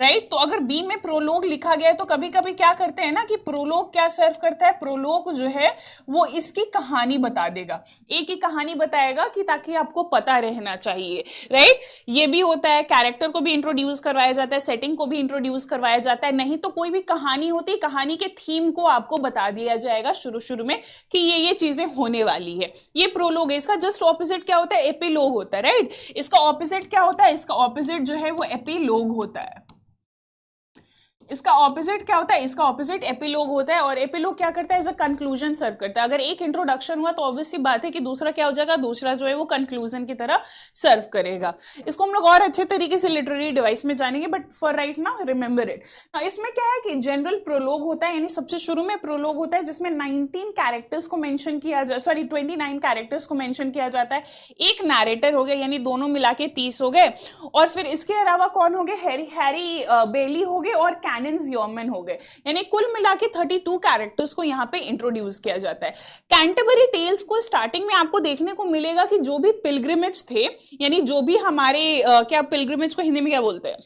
राइट। तो अगर बी में प्रोलोग लिखा गया है तो कभी कभी क्या करते हैं ना कि प्रोलोग क्या सर्व करता है, प्रोलोग जो है वो इसकी कहानी बता देगा, ए की कहानी बताएगा कि ताकि आपको पता रहना चाहिए, राइट। ये भी होता है, कैरेक्टर को भी इंट्रोड्यूस करवाया जाता है, सेटिंग को भी इंट्रोड्यूस करवाया जाता है, नहीं तो कोई भी कहानी होती है, कहानी के थीम को आपको बता दिया जाएगा शुरू में कि ये चीजें होने वाली है। ये प्रोलोग है। इसका जस्ट ऑपोजिट क्या होता है, एपिलोग होता है, राइट। इसका ऑपोजिट क्या होता है, इसका ऑपोजिट जो है वो एपिलोग होता है। इसका ऑपोजिट क्या होता है, इसका ऑपोजिट एपिलोग होता है। और एपिलोग क्या करता है, एज अ कंक्लूजन सर्व करता है। अगर एक इंट्रोडक्शन हुआ तो ऑब्वियसली बात है कि दूसरा क्या हो जाएगा, दूसरा जो है वो कंक्लूजन की तरह सर्व करेगा। इसको हम लोग और अच्छे तरीके से लिटरेरी डिवाइस में जानेंगे, but for right now remember it. इसमें क्या है कि जनरल प्रोलोग होता है, यानी सबसे शुरू में प्रोलोग होता है जिसमें 19 कैरेक्टर्स को मेंशन किया जा 29 कैरेक्टर्स को मेंशन किया जाता है। एक नैरेटर हो गया, यानी दोनों मिला के 30 हो गए, और फिर इसके अलावा कौन हो गए, हैरी बेली हो गए और कैनन्स यॉर्मन हो गए, यानी कुल मिला के 32 कैरेक्टर्स को यहाँ पे इंट्रोड्यूस किया जाता है। कैंटरबरी टेल्स को स्टार्टिंग में आपको देखने को मिलेगा कि जो भी पिलग्रिमेज थे, यानी जो भी हमारे क्या पिलग्रिमेज को हिंदी में क्या बोलते हैं,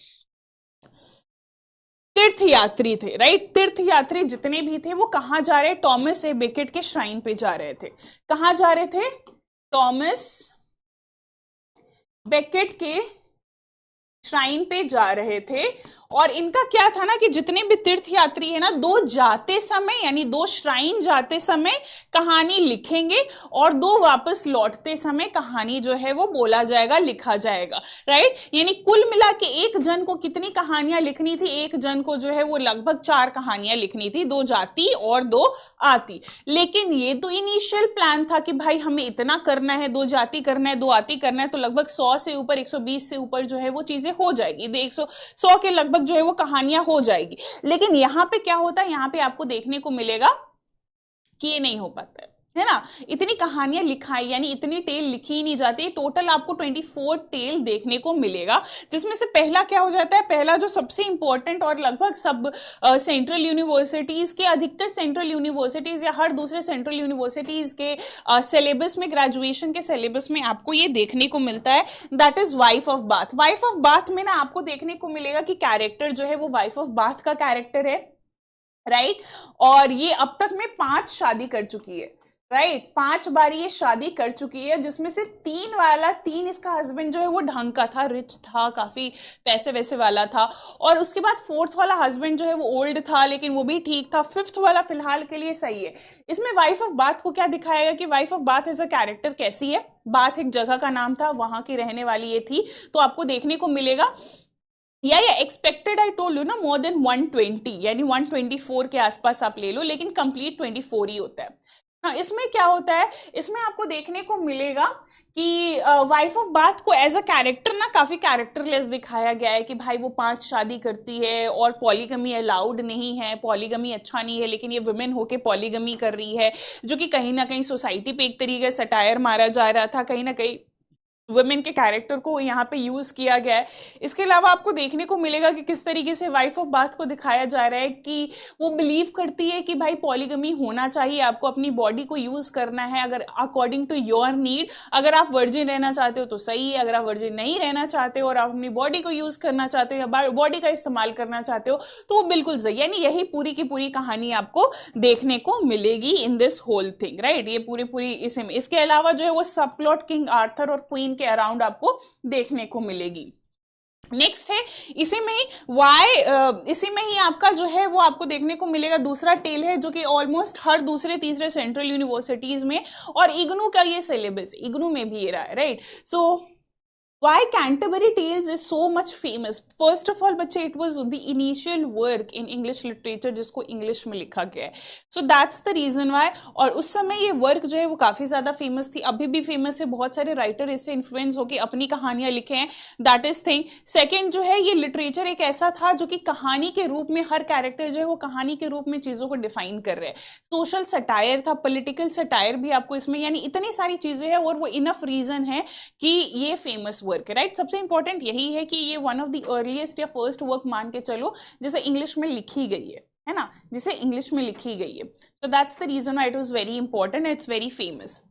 तीर्थयात्री थे, राइट। तीर्थयात्री जितने भी थे वो कहां जा रहे, टॉमस ए बेकेट के श्राइन पे जा रहे थे। कहां जा रहे थे, टॉमस बेकेट के श्राइन पे जा रहे थे। और इनका क्या था ना कि जितने भी तीर्थयात्री है ना, 2 जाते समय यानी 2 श्राइन जाते समय कहानी लिखेंगे और 2 वापस लौटते समय कहानी जो है वो बोला जाएगा, लिखा जाएगा, राइट। यानी कुल मिला के एक जन को कितनी कहानियां लिखनी थी, एक जन को जो है वो लगभग 4 कहानियां लिखनी थी, 2 जाती और 2 आती। लेकिन ये तो इनिशियल प्लान था कि भाई हमें इतना करना है, 2 जाती करना है, 2 आती करना है, तो लगभग 100 से ऊपर, 120 से ऊपर जो है वो चीजें हो जाएगी, 100 के लगभग जो है वो कहानियां हो जाएगी। लेकिन यहां पे क्या होता है, यहां पे आपको देखने को मिलेगा कि ये नहीं हो पाता है ना। इतनी कहानियां लिखाई यानी इतनी टेल लिखी ही नहीं जाती। टोटल आपको 24 टेल देखने को मिलेगा, जिसमें से पहला क्या हो जाता है, पहला जो सबसे इंपॉर्टेंट और लगभग सब सेंट्रल यूनिवर्सिटीज के, अधिकतर सेंट्रल यूनिवर्सिटीज या हर दूसरे सेंट्रल यूनिवर्सिटीज के सिलेबस में, ग्रेजुएशन के सिलेबस में आपको ये देखने को मिलता है, that is wife of bath. Wife of bath में ना आपको देखने को मिलेगा कि कैरेक्टर जो है वो वाइफ ऑफ बाथ का कैरेक्टर है, राइट। और ये अब तक में 5 शादी कर चुकी है, राइट। 5 बार ये शादी कर चुकी है, जिसमें से 3 इसका हस्बैंड जो है वो ढंग का था, रिच था, काफी पैसे वैसे वाला था। और उसके बाद 4th वाला हस्बैंड जो है वो ओल्ड था लेकिन वो भी ठीक था। 5th वाला फिलहाल के लिए सही है। इसमें वाइफ ऑफ बाथ को क्या दिखाएगा कि wife of Bath as a character कैसी है। बाथ एक जगह का नाम था, वहां की रहने वाली ये थी, तो आपको देखने को मिलेगा या एक्सपेक्टेड, आई टोल्ड यू ना, मोर देन 120 यानी 124 के आसपास आप ले लो, लेकिन कंप्लीट 24 ही होता है। हाँ, इसमें क्या होता है, इसमें आपको देखने को मिलेगा कि वाइफ ऑफ बाथ को एज अ कैरेक्टर ना काफी कैरेक्टरलेस दिखाया गया है कि भाई वो 5 शादी करती है और पॉलीगमी अलाउड नहीं है, पॉलीगमी अच्छा नहीं है, लेकिन ये वुमेन होके पॉलीगमी कर रही है, जो कि कहीं ना कहीं सोसाइटी पे एक तरीके से सटायर मारा जा रहा था, कहीं ना कहीं वुमेन के कैरेक्टर को यहाँ पे यूज किया गया है। इसके अलावा आपको देखने को मिलेगा कि किस तरीके से वाइफ ऑफ बाथ को दिखाया जा रहा है कि वो बिलीव करती है कि भाई पॉलीगमी होना चाहिए, आपको अपनी बॉडी को यूज करना है अगर अकॉर्डिंग टू योर नीड। अगर आप वर्जिन रहना चाहते हो तो सही है, अगर आप वर्जिन नहीं रहना चाहते हो और आप अपनी बॉडी को यूज करना चाहते हो या बॉडी का इस्तेमाल करना चाहते हो तो वो बिल्कुल सही। यानी यही पूरी की पूरी कहानी आपको देखने को मिलेगी in this whole thing, right. ये पूरी इसी में, इसके अलावा जो है वो सब प्लॉट किंग आर्थर और क्वीन के अराउंड आपको देखने को मिलेगी। नेक्स्ट है इसी में ही आपका जो है वो आपको देखने को मिलेगा दूसरा टेल है, जो कि ऑलमोस्ट हर दूसरे तीसरे सेंट्रल यूनिवर्सिटीज में, और इग्नू का ये सिलेबस इग्नू में भी ये रहा है, right. So Why Canterbury Tales is so much famous? First of all, बच्चे, it was the initial work in English literature जिसको English में लिखा गया है. So that's the reason why. और उस समय ये वर्क जो है वो काफी ज्यादा फेमस थी, अभी भी फेमस है. बहुत सारे राइटर इससे इन्फ्लुएंस होकर अपनी कहानियां लिखे हैं. That is thing. सेकेंड जो है, ये लिटरेचर एक ऐसा था जो कि कहानी के रूप में हर कैरेक्टर जो है वो कहानी के रूप में चीजों को डिफाइन कर रहे हैं. सोशल सटायर था, पॉलिटिकल सटायर भी आपको इसमें, यानी इतनी सारी चीजें हैं और वो इनफ रीजन है कि ये फेमस वर्क है. राइट, सबसे इंपॉर्टेंट यही है कि ये वन ऑफ द अर्लीस्ट या फर्स्ट वर्क मान के चलो जिसे इंग्लिश में लिखी गई है ना, जिसे इंग्लिश में लिखी गई है. So that's the reason why it was very important, it's very famous.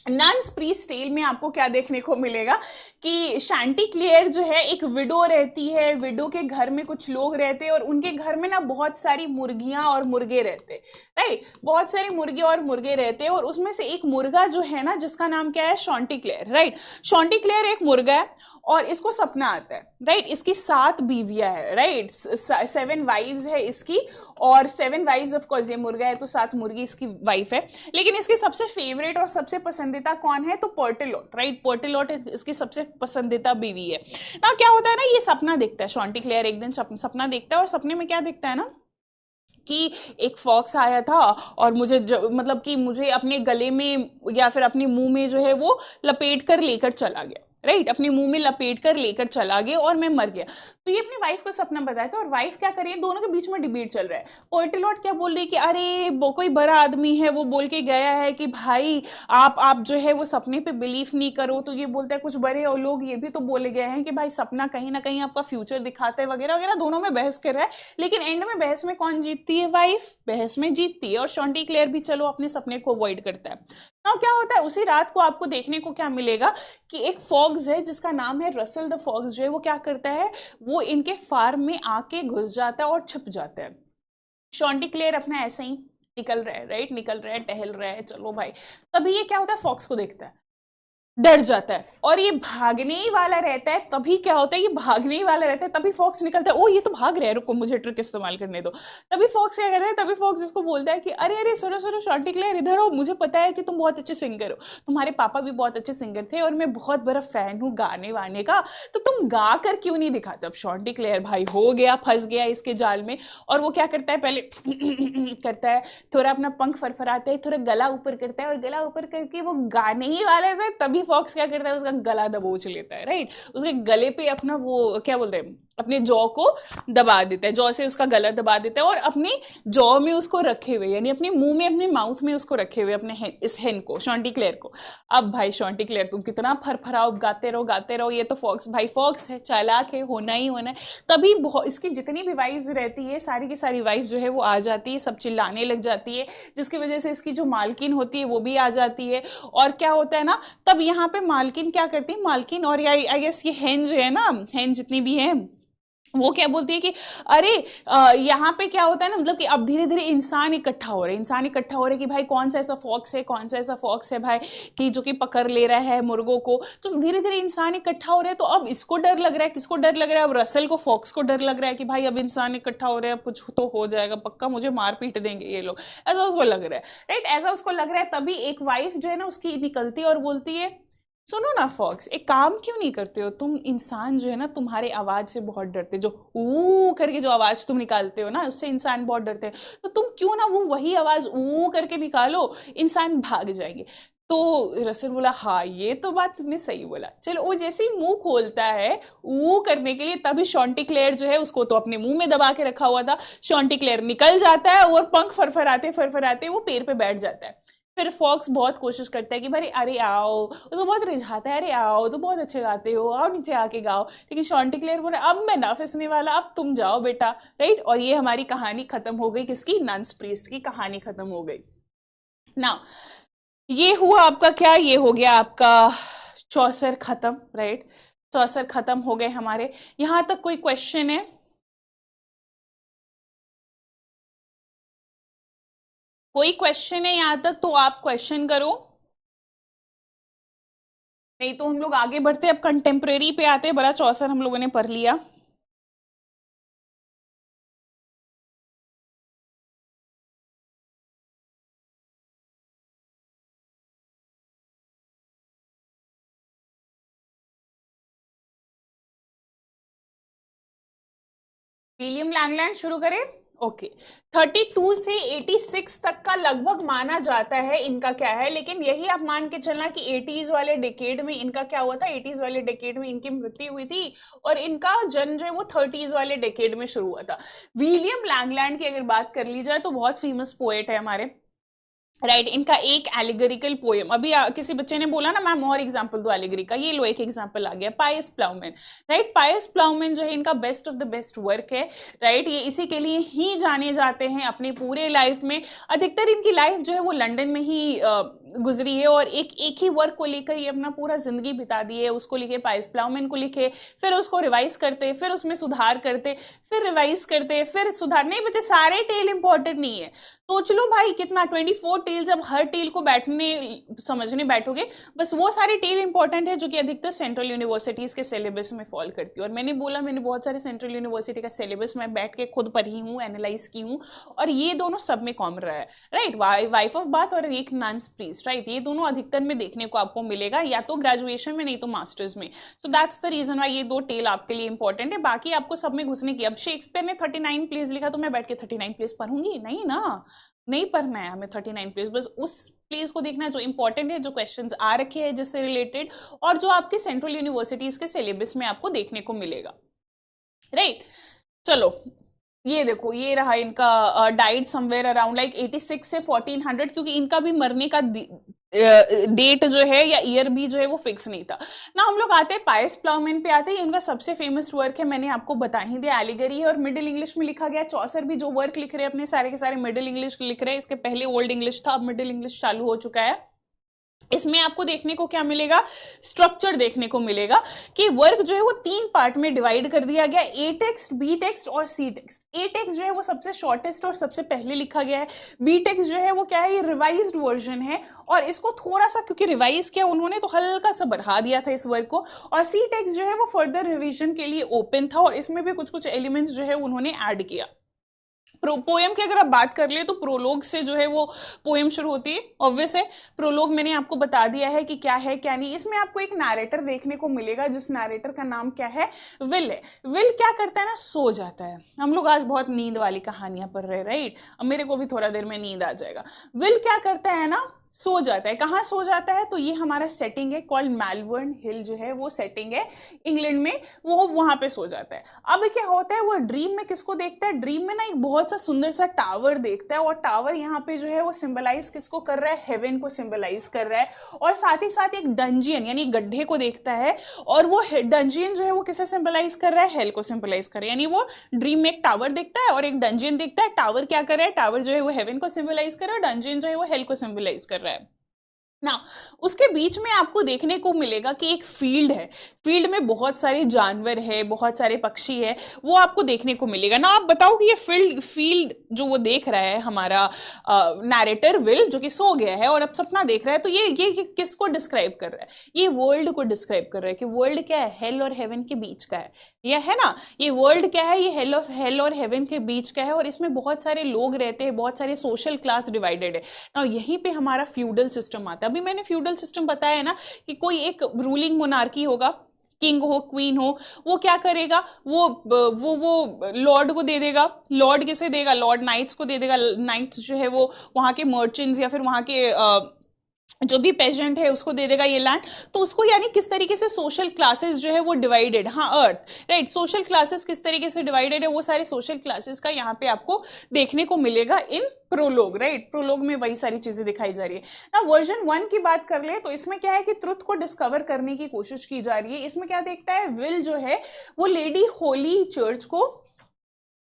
Nun's Priest tale में आपको क्या देखने को मिलेगा कि शांटिक्लेयर जो है एक विडो रहती है. विडो के घर में कुछ लोग रहते हैं और उनके घर में ना बहुत सारी मुर्गियां और मुर्गे रहते हैं. राइट, बहुत सारी मुर्गे और मुर्गे रहते हैं और उसमें से एक मुर्गा जो है ना जिसका नाम क्या है, शांटिक्लेयर. राइट, शांटिक्लेयर एक मुर्गा है और इसको सपना आता है. राइट, इसकी 7 बीवियां है. राइट, 7 वाइव्स है इसकी, और 7 वाइव्स ऑफ कोर्स, ये मुर्गा है तो 7 मुर्गी इसकी वाइफ है. लेकिन इसकी सबसे फेवरेट और सबसे पसंदीदा कौन है, तो पर्टिलोट. राइट, पर्टिलोट इसकी सबसे पसंदीदा बीवी है ना. क्या होता है ना, ये सपना देखता है शांटिक्लेयर, एक दिन सपना देखता है और सपने में क्या देखता है ना कि एक फॉक्स आया था और मुझे मतलब कि मुझे अपने गले में या फिर अपने मुंह में जो है वो लपेट कर लेकर चला गया. राइट, अपने मुंह में लपेट कर लेकर चला गया और मैं मर गया. तो ये अपनी वाइफ को सपना बताया था और वाइफ क्या कर रही है, दोनों के बीच में डिबेट चल रहा है. पोर्टिलॉट क्या बोल रही है कि अरे वो कोई बड़ा आदमी है, वो बोल के गया है कि भाई आप जो है वो सपने पे बिलीव नहीं करो. तो ये बोलता है कुछ बड़े और लोग ये भी तो बोले गए हैं कि भाई सपना कहीं ना कहीं आपका फ्यूचर दिखाता है वगैरह वगैरह. दोनों में बहस कर रहा है, लेकिन एंड में बहस में कौन जीतती है, वाइफ बहस में जीतती है और शांटिक्लेयर भी चलो अपने सपने को अवॉइड करता है. अब क्या होता है, उसी रात को आपको देखने को क्या मिलेगा कि एक फॉक्स है जिसका नाम है रसल द फॉक्स, जो है वो क्या करता है, वो इनके फार्म में आके घुस जाता है और छुप जाता है. शांटिक्लेयर अपना ऐसे ही निकल रहा है. राइट, निकल रहा है, टहल रहा है, चलो भाई. तभी ये क्या होता है, फॉक्स को देखता है, डर जाता है और ये भागने ही वाला रहता है. तभी क्या होता है, ये भागने ही वाला रहता है, तभी फॉक्स निकलता है. ओ ये तो भाग रहा है, रुको मुझे ट्रिक इस्तेमाल करने दो. तभी फॉक्स क्या करता है, तभी फॉक्स इसको बोलता है कि अरे अरे सुनो सुनो शांटिक्लेयर, इधर हो, मुझे पता है कि तुम बहुत अच्छे सिंगर हो, तुम्हारे पापा भी बहुत अच्छे सिंगर थे और मैं बहुत बड़ा फैन हूँ गाने वाने का, तो तुम गा कर क्यों नहीं दिखाते. अब शांटिक्लेयर भाई हो गया, फंस गया इसके जाल में. और वो क्या करता है, पहले करता है, थोड़ा अपना पंख फरफराता है, थोड़ा गला ऊपर करता है और गला ऊपर करके वो गाने ही वाले थे. तभी फॉक्स क्या करता है, उसका गला दबोच लेता है. राइट, उसके गले पे अपना वो क्या बोलते हैं, अपने जॉ को दबा देता है, जॉ से उसका गला दबा देता है और अपनी जॉ में उसको रखे हुए, यानी अपने मुंह में, अपने माउथ में उसको रखे हुए अपने इस हेन को, शांटिक्लेयर को. अब भाई शांटिक्लेयर तुम कितना फरफराओ, गाते रहो गाते रहो, ये तो फॉक्स भाई फॉक्स है, चालाक है, होना ही होना है. तभी इसकी जितनी भी वाइफ्स रहती है, सारी की सारी वाइफ जो है वो आ जाती है, सब चिल्लाने लग जाती है, जिसकी वजह से इसकी जो मालकिन होती है वो भी आ जाती है. और क्या होता है ना, तब यहाँ पे मालकिन क्या करती है, मालकिन और आई गेस ये हेन जो है ना, हेन जितनी भी है, वो क्या बोलती है कि अरे यहाँ पे क्या होता है ना, मतलब कि अब धीरे धीरे इंसान इकट्ठा हो रहे हैं, इंसान इकट्ठा हो रहे हैं कि भाई कौन सा ऐसा फॉक्स है, कौन सा ऐसा फॉक्स है भाई कि जो कि पकड़ ले रहा है मुर्गों को. तो धीरे धीरे इंसान इकट्ठा हो रहे हैं. तो अब इसको डर लग रहा है, किसको डर लग रहा है, अब रसल को, फॉक्स को डर लग रहा है कि भाई अब इंसान इकट्ठा हो रहे हैं, अब कुछ तो हो जाएगा पक्का, मुझे मार पीट देंगे ये लोग, ऐसा उसको लग रहा है. राइट, ऐसा उसको लग रहा है. तभी एक वाइफ जो है ना उसकी निकलती है और बोलती है, सुनो ना फॉक्स, एक काम क्यों नहीं करते हो तुम, इंसान जो है ना तुम्हारे आवाज से बहुत डरते, जो ऊ करके जो आवाज तुम निकालते हो ना उससे इंसान बहुत डरते हैं, तो तुम क्यों ना वो वही आवाज ऊ करके निकालो, इंसान भाग जाएंगे. तो रसल बोला हाँ ये तो बात तुमने सही बोला. चलो वो जैसे ही मुंह खोलता है ऊ करने के लिए, तभी शांटिक्लेयर जो है, उसको तो अपने मुंह में दबा के रखा हुआ था, शांटिक्लेयर निकल जाता है और पंख फरफराते फरफराते वो पेड़ पे बैठ जाता है. फिर फॉक्स बहुत कोशिश करता है कि भाई अरे आओ, उसको बहुत रिझाता है, अरे आओ तो बहुत अच्छे गाते हो, आओ नीचे आके गाओ. लेकिन शांटिक्लेयर बोले अब मैं ना फिसने वाला, अब तुम जाओ बेटा. राइट, और ये हमारी कहानी खत्म हो गई, किसकी, नन्स प्रीस्ट की कहानी खत्म हो गई. ना ये हुआ आपका क्या, ये हो गया आपका चौसर खत्म. राइट, चौसर खत्म हो गए हमारे. यहां तक कोई क्वेश्चन है, कोई क्वेश्चन है यहां तक तो आप क्वेश्चन करो, नहीं तो हम लोग आगे बढ़ते, अब कंटेम्प्रेरी पे आते हैं. बड़ा चौसर हम लोगों ने पढ़ लिया. विलियम लैंगलैंड शुरू करें। ओके 32 से 86 तक का लगभग माना जाता है इनका क्या है, लेकिन यही आप मान के चलना कि 80s वाले डेकेड में इनका क्या हुआ था, 80s वाले डेकेड में इनकी मृत्यु हुई थी और इनका जन्म जो है वो 30s वाले डेकेड में शुरू हुआ था। विलियम लैंगलैंड की अगर बात कर ली जाए तो बहुत फेमस पोएट है हमारे, राइट इनका एक एलिगरिकल पोएम, अभी किसी बच्चे ने बोला ना मैम और एग्जांपल दो एलिगरी का, ये लो एक एग्जांपल आ गया, पायस प्लाउमैन, राइट पायस प्लाउमैन जो है इनका best of the best work है, राइट ये इसी के लिए ही जाने जाते हैं अपनी पूरे लाइफ में। अधिकतर इनकी लाइफ जो है वो लंदन में ही गुजरी है और एक ही वर्क को लेकर ये अपना पूरा जिंदगी बिता दी है। उसको लिखे, पायस प्लाउमैन को लिखे, फिर उसको रिवाइज करते, फिर उसमें सुधार करते, फिर रिवाइज करते, फिर सुधार। नहीं बच्चे सारे टेल इंपॉर्टेंट नहीं है, सोच लो भाई कितना 24 टेल, जब हर टेल को बैठने समझने बैठोगे, बस वो सारी टेल इंपॉर्टेंट है जो कि अधिकतर सेंट्रल यूनिवर्सिटीज के सिलेबस में फॉल करती है। और मैंने बोला मैंने बहुत सारे सेंट्रल यूनिवर्सिटी का सिलेबस में बैठ के खुद पढ़ी हूँ, एनालाइज की हूँ, और ये दोनों सब में कॉमन रहा है, राइट वाइफ ऑफ बाथ और एक नन्स प्रीस्ट, राइट ये दोनों अधिकतर में देखने को आपको मिलेगा, या तो ग्रेजुएशन में नहीं तो मास्टर्स में। So that's the reason why ये दो टेल आपके लिए इंपॉर्टेंट है, बाकी आपको सब में घुसने की। अब शेक्सपियर ने 39 प्लेस लिखा तो मैं बैठ के 39 प्लेस पढ़ूंगी नहीं ना, नहीं पढ़ना है हमें 39 प्लेस, बस उस प्लेस को देखना है जो इंपॉर्टेंट है, जो क्वेश्चंस आ रखे हैं जिससे रिलेटेड, और जो आपके सेंट्रल यूनिवर्सिटीज के सिलेबस में आपको देखने को मिलेगा, राइट चलो ये देखो ये रहा इनका डाइट समवेयर अराउंड लाइक 86 से 1400, क्योंकि इनका भी मरने का डेट जो है या ईयर भी जो है वो फिक्स नहीं था ना। हम लोग आते हैं पायस प्लाउमैन पे आते हैं, इनका सबसे फेमस वर्क है मैंने आपको बता ही दिया, एलिगरी है और मिडिल इंग्लिश में लिखा गया। चौसर भी जो वर्क लिख रहे हैं अपने सारे के सारे मिडिल इंग्लिश लिख रहे हैं, इसके पहले ओल्ड इंग्लिश था, अब मिडिल इंग्लिश चालू हो चुका है। इसमें आपको देखने को क्या मिलेगा, स्ट्रक्चर देखने को मिलेगा कि वर्क जो है वो 3 पार्ट में डिवाइड कर दिया गया, ए टेक्स्ट, बी टेक्स्ट और सी टेक्स्ट। ए टेक्स्ट जो है वो सबसे शॉर्टेस्ट और सबसे पहले लिखा गया है, बी टेक्स्ट जो है वो क्या है, ये रिवाइज्ड वर्जन है और इसको थोड़ा सा क्योंकि रिवाइज किया उन्होंने तो हल्का सा बढ़ा दिया था इस वर्क को, और सी टेक्स्ट जो है वो फर्दर रिविजन के लिए ओपन था और इसमें भी कुछ कुछ एलिमेंट्स जो है उन्होंने ऐड किया। पोएम की अगर आप बात कर ले तो प्रोलोग से जो है वो पोएम शुरू होती है, ऑब्वियस है। प्रोलोग मैंने आपको बता दिया है कि क्या है क्या नहीं। इसमें आपको एक नैरेटर देखने को मिलेगा जिस नैरेटर का नाम क्या है, विल है। विल क्या करता है ना, सो जाता है। हम लोग आज बहुत नींद वाली कहानियां पढ़ रहे हैं, राइट, अब मेरे को भी थोड़ा देर में नींद आ जाएगा। विल क्या करता है ना, सो जाता है। कहाँ सो जाता है, तो ये हमारा सेटिंग है कॉल्ड मेलबर्न हिल जो है वो सेटिंग है इंग्लैंड में, वो वहां पे सो जाता है। अब क्या होता है, वो ड्रीम में किसको देखता है, ड्रीम में ना एक बहुत सा सुंदर सा टावर देखता है और टावर यहाँ पे जो है वो सिंबलाइज किसको कर रहा है, हेवन को सिंबलाइज कर रहा है। और साथ ही साथ एक डंजियन यानी गड्ढे को देखता है और वो डंजियन जो है वो किसे सिंबलाइज कर रहा है, हेल को सिंबलाइज कर रहा है। यानी वो ड्रीम में एक टावर देखता है और एक डंजियन देखता है। टावर क्या कर रहा है, टावर जो है वो हेवन को सिंबलाइज कर रहा है, डंजियन जो है वो हेल को सिंबलाइज कर रहा है ना। उसके बीच में आपको देखने को मिलेगा कि एक फील्ड है, फील्ड में बहुत सारे जानवर है, बहुत सारे पक्षी है, वो आपको देखने को मिलेगा ना। आप बताओ कि ये फील्ड जो वो देख रहा है हमारा नैरेटर विल, जो कि सो गया है और अब सपना देख रहा है, तो ये किसको डिस्क्राइब कर रहा है, ये वर्ल्ड को डिस्क्राइब कर रहा है कि वर्ल्ड क्या है, हेल और हेवन के बीच का है, ये है ना। ये वर्ल्ड क्या है, ये हेल और हेवन के बीच का है और इसमें बहुत सारे लोग रहते हैं, बहुत सारे सोशल क्लास डिवाइडेड है ना। यहीं पे हमारा फ्यूडल सिस्टम आता है। अभी मैंने फ्यूडल सिस्टम बताया है ना कि कोई एक रूलिंग मोनार्की होगा, किंग हो, क्वीन हो, वो क्या करेगा, वो लॉर्ड को दे देगा। लॉर्ड किसे देगा, लॉर्ड नाइट्स को दे देगा। नाइट्स जो है वो वहां के मर्चेंट्स या फिर वहां के जो भी पेजेंट है उसको दे देगा ये लैंड। तो उसको यानी किस तरीके से सोशल क्लासेस जो है वो डिवाइडेड, हाँ अर्थ, राइट, सोशल क्लासेस किस तरीके से डिवाइडेड है, वो सारे सोशल क्लासेस का यहाँ पे आपको देखने को मिलेगा इन प्रोलोग, राइट। प्रोलोग में वही सारी चीजें दिखाई जा रही है ना। वर्जन 1 की बात कर ले तो इसमें क्या है कि ट्रुथ को डिस्कवर करने की कोशिश की जा रही है। इसमें क्या देखता है, विल जो है वो लेडी होली चर्च को,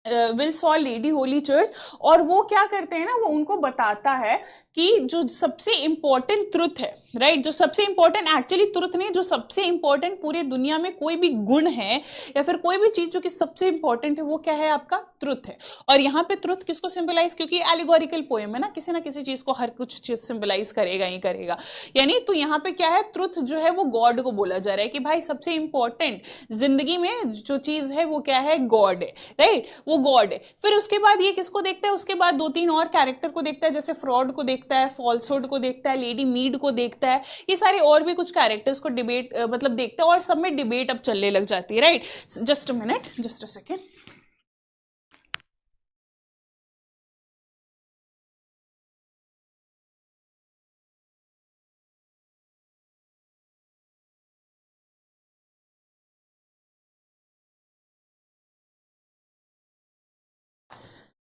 will saw lady Holi church, और वो क्या करते हैं ना, वो उनको बताता है कि जो सबसे इंपॉर्टेंट ट्रुथ है, राइट, जो सबसे इंपॉर्टेंट एक्चुअली ट्रुथ नहीं, जो सबसे इंपॉर्टेंट पूरी दुनिया में कोई भी गुण है या फिर कोई भी चीज जो कि सबसे इंपॉर्टेंट है वो क्या है, आपका ट्रुथ है। और यहाँ पे ट्रुथ किसको सिंबलाइज, क्योंकि एलिगोरिकल पोएम है ना किसी चीज को हर कुछ चीज सिंबलाइज करेगा ही करेगा। यानी तो यहाँ पे क्या है, ट्रुथ जो है वो गॉड को बोला जा रहा है कि भाई सबसे इंपॉर्टेंट जिंदगी में जो चीज है वो क्या है, गॉड है, राइट, वो गॉड है। फिर उसके बाद ये किसको देखता है, उसके बाद 2-3 और कैरेक्टर को देखता है, जैसे फ्रॉड को देखता है, फॉल्सहुड को देखता है, लेडी मीड को देखता है, ये सारे और भी कुछ कैरेक्टर्स को डिबेट मतलब देखते हैं और सब में डिबेट अब चलने लग जाती है, right. Just a minute, just a second.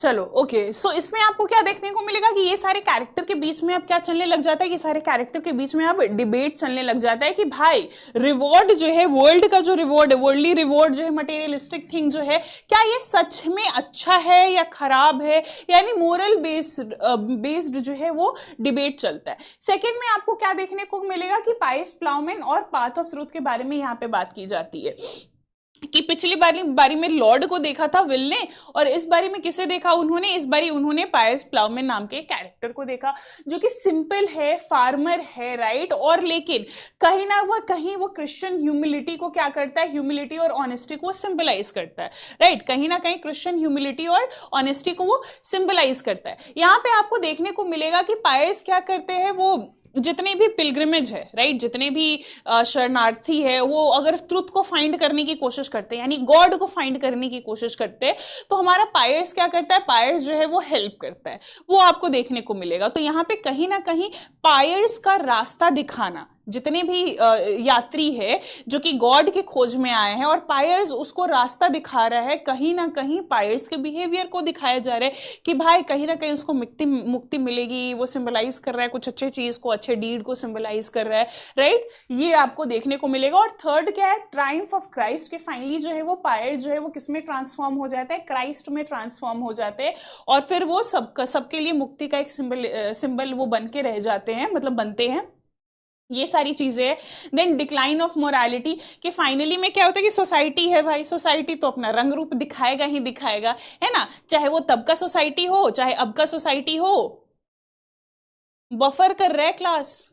चलो ओके, सो इसमें आपको क्या देखने को मिलेगा कि ये सारे कैरेक्टर के बीच में अब क्या चलने लग जाता है कि सारे कैरेक्टर के बीच में अब डिबेट चलने लग जाता है कि भाई रिवॉर्ड जो है, वर्ल्ड का जो रिवॉर्ड है, वर्ल्डली रिवॉर्ड जो है, मटेरियलिस्टिक थिंग जो है, क्या ये सच में अच्छा है या खराब है, यानी मोरल बेस्ड जो है वो डिबेट चलता है। सेकेंड में आपको क्या देखने को मिलेगा कि पायस प्लाउमैन और पाथ ऑफ ट्रूथ के बारे में यहाँ पे बात की जाती है कि पिछली बारी में लॉर्ड को देखा था विल ने, और इस बारी में किसे देखा उन्होंने, इस बारी उन्होंने पायस प्लाउमैन नाम के कैरेक्टर को देखा, जो कि सिंपल है, फार्मर है, राइट, और लेकिन कहीं ना कहीं वो क्रिश्चियन ह्यूमिलिटी को क्या करता है, ह्यूमिलिटी और ऑनेस्टी को सिंबलाइज करता है, राइट, कहीं ना कहीं क्रिश्चियन ह्यूमिलिटी और ऑनेस्टी को वो सिंबलाइज करता है। यहाँ पे आपको देखने को मिलेगा कि पायस क्या करते हैं, वो जितने भी पिलग्रिमेज है, राइट, जितने भी शरणार्थी है, वो अगर ट्रुथ को फाइंड करने की कोशिश करते हैं, यानी गॉड को फाइंड करने की कोशिश करते हैं, तो हमारा पायर्स क्या करता है, पायर्स जो है वो हेल्प करता है, वो आपको देखने को मिलेगा। तो यहाँ पे कहीं ना कहीं पायर्स का रास्ता दिखाना, जितने भी यात्री है जो कि गॉड के खोज में आए हैं, और पायर्स उसको रास्ता दिखा रहा है, कहीं ना कहीं पायर्स के बिहेवियर को दिखाया जा रहा है कि भाई कहीं ना कहीं उसको मुक्ति मुक्ति मिलेगी, वो सिंबलाइज कर रहा है कुछ अच्छे चीज को, अच्छे डीड को सिंबलाइज कर रहा है, राइट, ये आपको देखने को मिलेगा। और थर्ड क्या है, ट्रायम्फ ऑफ क्राइस्ट, के फाइनली जो है वो पायर जो है वो किसमें ट्रांसफॉर्म हो जाता है, क्राइस्ट में ट्रांसफॉर्म हो जाते हैं, और फिर वो सबके लिए मुक्ति का एक सिंबल वो बन के रह जाते हैं, मतलब बनते हैं, ये सारी चीजें हैं। देन डिक्लाइन ऑफ मोरालिटी, कि फाइनली में क्या होता है कि सोसाइटी है भाई, सोसाइटी तो अपना रंग रूप दिखाएगा ही दिखाएगा, है ना, चाहे वो तब का सोसाइटी हो चाहे अब का सोसाइटी हो। बफर कर रहा है class.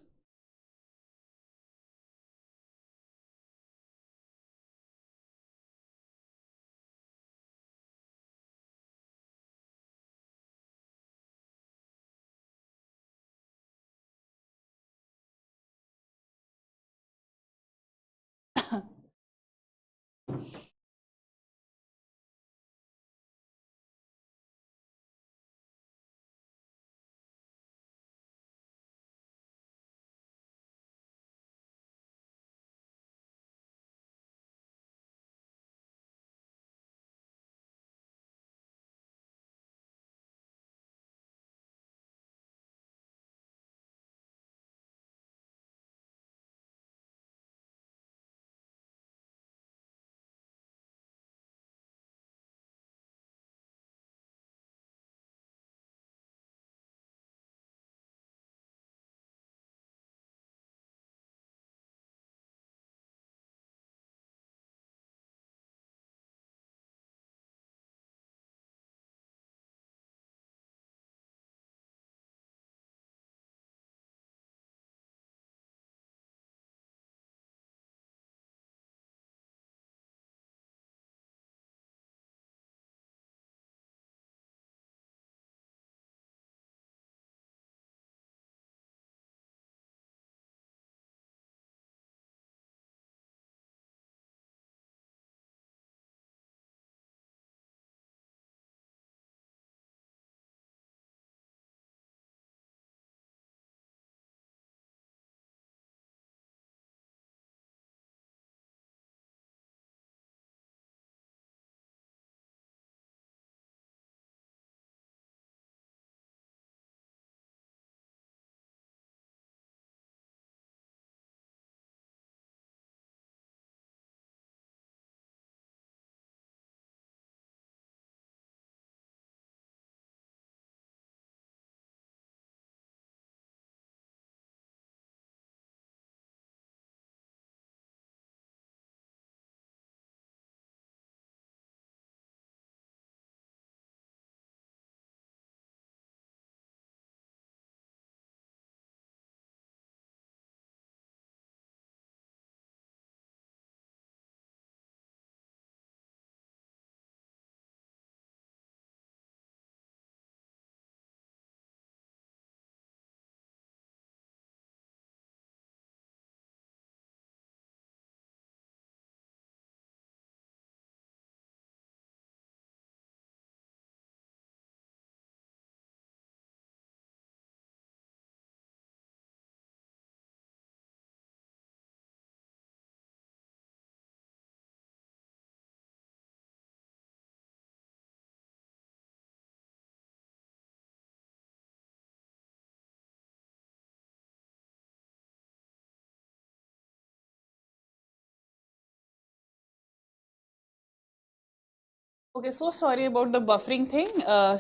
Okay, so sorry about the buffering thing,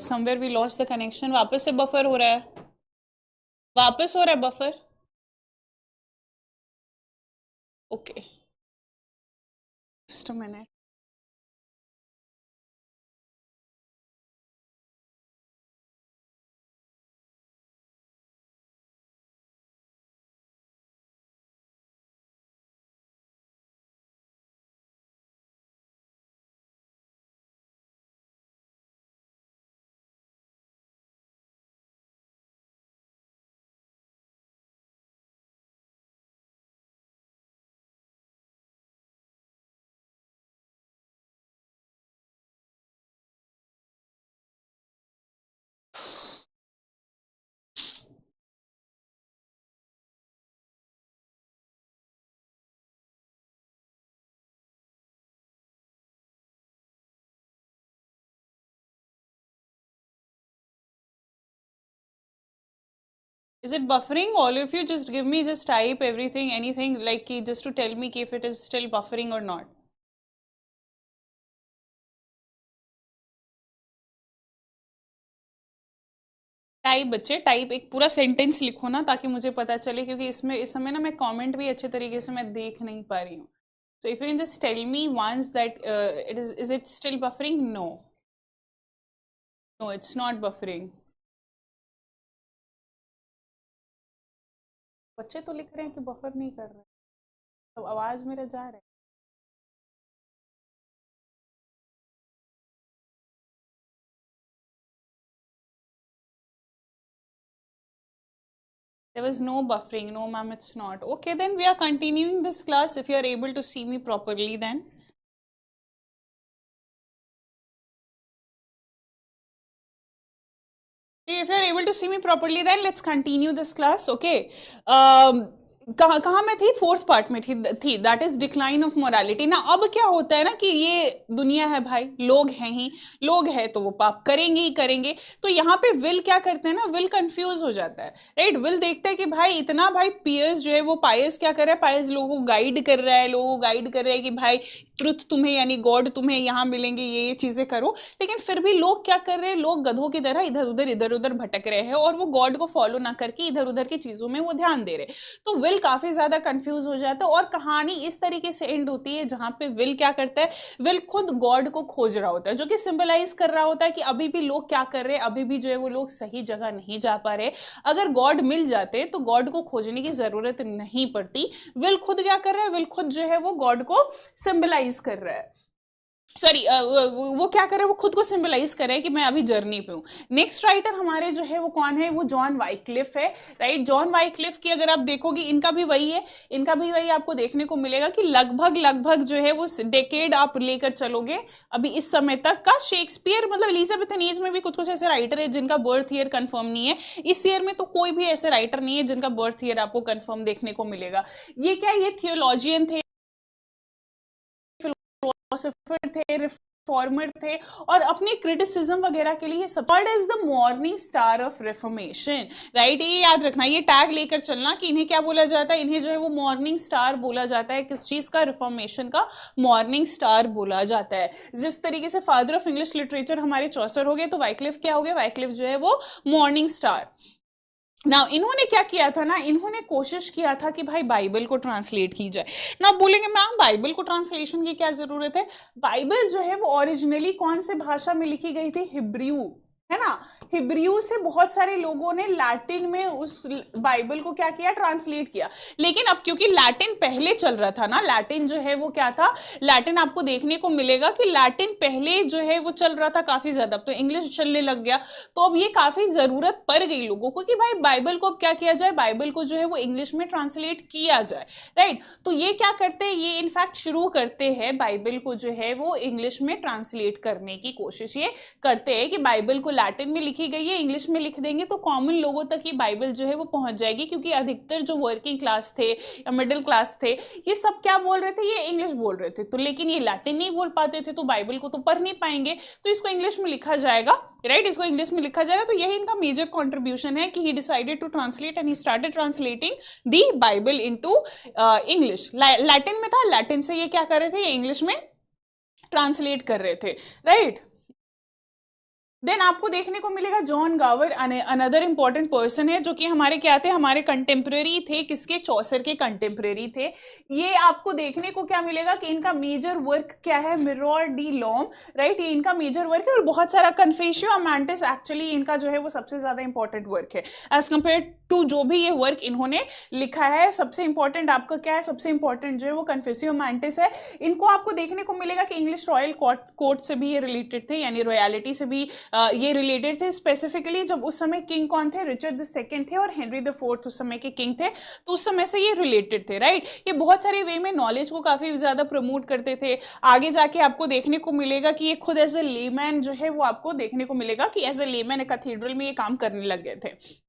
somewhere we lost the connection. वापस से बफर हो रहा है, वापस हो रहा है buffer. Okay, just a minute. Is it buffering? All of you just give me, just type everything, anything like just to tell me if it is still buffering or not. Type बच्चे, type एक पूरा sentence लिखो ना, ताकि मुझे पता चले, क्योंकि इसमें इस समय ना मैं कमेंट भी अच्छे तरीके से मैं देख नहीं पा रही हूँ. So if you can just tell me once that is it still buffering? No. No, it's not buffering. बच्चे तो लिख रहे हैं कि बफर नहीं कर रहे, तो आवाज मेरा जा रहा है. There was no buffering. No, ma'am, it's not. Okay, then we are continuing this class. If you are able to see me properly, then. If you are able to see me properly, then let's continue this class. Okay. कहाँ मैं थी, fourth part में थी that is decline of morality ना. अब क्या होता है ना कि ये दुनिया है भाई, लोग हैं ही, लोग हैं तो वो पाप करेंगे ही करेंगे. तो यहाँ पे विल क्या करते हैं ना, विल कंफ्यूज हो जाता है, राइट. विल देखता है कि भाई इतना भाई पियर्स जो है वो पायस क्या कर रहा है, पायस लोगों को गाइड कर रहा है, लोगों को गाइड कर रहा है कि भाई ट्रुथ तुम्हें यानी गॉड तुम्हें यहाँ मिलेंगे, ये चीजें करो. लेकिन फिर भी लोग क्या कर रहे हैं, लोग गधों की तरह इधर उधर भटक रहे हैं और वो गॉड को फॉलो ना करके इधर उधर की चीजों में वो ध्यान दे रहे. तो विल काफी ज्यादा कंफ्यूज हो जाता है और कहानी इस तरीके से एंड होती है जहां पे विल क्या करता है, विल खुद गॉड को खोज रहा होता है, जो कि सिंबलाइज कर रहा होता है कि अभी भी लोग क्या कर रहे हैं, अभी भी जो है वो लोग सही जगह नहीं जा पा रहे. अगर गॉड मिल जाते तो गॉड को खोजने की जरूरत नहीं पड़ती. विल खुद क्या कर रहा है, विल खुद जो है वो गॉड को सिंबलाइज कर रहा है. सॉरी, वो क्या करे, वो खुद को सिंबलाइज करे कि मैं अभी जर्नी पे हूँ. नेक्स्ट राइटर हमारे जो है वो कौन है, वो जॉन वाइक्लिफ है, राइट. जॉन वाइक्लिफ की अगर आप देखोगे, इनका भी वही है, इनका भी वही आपको देखने को मिलेगा कि लगभग जो है वो डेकेड आप लेकर चलोगे अभी इस समय तक का. शेक्सपियर मतलब एलिजाबेथन एज में भी कुछ कुछ ऐसे राइटर है जिनका बर्थ ईयर कंफर्म नहीं है. इस ईयर में तो कोई भी ऐसे राइटर नहीं है जिनका बर्थ ईयर आपको कंफर्म देखने को मिलेगा. ये क्या, ये थियोलॉजियन थे, फिलोसोफर थे, रिफॉर्मर थे और अपने क्रिटिसिज्म वगैरह के लिए support is the morning star of reformation, right. ये याद रखना, ये टैग लेकर चलना कि इन्हें क्या बोला जाता है, इन्हें जो है वो मॉर्निंग स्टार बोला जाता है. किस चीज का, रिफॉर्मेशन का मॉर्निंग स्टार बोला जाता है. जिस तरीके से फादर ऑफ इंग्लिश लिटरेचर हमारे चौसर हो गए, तो वाइक्लिफ क्या हो गया, वाइक्लिफ जो है वो मॉर्निंग स्टार. ना इन्होंने क्या किया था ना, इन्होंने कोशिश किया था कि भाई बाइबल को ट्रांसलेट की जाए. ना बोलेंगे मैम बाइबल को ट्रांसलेशन की क्या जरूरत है. बाइबल जो है वो ओरिजिनली कौन से भाषा में लिखी गई थी, हिब्रू, है ना. हिब्रू से बहुत सारे लोगों ने लैटिन में उस बाइबल को क्या किया, ट्रांसलेट किया. लेकिन अब क्योंकि लैटिन पहले चल रहा था ना, लैटिन जो है वो क्या था, लैटिन आपको देखने को मिलेगा कि लैटिन पहले जो है वो चल रहा था काफी ज्यादा. अब तो इंग्लिश चलने लग गया, तो अब ये काफी जरूरत पड़ गई लोगों को कि भाई बाइबल को अब क्या किया जाए, बाइबल को जो है वो इंग्लिश में ट्रांसलेट किया जाए, राइट. तो ये क्या करते हैं, ये इनफैक्ट शुरू करते हैं बाइबल को जो है वो इंग्लिश में ट्रांसलेट करने की कोशिश ये करते हैं कि बाइबल को लैटिन में लिखी गई है, इंग्लिश में लिख देंगे तो कॉमन लोगों तक ये बाइबल जो है वो पहुंच जाएगी. क्योंकि अधिकतर जो वर्किंग क्लास थे या मिडिल क्लास थे, ये सब क्या बोल रहे थे, ये इंग्लिश बोल रहे थे. तो लेकिन ये लैटिन नहीं बोल पाते थे, तो बाइबल को तो पढ़ नहीं पाएंगे, तो इसको इंग्लिश में लिखा जाएगा, राइट. इसको इंग्लिश में लिखा जाएगा. तो यही इनका मेजर कॉन्ट्रीब्यूशन है कि he decided to translate and he started translating the Bible into English. Latin में था, लैटिन से ये क्या कर रहे थे, ये इंग्लिश में ट्रांसलेट कर रहे थे, राइट. देन आपको देखने को मिलेगा जॉन गावर, अनदर इंपॉर्टेंट पर्सन है जो कि हमारे क्या थे, हमारे कंटेम्प्रेरी थे, किसके, चौसर के कंटेम्प्रेरी थे। ये आपको देखने को क्या मिलेगा कि इनका मेजर वर्क क्या है, मिरर डी लॉम, राइट, ये इनका मेजर वर्क है। और बहुत सारा कन्फ्यूशियो अमांटिस एक्चुअली इनका जो है वो सबसे ज्यादा इंपॉर्टेंट वर्क है एज कम्पेयर टू जो भी ये वर्क इन्होंने लिखा है। सबसे इंपॉर्टेंट आपका क्या है, सबसे इंपॉर्टेंट जो है वो कन्फ्यूशियो अमांटिस है। इनको आपको देखने को मिलेगा कि इंग्लिश रॉयल कोर्ट से भी ये रिलेटेड थे, यानी रॉयलिटी से भी ये रिलेटेड थे। स्पेसिफिकली जब उस समय किंग कौन थे, रिचर्ड II थे और हेनरी IV उस समय के किंग थे, तो उस समय से ये रिलेटेड थे, राइट। ये बहुत सारे वे में नॉलेज को काफी ज्यादा प्रमोट करते थे। आगे जाके आपको देखने को मिलेगा कि ये खुद एज ए लेमैन जो है वो आपको देखने को मिलेगा कि एज ए लेमैन कैथेड्रल में ये काम करने लग गए थे।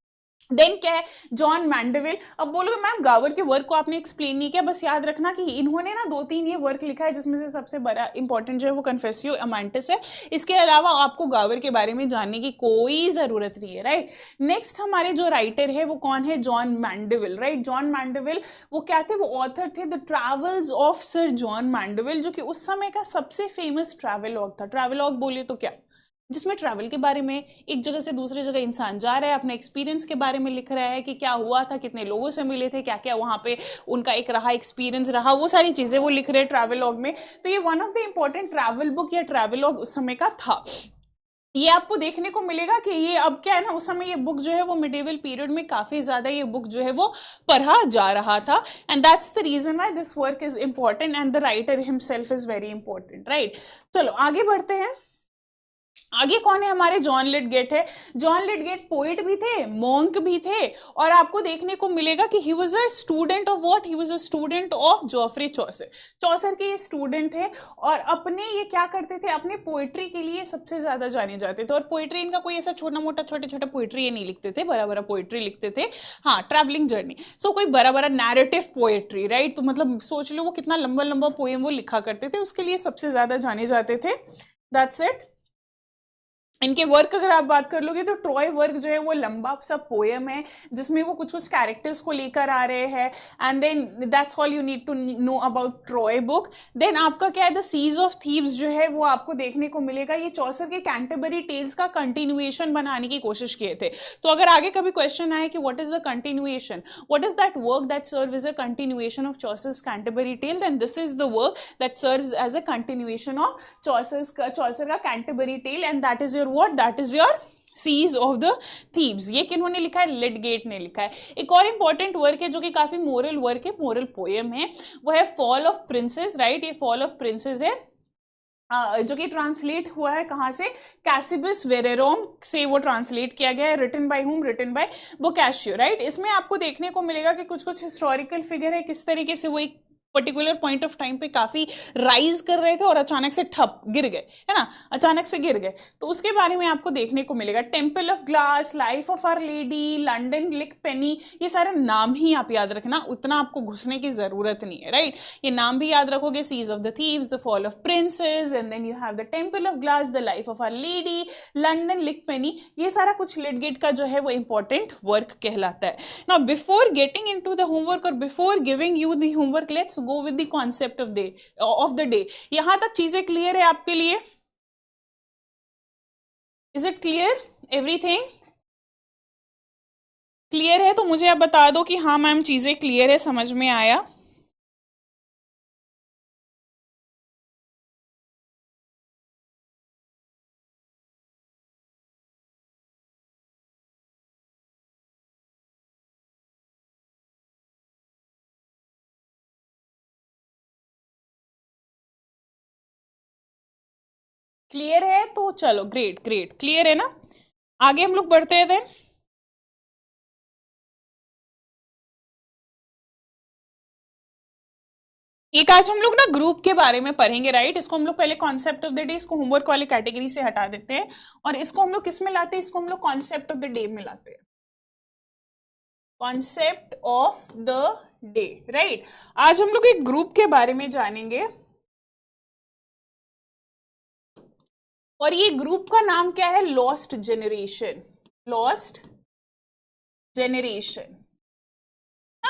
देन क्या है, जॉन मैंडेविल। अब बोलोगे मैम गावर के वर्क को आपने एक्सप्लेन नहीं किया, बस याद रखना कि इन्होंने ना 2-3 ये वर्क लिखा है जिसमें से सबसे बड़ा इंपॉर्टेंट जो है वो कन्फेसियो अमांटिस है। इसके अलावा आपको गावर के बारे में जानने की कोई जरूरत नहीं है, राइट। नेक्स्ट हमारे जो राइटर है वो कौन है, John Mandeville, right. John Mandeville वो क्या थे, वो ऑथर थे the travels of sir John Mandeville, जो कि उस समय का सबसे फेमस ट्रैवलॉग था। ट्रैवलॉग बोलिए तो क्या, जिसमें ट्रैवल के बारे में, एक जगह से दूसरी जगह इंसान जा रहा है, अपने एक्सपीरियंस के बारे में लिख रहा है कि क्या हुआ था, कितने लोगों से मिले थे, क्या क्या वहां पे उनका एक रहा एक्सपीरियंस रहा, वो सारी चीजें वो लिख रहे हैं ट्रैवलॉग में। तो ये one of the important travel book या ट्रैवलॉग उस समय का था। ये आपको देखने को मिलेगा कि ये अब क्या है ना, उस समय ये बुक जो है वो मिडिवल पीरियड में काफी ज्यादा ये बुक जो है वो पढ़ा जा रहा था, and that's the reason why this work is important and the writer himself is very important, right. चलो आगे बढ़ते हैं। आगे कौन है हमारे, जॉन लिडगेट है। जॉन लिडगेट पोइट भी थे, मॉन्क भी थे, और आपको देखने को मिलेगा कि he was a student of what, he was a student of Geoffrey Chaucer. Chaucer के ये स्टूडेंट थे और अपने ये क्या करते थे, अपने पोइट्री के लिए सबसे ज्यादा जाने जाते थे। और पोइट्री इनका कोई ऐसा छोटा मोटा छोटे छोटे पोइट्री ये नहीं लिखते थे, बड़ा बड़ा पोइट्री लिखते थे। हाँ, ट्रैवलिंग जर्नी, सो कोई बड़ा बड़ा नैरेटिव पोएट्री, राइट। तो मतलब सोच लो वो कितना लंबा लंबा पोएम वो लिखा करते थे, उसके लिए सबसे ज्यादा जाने जाते थे। That's it. इनके वर्क अगर आप बात कर लोगे तो ट्रॉय वर्क जो है वो लंबा सा पोएम है जिसमें वो कुछ कुछ कैरेक्टर्स को लेकर आ रहे हैं, and then that's all you need to know about Troy book. Then आपका क्या है, द सीज ऑफ थीव्स जो है वो आपको देखने को मिलेगा। ये चौसर के कैंटरबरी टेल्स का कंटिन्यूएशन बनाने की कोशिश किए थे। तो अगर आगे कभी क्वेश्चन आए कि what is the continuation, what is that work that serve is a continuation of Chaucer's Canterbury tale, then this is the work that serves as a continuation of Chaucer का Canterbury tale, and that is your what, that is your siege of the thieves. ये किन्होंने लिखा है, लिडगेट ने लिखा है। एक और इंपॉर्टेंट वर्क है जो कि काफी मोरल वर्क है, मोरल पोएम है, वो है फॉल ऑफ प्रिंसेस, राइट। ये फॉल ऑफ प्रिंसेस है जो कि ट्रांसलेट हुआ है कहां से, कैसिबस वेरेरोम से वो ट्रांसलेट किया गया है। Written by whom, written by Boccaccio, right. इसमें आपको देखने को मिलेगा कि कुछ कुछ हिस्टोरिकल फिगर है, किस तरीके से वो एक पर्टिकुलर पॉइंट ऑफ टाइम पे काफी राइज कर रहे थे और अचानक से ठप गिर गए, है ना, अचानक से गिर गए। तो उसके बारे में आपको देखने को मिलेगा। Temple of glass, life of our lady, London lickpenny, ये सारे नाम ही आप याद रखना, उतना आपको घुसने की जरूरत नहीं है, राइट। ये नाम भी याद रखोगे, siege of the thieves, the fall of princes, and then you have the temple of glass, the life of our lady, London lickpenny, ये सारा कुछ लिडगेट का जो है वो इंपॉर्टेंट वर्क कहलाता है। Now before getting into the homework और before giving you the homework, let's go with the concept of the day. यहां तक चीजें क्लियर है आपके लिए? Is it clear, everything clear है? तो मुझे आप बता दो कि हाँ मैम चीजें क्लियर है, समझ में आया। क्लियर है तो चलो, ग्रेट ग्रेट, क्लियर है ना। आगे हम लोग बढ़ते हैं। देन एक आज हम लोग ना ग्रुप के बारे में पढ़ेंगे, राइट। इसको हम लोग पहले कॉन्सेप्ट ऑफ द डे, इसको होमवर्क वाली कैटेगरी से हटा देते हैं और इसको हम लोग किस में लाते हैं, इसको हम लोग कॉन्सेप्ट ऑफ द डे में लाते हैं, concept of the day, right. आज हम लोग एक ग्रुप के बारे में जानेंगे और ये ग्रुप का नाम क्या है, लॉस्ट जेनरेशन, लॉस्ट जेनरेशन।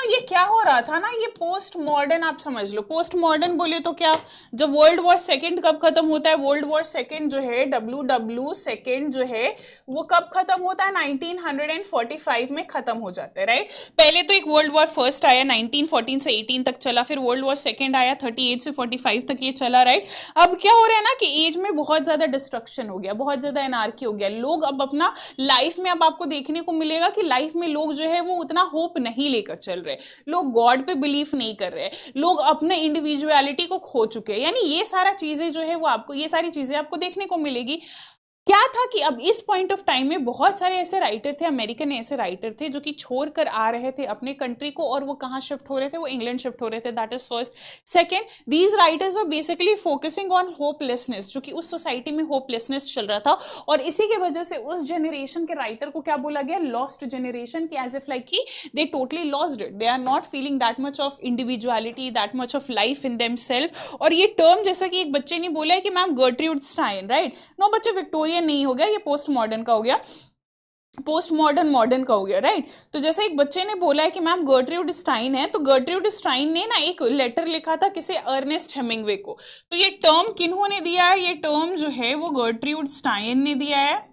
ये क्या हो रहा था ना, ये पोस्ट मॉडर्न आप समझ लो। पोस्ट मॉडर्न बोले तो क्या, जब वर्ल्ड वॉर सेकेंड कब खत्म होता है, वर्ल्ड वॉर सेकेंड जो है WW सेकेंड जो है वो कब खत्म होता है, 1945 में खत्म हो जाता है, राइट। पहले तो एक वर्ल्ड वॉर फर्स्ट आया 1914 से 18 तक चला, फिर वर्ल्ड वॉर सेकेंड आया 38 से 45 तक ये चला, राइट। अब क्या हो रहा है ना कि एज में बहुत ज्यादा डिस्ट्रक्शन हो गया, बहुत ज्यादा एनार्की हो गया, लोग अब अपना लाइफ में, अब आपको देखने को मिलेगा कि लाइफ में लोग जो है वो उतना होप नहीं लेकर चल रहे, लोग गॉड पे बिलीव नहीं कर रहे, लोग अपने इंडिविजुअलिटी को खो चुके हैं। यानी ये सारा चीजें जो है वो आपको, ये सारी चीजें आपको देखने को मिलेगी। क्या था कि अब इस पॉइंट ऑफ टाइम में बहुत सारे ऐसे राइटर थे, अमेरिकन ऐसे राइटर थे जो कि छोड़ कर आ रहे थे अपने कंट्री को, और वो कहाँ शिफ्ट हो रहे थे, वो इंग्लैंड शिफ्ट हो रहे थे। That is first. Second, these writers were basically focusing on hopelessness, जो कि उस सोसाइटी में होपलेसनेस चल रहा था, और इसी की वजह से उस जनरेशन के राइटर को क्या बोला गया, लॉस्ट जनरेशन, की एज इफ लाइक कि they totally lost it, they are not feeling that much of individuality, that much of life in themselves. और ये टर्म, जैसा कि एक बच्चे ने बोला है कि ma'am Gertrude Stein, right, no बच्चे विक्टोरियन नहीं हो गया, ये पोस्ट मॉडर्न का हो गया, पोस्ट मॉडर्न मॉडर्न का हो गया, राइट। तो जैसे एक बच्चे ने बोला है कि मैम गर्ट्रूड स्टाइन है, तो गर्ट्रूड स्टाइन ने ना एक लेटर लिखा था किसे, अर्नेस्ट हेमिंग्वे को। तो ये टर्म किन्होंने दिया है, ये टर्म जो है वो गर्ट्रूड स्टाइन ने दिया है।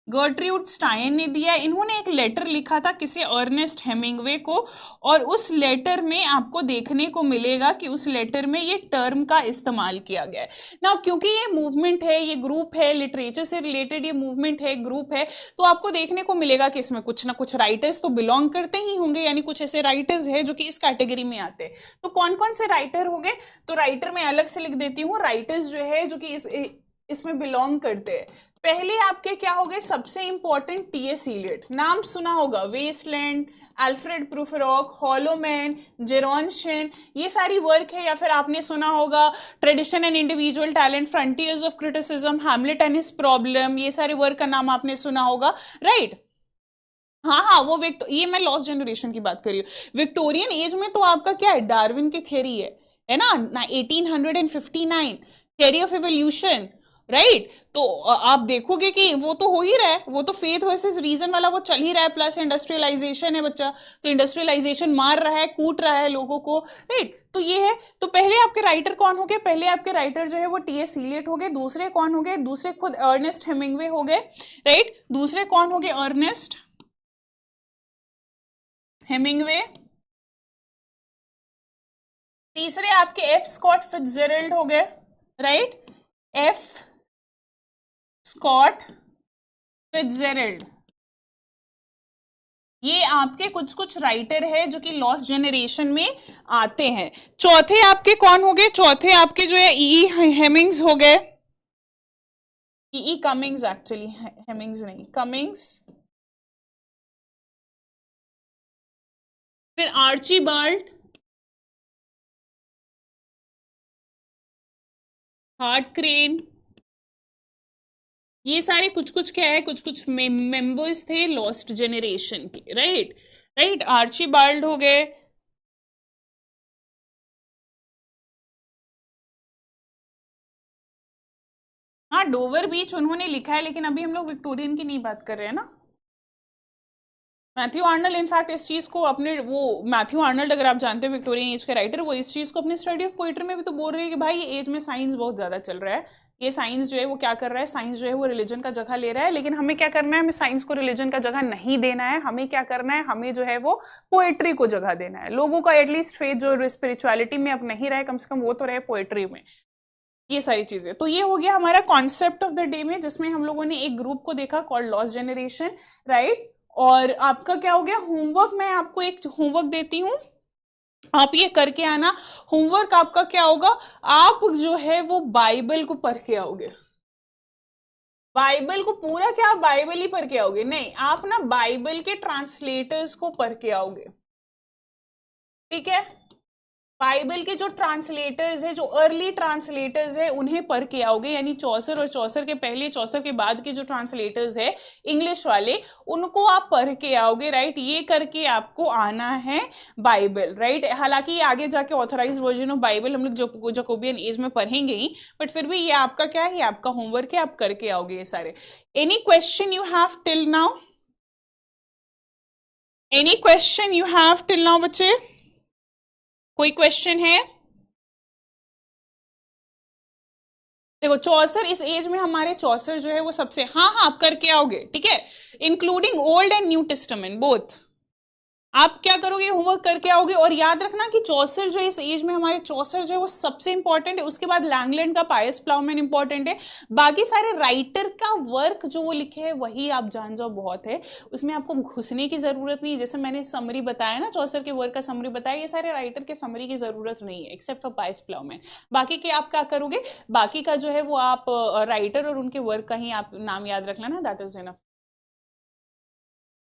गर्ट्रूड स्टाइन ने दिया। इन्होंने एक लेटर लिखा था किसे, अर्नेस्ट हेमिंग्वे को, और उस लेटर में आपको देखने को मिलेगा कि उस लेटर में ये टर्म का इस्तेमाल किया गया है ना। क्योंकि ये मूवमेंट है, ये ग्रुप है, लिटरेचर से रिलेटेड ये मूवमेंट है, ग्रुप है, तो आपको देखने को मिलेगा कि इसमें कुछ ना कुछ राइटर्स तो बिलोंग करते ही होंगे, यानी कुछ ऐसे राइटर्स है जो कि इस कैटेगरी में आते हैं। तो कौन कौन से राइटर होंगे, तो राइटर मैं अलग से लिख देती हूँ, राइटर्स जो है जो कि इसमें बिलोंग करते हैं। पहले आपके क्या हो गए, सबसे इंपॉर्टेंट टीएस इलियट, नाम सुना होगा, वेस्टलैंड, अल्फ्रेड प्रूफरॉक, हॉलोमैन, जेरोनशन, ये सारी वर्क है। या फिर आपने सुना होगा tradition and individual talent, frontiers of criticism, Hamlet and his problem, ये सारे वर्क का नाम आपने सुना होगा, राइट। हाँ हाँ, वो ये मैं लॉस्ट जनरेशन की बात कर रही हूँ। विक्टोरियन एज में तो आपका क्या है, डार्विन की थ्योरी है ना, 1859 थ्योरी ऑफ इवोल्यूशन, राइट। तो आप देखोगे कि वो तो हो ही रहा है, वो तो फेथ वर्सेस रीजन वाला वो चल ही रहा है, प्लस इंडस्ट्रियलाइजेशन है बच्चा, तो इंडस्ट्रियलाइजेशन मार रहा है, कूट रहा है लोगों को, राइट। तो ये है। तो पहले आपके राइटर कौन हो गए, पहले आपके राइटर जो है वो टीएस इलियट हो गए। दूसरे कौन हो गए, दूसरे खुद अर्नेस्ट हेमिंग्वे हो गए, राइट। दूसरे कौन हो गए, अर्नेस्ट हेमिंग्वे। तीसरे आपके एफ स्कॉट फिट्जजेराल्ड हो गए, राइट, एफ स्कॉट फिट्जजेराल्ड। ये आपके कुछ कुछ राइटर है जो कि लॉस्ट जनरेशन में आते हैं। चौथे आपके कौन हो गए, चौथे आपके जो है ई हेमिंग्स हो गए, ई कमिंग्स, एक्चुअली हेमिंग्स नहीं, कमिंग्स। फिर आर्चीबाल्ड, हार्ट क्रेन, ये सारे कुछ कुछ क्या है, कुछ कुछ मेंबर्स थे लॉस्ट जनरेशन के, राइट राइट। आर्चीबाल्ड हो गए, हाँ डोवर बीच उन्होंने लिखा है, लेकिन अभी हम लोग विक्टोरियन की नहीं बात कर रहे हैं ना। मैथ्यू आर्नल्ड इनफैक्ट इस चीज को अपने, वो मैथ्यू आर्नल्ड अगर आप जानते हैं विक्टोरियन एज के राइटर, वो इस चीज को अपने स्टडी ऑफ पोइट्री में भी तो बोल रहे हैं कि भाई ये एज में साइंस बहुत ज्यादा चल रहा है, ये साइंस जो है वो क्या कर रहा है, साइंस जो है वो रिलीजन का जगह ले रहा है। लेकिन हमें क्या करना है, हमें साइंस को रिलीजन का जगह नहीं देना है, हमें क्या करना है, हमें जो है वो पोएट्री को जगह देना है। लोगों का एटलीस्ट फेथ जो स्पिरिचुअलिटी में अब नहीं रहे, कम से कम वो तो रहे पोएट्री में, ये सारी चीजें। तो ये हो गया हमारा कॉन्सेप्ट ऑफ द डे में, जिसमें हम लोगों ने एक ग्रुप को देखा कॉल्ड लॉस्ट जनरेशन, राइट। और आपका क्या हो गया होमवर्क, मैं आपको एक होमवर्क देती हूँ, आप ये करके आना। होमवर्क आपका क्या होगा, आप जो है वो बाइबल को पढ़ के आओगे। बाइबल को पूरा क्या आप बाइबल ही पढ़ के आओगे, नहीं, आप ना बाइबल के ट्रांसलेटर्स को पढ़ के आओगे, ठीक है। बाइबल के जो ट्रांसलेटर्स है, जो अर्ली ट्रांसलेटर्स है, उन्हें पढ़ के आओगे, यानी चौसर और चौसर के पहले, चौसर के बाद के जो ट्रांसलेटर्स है इंग्लिश वाले, उनको आप पढ़ के आओगे, राइट। ये करके आपको आना है बाइबल, राइट। हालांकि आगे जाके ऑथराइज्ड वर्जन ऑफ बाइबल हम लोग जकोबियन एज में पढ़ेंगे ही, बट फिर भी ये आपका क्या है, ये आपका होमवर्क है, आप करके आओगे ये सारे। Any question you have till now? Any question you have till now बच्चे? कोई क्वेश्चन है? देखो चौसर, इस एज में हमारे चौसर जो है वो सबसे, हाँ हाँ आप करके आओगे, ठीक है, including old and new testament both. आप क्या करोगे, होमवर्क करके आओगे। और याद रखना कि चौसर जो इस एज में हमारे, चौसर जो है वो सबसे इंपॉर्टेंट है। उसके बाद लैंगलैंड का पायस प्लाउमैन इंपॉर्टेंट है। बाकी सारे राइटर का वर्क जो वो लिखे है वही आप जान जाओ, बहुत है, उसमें आपको घुसने की जरूरत नहीं। जैसे मैंने समरी बताया ना, चौसर के वर्क का समरी बताया, ये सारे राइटर के समरी की जरूरत नहीं है एक्सेप्ट फॉर पायस प्लाउमैन। बाकी के आप क्या करोगे, बाकी का जो है वो आप राइटर और उनके वर्क का ही आप नाम याद रख लेना, that is enough.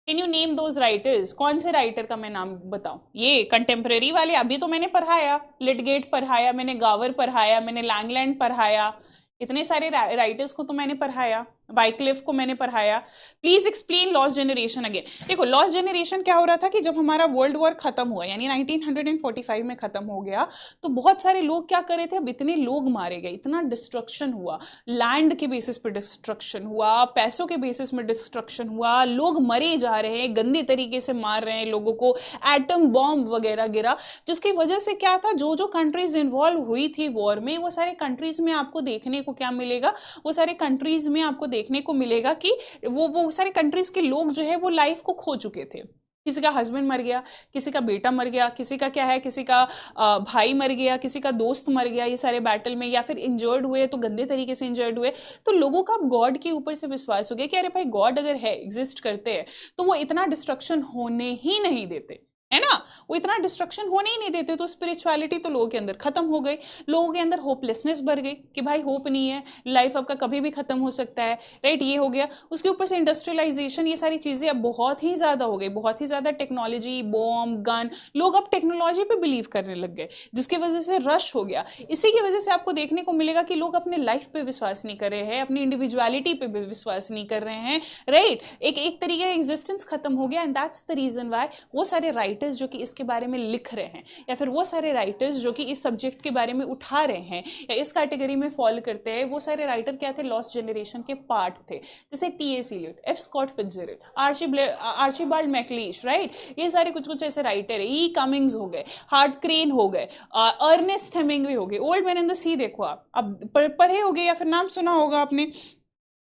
Can you name those writers? कौन से राइटर का मैं नाम बताऊं? ये कंटेम्प्रेरी वाले अभी तो मैंने पढ़ाया, लिटगेट पढ़ाया मैंने, गावर पढ़ाया मैंने, लैंगलैंड पढ़ाया, इतने सारे राइटर्स को तो मैंने पढ़ाया, वाइक्लिफ को मैंने पढ़ाया। Please explain lost generation again. देखो लॉस्ट जनरेशन क्या हो रहा था कि जब हमारा वर्ल्ड वॉर खत्म हुआ, यानी 1945 में खत्म हो गया, तो बहुत सारे लोग क्या कर रहे थे, अब इतने लोग मारे गए, इतना डिस्ट्रक्शन हुआ, लैंड के बेसिस पे डिस्ट्रक्शन हुआ, पैसों के बेसिस में डिस्ट्रक्शन हुआ, लोग मरे जा रहे हैं, गंदी तरीके से मार रहे हैं लोगों को, एटम बॉम्ब वगैरह गिरा, जिसकी वजह से क्या था, जो जो कंट्रीज इन्वॉल्व हुई थी वॉर में, वो सारे कंट्रीज में आपको देखने को क्या मिलेगा, वो सारे कंट्रीज में आपको देखने को मिलेगा कि वो सारे कंट्रीज के लोग जो है वो लाइफ को खो चुके थे। किसी का हस्बैंड मर गया, किसी का बेटा मर गया, किसी का क्या है, किसी का भाई मर गया, किसी का दोस्त मर गया, ये सारे बैटल में, या फिर इंजर्ड हुए तो गंदे तरीके से इंजर्ड हुए। तो लोगों का गॉड के ऊपर से विश्वास हो गया कि अरे भाई गॉड अगर है, एग्जिस्ट करते हैं, तो वो इतना डिस्ट्रक्शन होने ही नहीं देते, है ना, वो इतना डिस्ट्रक्शन होने ही नहीं देते। तो स्पिरिचुअलिटी तो लोगों के अंदर खत्म हो गई, लोगों के अंदर होपलेसनेस बढ़ गई कि भाई होप नहीं है, लाइफ आपका कभी भी खत्म हो सकता है, राइट, ये हो गया। उसके ऊपर से इंडस्ट्रियलाइजेशन, ये सारी चीजें अब बहुत ही ज्यादा हो गई, बहुत ही ज्यादा टेक्नोलॉजी, बॉम्ब, गन, लोग अब टेक्नोलॉजी पे बिलीव करने लग गए, जिसकी वजह से रश हो गया। इसी की वजह से आपको देखने को मिलेगा कि लोग अपने लाइफ पे विश्वास नहीं कर रहे हैं, अपनी इंडिविजुअलिटी पे भी विश्वास नहीं कर रहे हैं, राइट, एक तरीके का एग्जिस्टेंस खत्म हो गया। And that's the reason why वो सारे राइटर्स जो कि इसके बारे में लिख रहे हैं, या फिर वो सारे राइटर्स जो कि इस सब्जेक्ट के बारे में उठा रहे हैं या इस कैटेगरी में फॉलो करते हैं, वो सारे राइटर क्या थे, लॉस्ट जनरेशन के पार्ट थे। जैसे T S. Eliot, F. Scott Fitzgerald, Archibald MacLeish, right, ये सारे कुछ कुछ ऐसे राइटर है। ई. कमिंग्स हो गए, हार्ट क्रेन हो गए, अर्नेस्ट हेमिंग्वे हो गए, ओल्ड मैन इन द सी देखो आप, अब पढ़े होगे या फिर नाम सुना होगा आपने,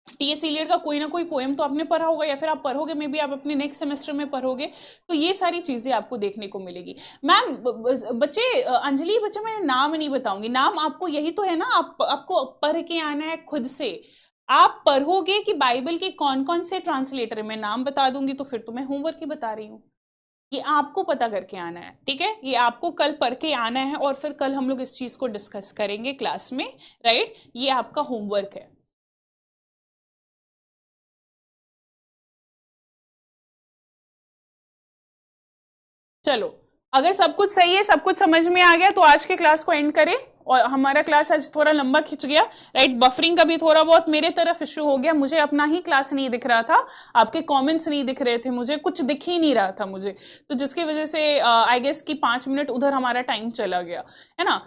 टी.एस. इलियट का कोई ना कोई पोएम तो आपने पढ़ा होगा, या फिर आप पढ़ोगे, मे बी आप अपने नेक्स्ट सेमेस्टर में पढ़ोगे, तो ये सारी चीजें आपको देखने को मिलेगी। मैम बच्चे, अंजलि बच्चे, मैं नाम नहीं बताऊंगी, नाम आपको यही तो है ना, आपको पढ़ के आना है खुद से। आप पढ़ोगे कि बाइबल के कौन कौन से ट्रांसलेटर है, मैं नाम बता दूंगी तो फिर तो मैं होमवर्क ही बता रही हूँ। ये आपको पता करके आना है, ठीक है, ये आपको कल पढ़ के आना है, और फिर कल हम लोग इस चीज को डिस्कस करेंगे क्लास में, राइट, ये आपका होमवर्क है। चलो, अगर सब कुछ सही है, सब कुछ समझ में आ गया, तो आज के क्लास को एंड करें। और हमारा क्लास आज थोड़ा लंबा खिंच गया, राइट, बफरिंग का भी थोड़ा बहुत मेरे तरफ इश्यू हो गया, मुझे अपना ही क्लास नहीं दिख रहा था, आपके कमेंट्स नहीं दिख रहे थे, मुझे कुछ दिख ही नहीं रहा था मुझे, तो जिसकी वजह से आई गेस कि 5 मिनट उधर हमारा टाइम चला गया, है ना।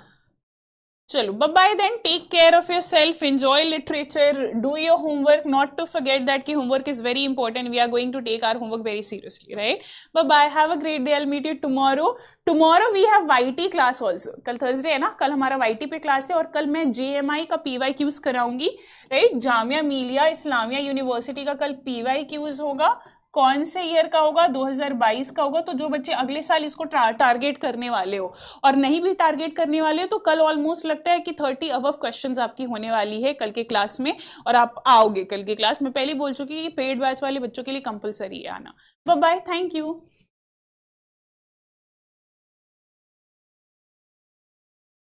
चलो, bye bye then, take care of yourself, enjoy literature, do your homework, not to forget that ki homework is very important, we are going to take our homework very seriously, right? Bye bye, have a great day, I'll meet you tomorrow we have YT class also, कल Thursday है ना, कल हमारा YT पे class है, और कल मैं JMI का PYQs कराऊंगी, right, Jamia Millia Islamia university का कल PYQs होगा, कौन से ईयर का होगा, 2022 का होगा। तो जो बच्चे अगले साल इसको टारगेट करने वाले हो, और नहीं भी टारगेट करने वाले हो, तो कल ऑलमोस्ट लगता है कि 30 अबव क्वेश्चंस आपकी होने वाली है कल के क्लास में, और आप आओगे कल की क्लास में। पहले बोल चुकी कि पेड बैच वाले बच्चों के लिए कंपलसरी है आना। Bye bye, thank you.